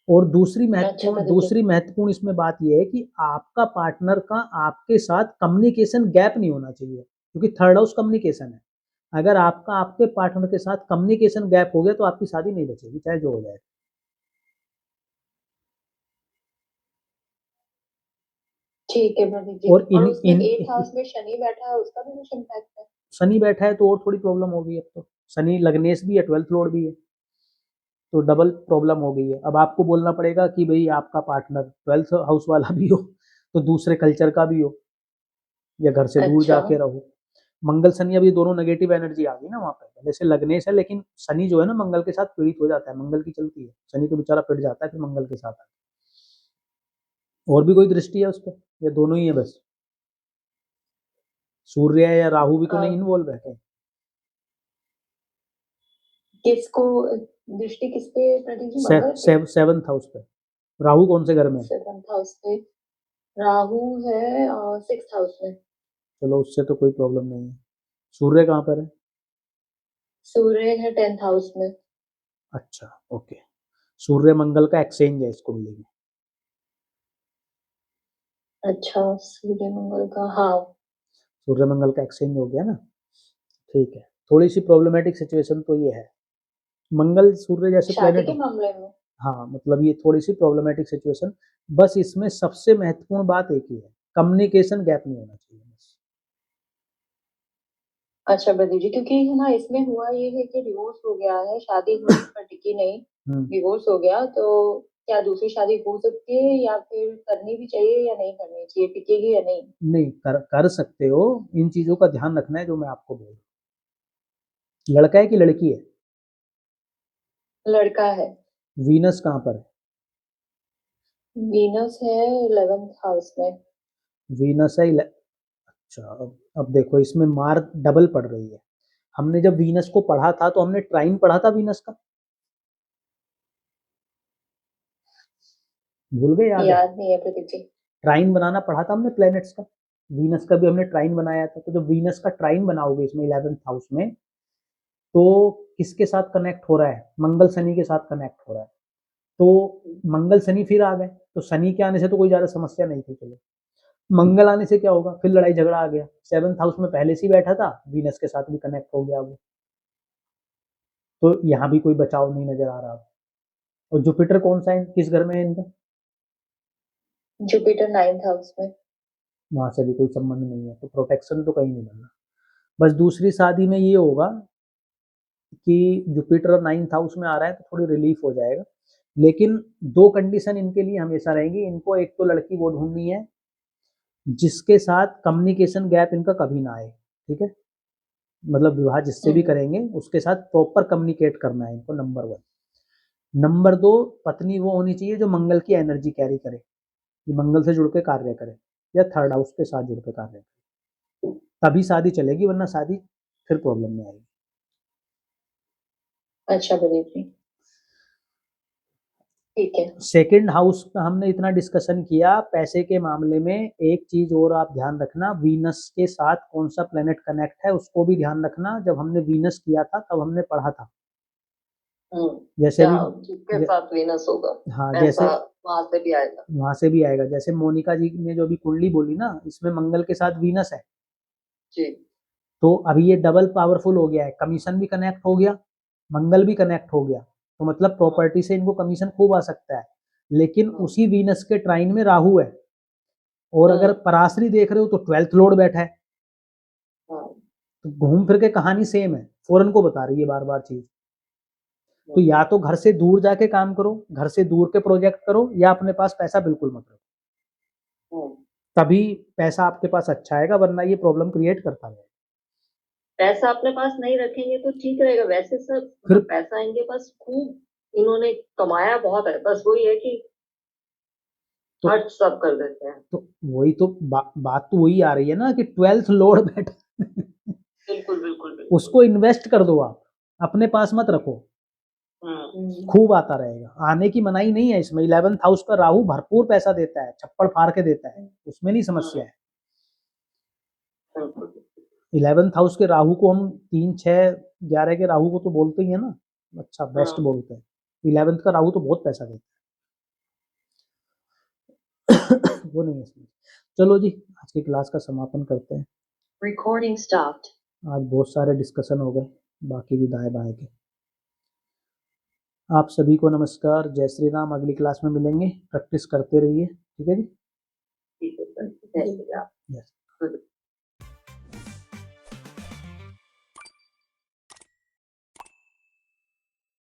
और दूसरी महत्वपूर्ण इसमें बात यह है कि आपका पार्टनर का आपके साथ कम्युनिकेशन गैप नहीं होना चाहिए, क्योंकि थर्ड हाउस कम्युनिकेशन है। अगर आपका आपके पार्टनर के साथ कम्युनिकेशन गैप हो गया तो आपकी शादी नहीं बचेगी, चाहे जो हो जाए।
ठीक है प्रदीप जी।
और
और उसमें 8th हाउस में शनि बैठा है, उसका भी कुछ इम्पैक्ट है?
शनि बैठा है तो और थोड़ी प्रॉब्लम होगी। अब तो शनि लग्नेश भी है, 12th लॉर्ड भी है, तो डबल प्रॉब्लम हो गई है। अब आपको बोलना पड़ेगा कि भाई आपका पार्टनर 12th हाउस वाला भी हो, तो दूसरे कल्चर का भी हो, या घर से दूर
अच्छा।
जाके रहो। मंगल शनि, अभी दोनों नेगेटिव एनर्जी आ गई ना वहां पे। जैसे लग्नेश है लेकिन शनि जो है ना मंगल के साथ पीड़ित हो जाता है, मंगल की चलती है, शनि तो बेचारा पिट जाता है फिर मंगल के साथ। और भी कोई दृष्टि है उस पर, या दोनों ही है बस? सूर्य है या राहु भी तो नहीं इन्वॉल्व है क्या?
किसको दृष्टि किस पे प्रदीप जी? मंगल पे?
7th हाउस पे। राहु कौन से घर में है?
7th हाउस पे राहु है, 6th हाउस में।
चलो उससे तो कोई प्रॉब्लम नहीं है। सूर्य कहाँ पर है?
सूर्य है 10th हाउस में।
अच्छा, ओके। सूर्य मंगल का एक्सचेंज है इस कुंडली में।
अच्छा, सूर्य मंगल का, हाँ।
सूर्य मंगल का एक्सचेंज हो गया ना, ठीक है। थोड़ी सी प्रॉब्लमेटिक सिचुएशन तो ये है, मंगल सूर्य जैसे
शादी
प्लेनेट
के
हो।
मामले में?
हाँ, मतलब ये थोड़ी सी प्रॉब्लमेटिक सिचुएशन। बस इसमें सबसे महत्वपूर्ण बात एक ही है, कम्युनिकेशन गैप नहीं होना चाहिए बस।
अच्छा प्रदीप जी, क्योंकि है ना इसमें हुआ ये है कि डिवोर्स हो गया है, शादी हुई पर टिकी नहीं, डिवोर्स हो गया, तो क्या दूसरी शादी हो सकती है या फिर करनी भी चाहिए या नहीं करनी चाहिए, टिकेगी या नहीं?
नहीं, कर सकते हो। इन चीजों का ध्यान रखना है जो मैं आपको बोल रहा हूँ। लड़का है कि लड़की है?
लड़का है।
वीनस कहाँ पर है?
वीनस है 11th हाउस में।
वीनस है अच्छा, अब देखो इसमें मार्क डबल पड़ रही है। हमने जब वीनस को पढ़ा था तो हमने ट्राइन पढ़ा था वीनस का, भूल गए? याद है?
याद नहीं है प्रदीप जी।
ट्राइन बनाना पढ़ा था हमने प्लैनेट्स का, वीनस का भी हमने ट्राइन बनाया था। तो जब वीनस का ट्राइन बनाओगे इसमें 11th हाउस में, तो किसके साथ कनेक्ट हो रहा है? मंगल शनि के साथ कनेक्ट हो रहा है। तो मंगल शनि फिर आ गए, तो शनि के आने से तो कोई ज्यादा समस्या नहीं थी। चलो, मंगल आने से क्या होगा? फिर लड़ाई झगड़ा आ गया। 7th हाउस में पहले से ही बैठा था, वीनस के साथ भी कनेक्ट हो गया वो, तो यहाँ भी कोई बचाव नहीं नजर आ रहा। और जुपिटर कौन सा है, किस घर में है इनका?
जुपिटर 9th हाउस में।
वहां से भी कोई संबंध नहीं है, तो प्रोटेक्शन तो कहीं नहीं बनना। बस दूसरी शादी में ये होगा कि जुपिटर 9th हाउस में आ रहा है तो थोड़ी रिलीफ हो जाएगा। लेकिन दो कंडीशन इनके लिए हमेशा रहेंगी। इनको एक तो लड़की वो ढूंढनी है जिसके साथ कम्युनिकेशन गैप इनका कभी ना आए, ठीक है? मतलब विवाह जिससे भी करेंगे उसके साथ प्रॉपर कम्युनिकेट करना है इनको, नंबर 1। नंबर 2, पत्नी वो होनी चाहिए जो मंगल की एनर्जी कैरी करे, कि मंगल से जुड़ के कार्य करे, या थर्ड हाउस के साथ जुड़ के कार्य करे, तभी शादी चलेगी, वरना शादी फिर प्रॉब्लम में आएगी।
अच्छा प्रदीप जी, ठीक है।
सेकंड हाउस का हमने इतना डिस्कशन किया। पैसे के मामले में एक चीज और आप ध्यान रखना, वीनस के साथ कौन सा प्लेनेट कनेक्ट है उसको भी ध्यान रखना। जब हमने वीनस किया था तब हमने पढ़ा था, जैसे
क्या
अभी
जिसके साथ वीनस होगा
हाँ,
पैसा
जैसे
वहां से भी आएगा?
वहां से भी आएगा। जैसे मोनिका जी ने जो अभी कुंडली बोली ना, इसमें मंगल के साथ वीनस है,
जी।
तो अभी ये डबल पावरफुल हो गया है। कमीशन भी कनेक्ट हो गया, मंगल भी कनेक्ट हो गया, तो मतलब प्रॉपर्टी से इनको कमीशन खूब आ सकता है। लेकिन उसी वीनस के ट्राइन में राहु है, और अगर पराशरी देख रहे हो तो 12th लॉर्ड बैठा है, तो घूम फिर के कहानी सेम है, फॉरन को बता रही है बार बार चीज। तो या तो घर से दूर जाके काम करो, घर से दूर के प्रोजेक्ट करो, या अपने पास पैसा बिल्कुल मत रखो, तभी पैसा आपके पास अच्छा आएगा, वरना ये प्रॉब्लम क्रिएट करता रहेगा।
पैसा अपने पास नहीं रखेंगे तो ठीक रहेगा, वैसे सब
फिर
पैसा इनके पास खूब, इन्होंने कमाया बहुत है, बस वही है कि खर्च सब कर देते हैं।
तो वही तो बात तो वही आ रही है ना कि 12th लॉर्ड बैठा
बिल्कुल बिल्कुल बिल्कुल
उसको इन्वेस्ट कर दो आप, अपने पास मत रखो, खूब आता रहेगा। आने की मनाही नहीं है इसमें। 11th हाउस का राहु भरपूर पैसा देता है, छप्पड़ फाड़ के देता है, उसमें नहीं समस्या है। 11th हाउस के राहु को हम 3, 6, 11 के राहु को तो बोलते ही है ना, अच्छा बेस्ट बोलते हैं। 11th का राहु तो बहुत पैसा देता है। वो नहीं है इसमें। चलो जी, आज की क्लास का समापन करते हैं।
Recording stopped.
आज बहुत सारे डिस्कशन हो गए, बाकी भी दाएं बाएं के। आप सभी को नमस्कार, जय श्री राम। अगली क्लास में मिलेंगे, प्रैक्टिस करते रहिए, ठीक है जी।
ठीक है सर,
यस।